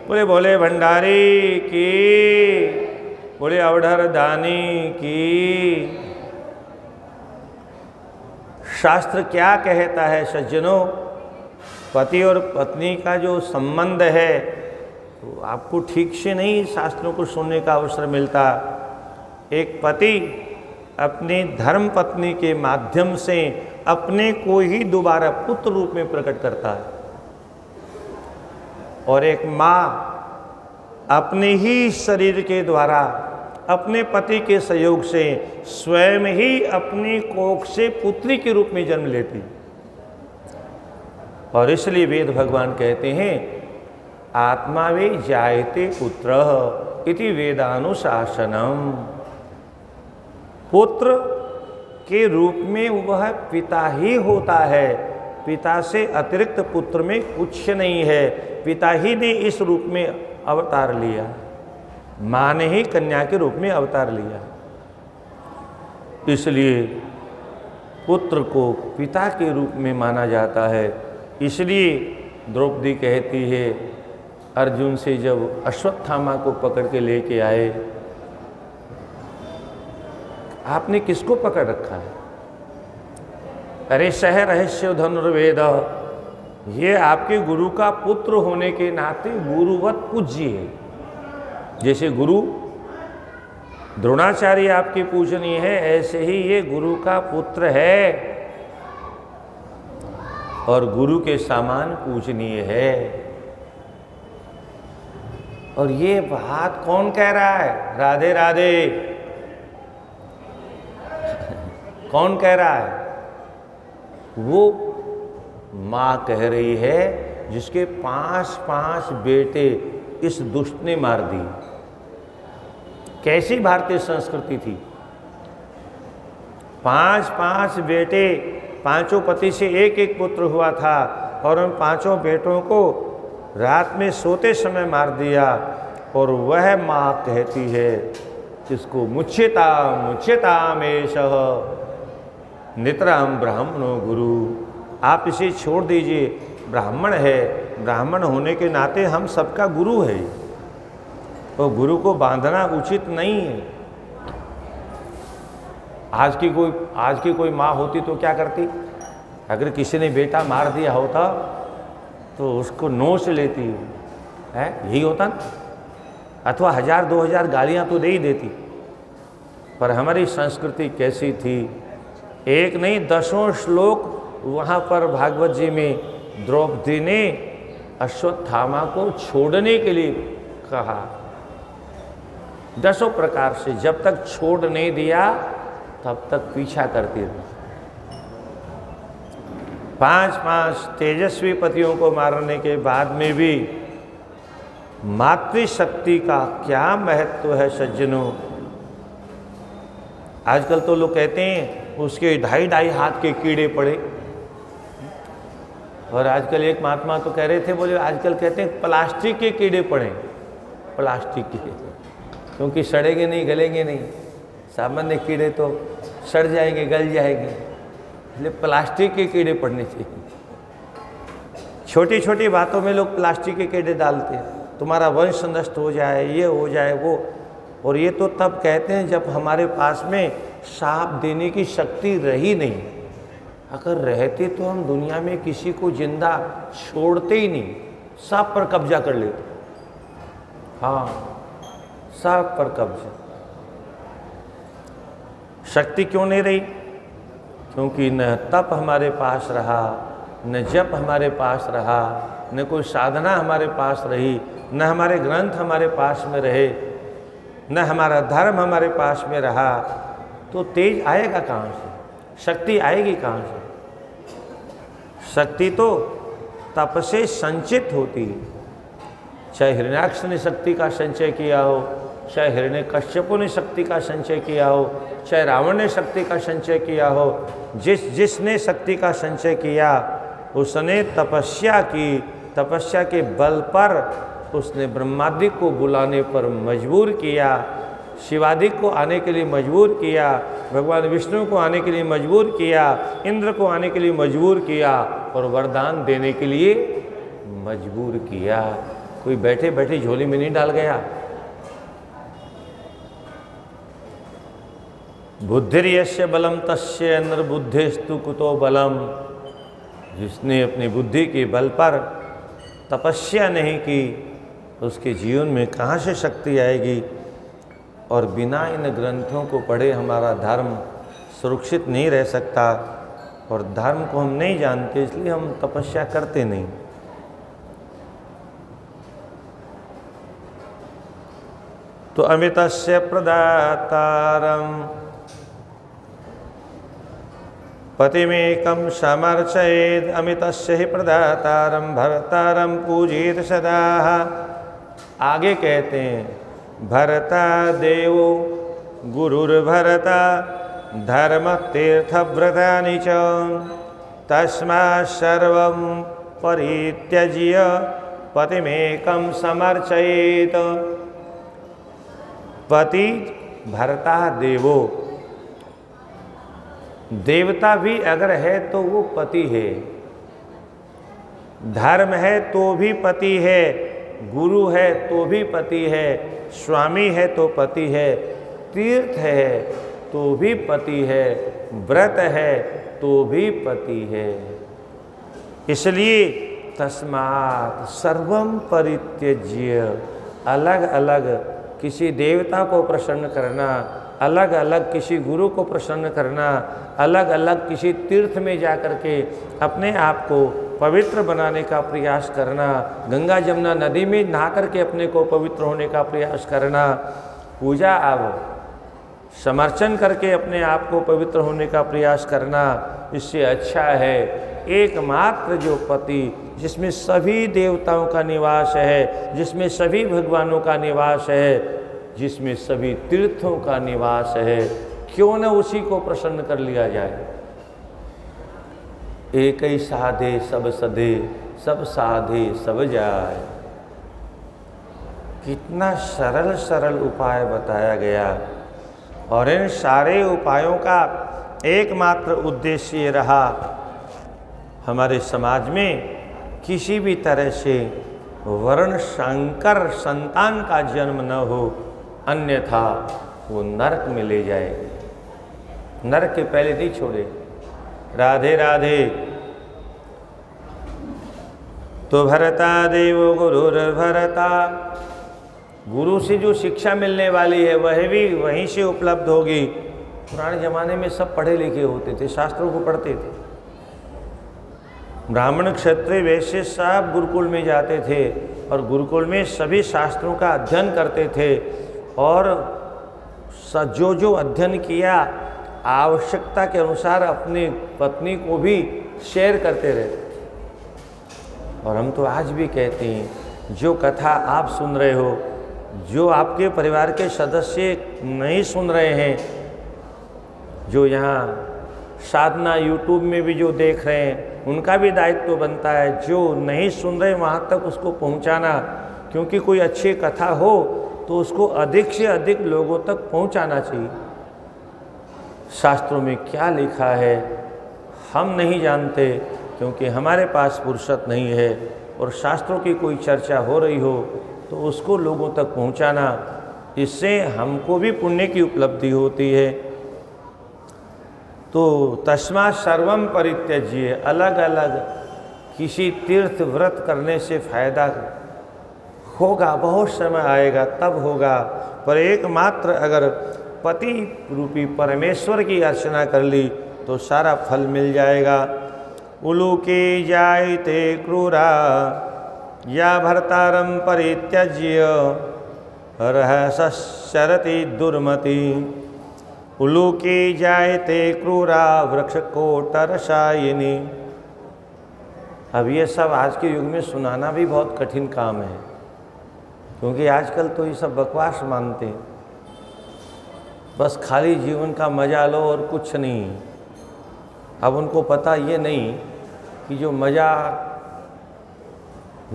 बोले भोले भंडारी की, बोले अवधर दानी की। शास्त्र क्या कहता है सज्जनों? पति और पत्नी का जो संबंध है, तो आपको ठीक से नहीं शास्त्रों को सुनने का अवसर मिलता। एक पति अपनी धर्म पत्नी के माध्यम से अपने को ही दोबारा पुत्र रूप में प्रकट करता है। और एक माँ अपने ही शरीर के द्वारा अपने पति के सहयोग से स्वयं ही अपनी कोख से पुत्री के रूप में जन्म लेती। और इसलिए वेद भगवान कहते हैं आत्मा वे जायते पुत्र इति वेदानुशासनम। पुत्र के रूप में वह पिता ही होता है, पिता से अतिरिक्त पुत्र में कुछ नहीं है। पिता ही ने इस रूप में अवतार लिया, माँ ने ही कन्या के रूप में अवतार लिया। इसलिए पुत्र को पिता के रूप में माना जाता है। इसलिए द्रौपदी कहती है अर्जुन से जब अश्वत्थामा को पकड़ के लेके आए, आपने किसको पकड़ रखा है? अरे सह रहस्य धनुर्वेद, ये आपके गुरु का पुत्र होने के नाते गुरुवत पूज्य है। जैसे गुरु द्रोणाचार्य आपके पूजनीय है, ऐसे ही ये गुरु का पुत्र है और गुरु के समान पूजनीय है। और ये बात कौन कह रहा है? राधे राधे। कौन कह रहा है? वो माँ कह रही है जिसके 5 बेटे इस दुष्ट ने मार दी। कैसी भारतीय संस्कृति थी? 5 बेटे, 5 पति से एक पुत्र हुआ था और उन 5 बेटों को रात में सोते समय मार दिया। और वह माँ कहती है जिसको मुच्यतामेशः नितराम ब्राह्मणो गुरु। आप इसे छोड़ दीजिए, ब्राह्मण है, ब्राह्मण होने के नाते हम सबका गुरु है और गुरु को बांधना उचित नहीं है। आज की कोई माँ होती तो क्या करती? अगर किसी ने बेटा मार दिया होता तो उसको नोच लेती है, यही होता ना। अथवा 1000-2000 गालियाँ तो दे ही देती। पर हमारी संस्कृति कैसी थी? एक नहीं 10 श्लोक वहाँ पर भागवत जी में द्रौपदी ने अश्वत्थामा को छोड़ने के लिए कहा। 10 प्रकार से जब तक छोड़ नहीं दिया तब तक पीछा करती रही। 5 तेजस्वी पतियों को मारने के बाद में भी मातृशक्ति का क्या महत्व है सज्जनों। आजकल तो लोग कहते हैं उसके 2.5 हाथ के कीड़े पड़े। और आजकल एक महात्मा तो कह रहे थे, बोले आजकल कहते हैं प्लास्टिक के कीड़े पड़े, प्लास्टिक के, क्योंकि सड़ेंगे नहीं, गलेंगे नहीं। सामान्य कीड़े तो सड़ जाएंगे, गल जाएंगे, इसलिए प्लास्टिक के कीड़े पड़ने चाहिए। छोटी छोटी बातों में लोग प्लास्टिक के कीड़े डालते हैं, तुम्हारा वंश नष्ट हो जाए, ये हो जाए, वो। और ये तो तब कहते हैं जब हमारे पास में शाप देने की शक्ति रही नहीं। अगर रहते तो हम दुनिया में किसी को जिंदा छोड़ते ही नहीं, सब पर कब्जा कर लेते। हाँ, सब पर कब्जा। शक्ति क्यों नहीं रही? क्योंकि न तप हमारे पास रहा, न जप हमारे पास रहा, न कोई साधना हमारे पास रही, न हमारे ग्रंथ हमारे पास में रहे, न हमारा धर्म हमारे पास में रहा। तो तेज आएगा कहाँ से? शक्ति आएगी कहाँ से? शक्ति तो तप से संचित होती है। चाहे हिरण्याक्ष ने शक्ति का संचय किया हो, चाहे हिरण्यकश्यपु ने शक्ति का संचय किया हो, चाहे रावण ने शक्ति का संचय किया हो, जिसने शक्ति का संचय किया उसने तपस्या की। तपस्या के बल पर उसने ब्रह्मादिक को बुलाने पर मजबूर किया, शिवादिक को आने के लिए मजबूर किया, भगवान विष्णु को आने के लिए मजबूर किया, इंद्र को आने के लिए मजबूर किया और वरदान देने के लिए मजबूर किया। कोई बैठे बैठे झोली में नहीं डाल गया। बुद्धिर्यस्य बलम तस्य निर्बुद्धिस्तु कुतो बलम। जिसने अपनी बुद्धि के बल पर तपस्या नहीं की उसके जीवन में कहाँ से शक्ति आएगी। और बिना इन ग्रंथों को पढ़े हमारा धर्म सुरक्षित नहीं रह सकता। और धर्म को हम नहीं जानते, इसलिए हम तपस्या करते नहीं। तो अमितस्य प्रदातारम पतिमेकं समर्चयेद, अमितस्य ही प्रदातारम भर्तारम पूजित सदा। आगे कहते हैं भरता देवो गुरुर्भरता धर्म तीर्थव्रतानि च तस्मात् सर्वं परित्यज्य पतिमेकं समर्चयेत। पति भरता देवो, देवता भी अगर है तो वो पति है, धर्म है तो भी पति है, गुरु है तो भी पति है, स्वामी है तो पति है, तीर्थ है तो भी पति है, व्रत है तो भी पति है। इसलिए तस्मात् सर्वं परित्यज्य, अलग अलग किसी देवता को प्रसन्न करना, अलग अलग किसी गुरु को प्रसन्न करना, अलग अलग किसी तीर्थ में जाकर के अपने आप को पवित्र बनाने का प्रयास करना, गंगा जमुना नदी में नहा करके अपने को पवित्र होने का प्रयास करना, पूजा अब समर्चन करके अपने आप को पवित्र होने का प्रयास करना, इससे अच्छा है एकमात्र जो पति, जिसमें सभी देवताओं का निवास है, जिसमें सभी भगवानों का निवास है, जिसमें सभी तीर्थों का निवास है, क्यों न उसी को प्रसन्न कर लिया जाए। एक ही साधे सब सधे, सब साधे सब जाए। कितना सरल सरल उपाय बताया गया, और इन सारे उपायों का एकमात्र उद्देश्य ये रहा, हमारे समाज में किसी भी तरह से वर्ण संकर संतान का जन्म न हो, अन्यथा वो नरक में ले जाएगी। नरक के पहले नहीं छोड़े। राधे राधे। तो भरता देवो गुरुर्भरता, गुरु से जो शिक्षा मिलने वाली है वह भी वहीं से उपलब्ध होगी। पुराने जमाने में सब पढ़े लिखे होते थे, शास्त्रों को पढ़ते थे। ब्राह्मण क्षत्रिय वैश्य सब गुरुकुल में जाते थे और गुरुकुल में सभी शास्त्रों का अध्ययन करते थे, और जो जो अध्ययन किया आवश्यकता के अनुसार अपनी पत्नी को भी शेयर करते रहते। और हम तो आज भी कहते हैं, जो कथा आप सुन रहे हो, जो आपके परिवार के सदस्य नहीं सुन रहे हैं, जो यहाँ साधना यूट्यूब में भी जो देख रहे हैं, उनका भी दायित्व बनता है जो नहीं सुन रहे वहाँ तक उसको पहुँचाना, क्योंकि कोई अच्छी कथा हो तो उसको अधिक से अधिक लोगों तक पहुँचाना चाहिए। शास्त्रों में क्या लिखा है हम नहीं जानते, क्योंकि हमारे पास फुर्सत नहीं है, और शास्त्रों की कोई चर्चा हो रही हो तो उसको लोगों तक पहुँचाना, इससे हमको भी पुण्य की उपलब्धि होती है। तो तस्मात् सर्वं परित्यज्य, अलग अलग किसी तीर्थ व्रत करने से फायदा होगा, बहुत समय आएगा तब होगा, पर एकमात्र अगर पति रूपी परमेश्वर की अर्चना कर ली तो सारा फल मिल जाएगा। उलूके जायते क्रूरा या भर्तारं परित्यज्य रहसशरति दुर्मति। उलूके जायते क्रूरा वृक्षकोटरसायिनी। अब ये सब आज के युग में सुनाना भी बहुत कठिन काम है, क्योंकि आजकल तो ये सब बकवास मानते हैं, बस खाली जीवन का मजा लो और कुछ नहीं। अब उनको पता ये नहीं कि जो मज़ा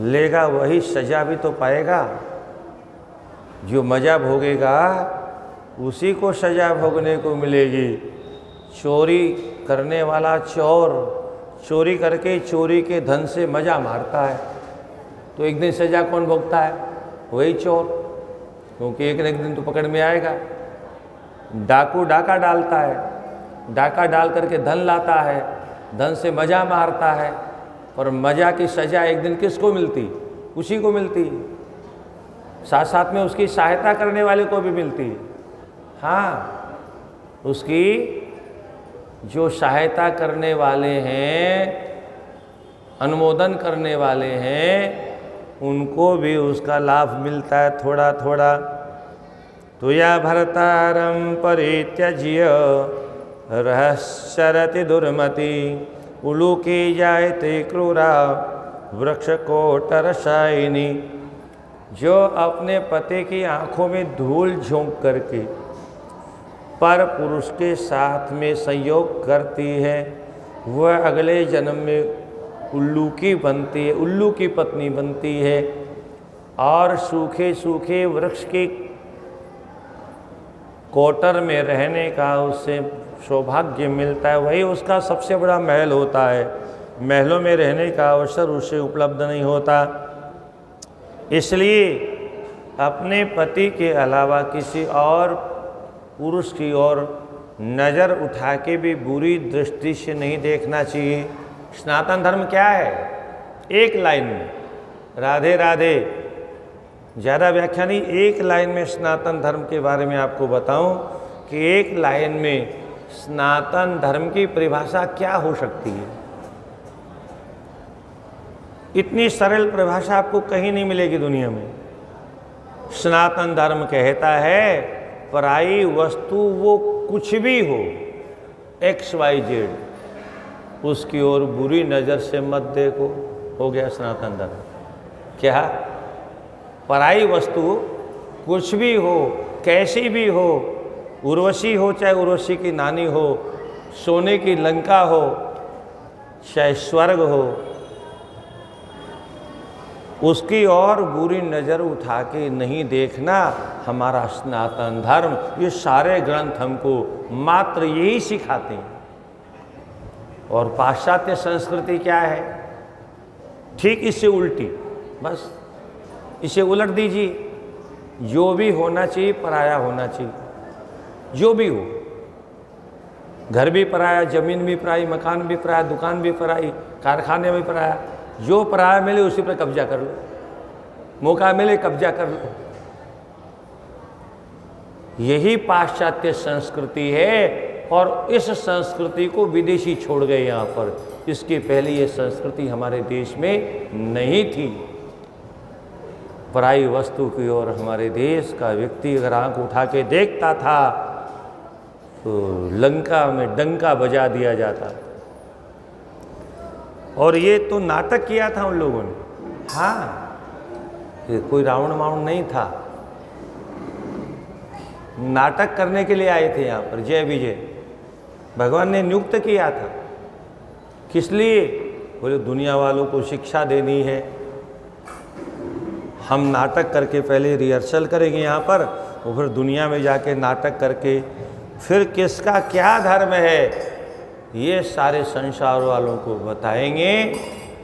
लेगा वही सज़ा भी तो पाएगा, जो मज़ा भोगेगा उसी को सज़ा भोगने को मिलेगी। चोरी करने वाला चोर चोरी करके चोरी के धन से मज़ा मारता है, तो एक दिन सज़ा कौन भोगता है? वही चोर, क्योंकि एक न एक दिन तो पकड़ में आएगा। डाकू डाका डालता है, डाका डाल करके धन लाता है, धन से मज़ा मारता है, और मज़ा की सज़ा एक दिन किसको मिलती? उसी को मिलती, साथ साथ में उसकी सहायता करने वाले को भी मिलती। हाँ, उसकी जो सहायता करने वाले हैं, अनुमोदन करने वाले हैं, उनको भी उसका लाभ मिलता है थोड़ा थोड़ा। तुया भर्तारं परित्यज्य रहस्यरति दुर्मति उलूके जायते क्रूरा वृक्षकोटरसायिनी। जो अपने पति की आंखों में धूल झोंक करके पर पुरुष के साथ में संयोग करती है, वह अगले जन्म में उल्लू की बनती है, उल्लू की पत्नी बनती है और सूखे सूखे वृक्ष के कोटर में रहने का उससे सौभाग्य मिलता है। वही उसका सबसे बड़ा महल होता है। महलों में रहने का अवसर उसे उपलब्ध नहीं होता। इसलिए अपने पति के अलावा किसी और पुरुष की ओर नज़र उठा के भी बुरी दृष्टि से नहीं देखना चाहिए। सनातन धर्म क्या है? एक लाइन में राधे राधे, ज़्यादा व्याख्या नहीं, एक लाइन में सनातन धर्म के बारे में आपको बताऊं कि एक लाइन में सनातन धर्म की परिभाषा क्या हो सकती है। इतनी सरल परिभाषा आपको कहीं नहीं मिलेगी दुनिया में। सनातन धर्म कहता है पराई वस्तु वो कुछ भी हो, XYZ, उसकी ओर बुरी नज़र से मत देखो। हो गया सनातन धर्म। क्या? पराई वस्तु कुछ भी हो, कैसी भी हो, उर्वशी हो चाहे उर्वशी की नानी हो, सोने की लंका हो चाहे स्वर्ग हो, उसकी और बुरी नज़र उठा के नहीं देखना हमारा सनातन धर्म। ये सारे ग्रंथ हमको मात्र यही सिखाते हैं। और पाश्चात्य संस्कृति क्या है? ठीक इससे उल्टी। बस इसे उलट दीजिए। जो भी होना चाहिए पराया होना चाहिए। जो भी हो, घर भी पराया, ज़मीन भी पराई, मकान भी पराया, दुकान भी पराई, कारखाने भी पराया। जो पराया मिले उसी पर कब्जा कर लो, मौका मिले कब्जा कर लो। यही पाश्चात्य संस्कृति है। और इस संस्कृति को विदेशी छोड़ गए यहाँ पर। इसके पहले ये संस्कृति हमारे देश में नहीं थी। पराई वस्तु की ओर हमारे देश का व्यक्ति अगर आंख उठा के देखता था तो लंका में डंका बजा दिया जाता। और ये तो नाटक किया था उन लोगों ने। हाँ, ये कोई रावण मावण नहीं था। नाटक करने के लिए आए थे यहाँ पर। जय विजय भगवान ने नियुक्त किया था। किस लिए? बोले दुनिया वालों को शिक्षा देनी है। हम नाटक करके पहले रिहर्सल करेंगे यहाँ पर, और फिर दुनिया में जाके नाटक करके फिर किसका क्या धर्म है ये सारे संसार वालों को बताएंगे।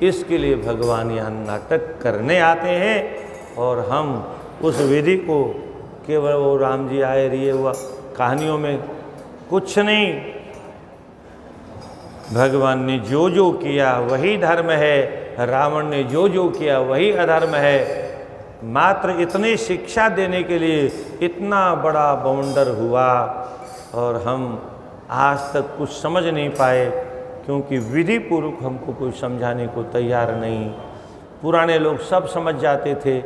इसके लिए भगवान यहाँ नाटक करने आते हैं। और हम उस विधि को केवल वो राम जी आए रही हुआ कहानियों में कुछ नहीं। भगवान ने जो जो किया वही धर्म है, रावण ने जो जो किया वही अधर्म है। मात्र इतनी शिक्षा देने के लिए इतना बड़ा बाउंडर हुआ और हम आज तक कुछ समझ नहीं पाए, क्योंकि विधि पूर्वक हमको कोई समझाने को तैयार नहीं। पुराने लोग सब समझ जाते थे,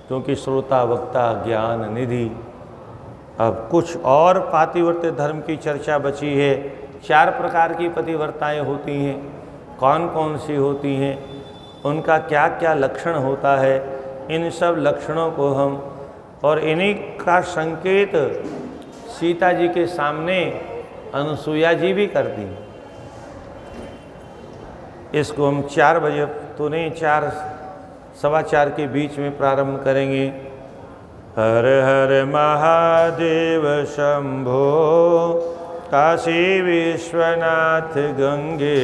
क्योंकि श्रोता वक्ता ज्ञान निधि। अब कुछ और पातिव्रत्य धर्म की चर्चा बची है। 4 प्रकार की पतिव्रताएँ होती हैं। कौन कौन सी होती हैं, उनका क्या क्या लक्षण होता है, इन सब लक्षणों को हम और इन्हीं का संकेत सीता जी के सामने अनुसुईया जी भी करती हैं। इसको हम 4 बजे तो नहीं, 4 सवा 4 के बीच में प्रारंभ करेंगे। हर हर महादेव शंभो काशी विश्वनाथ गंगे।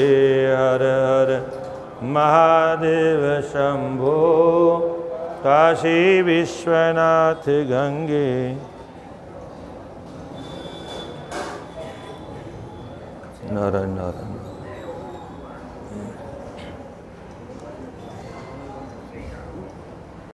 हर हर महादेव शंभो काशी विश्वनाथ गंगे। नारायण नारायण।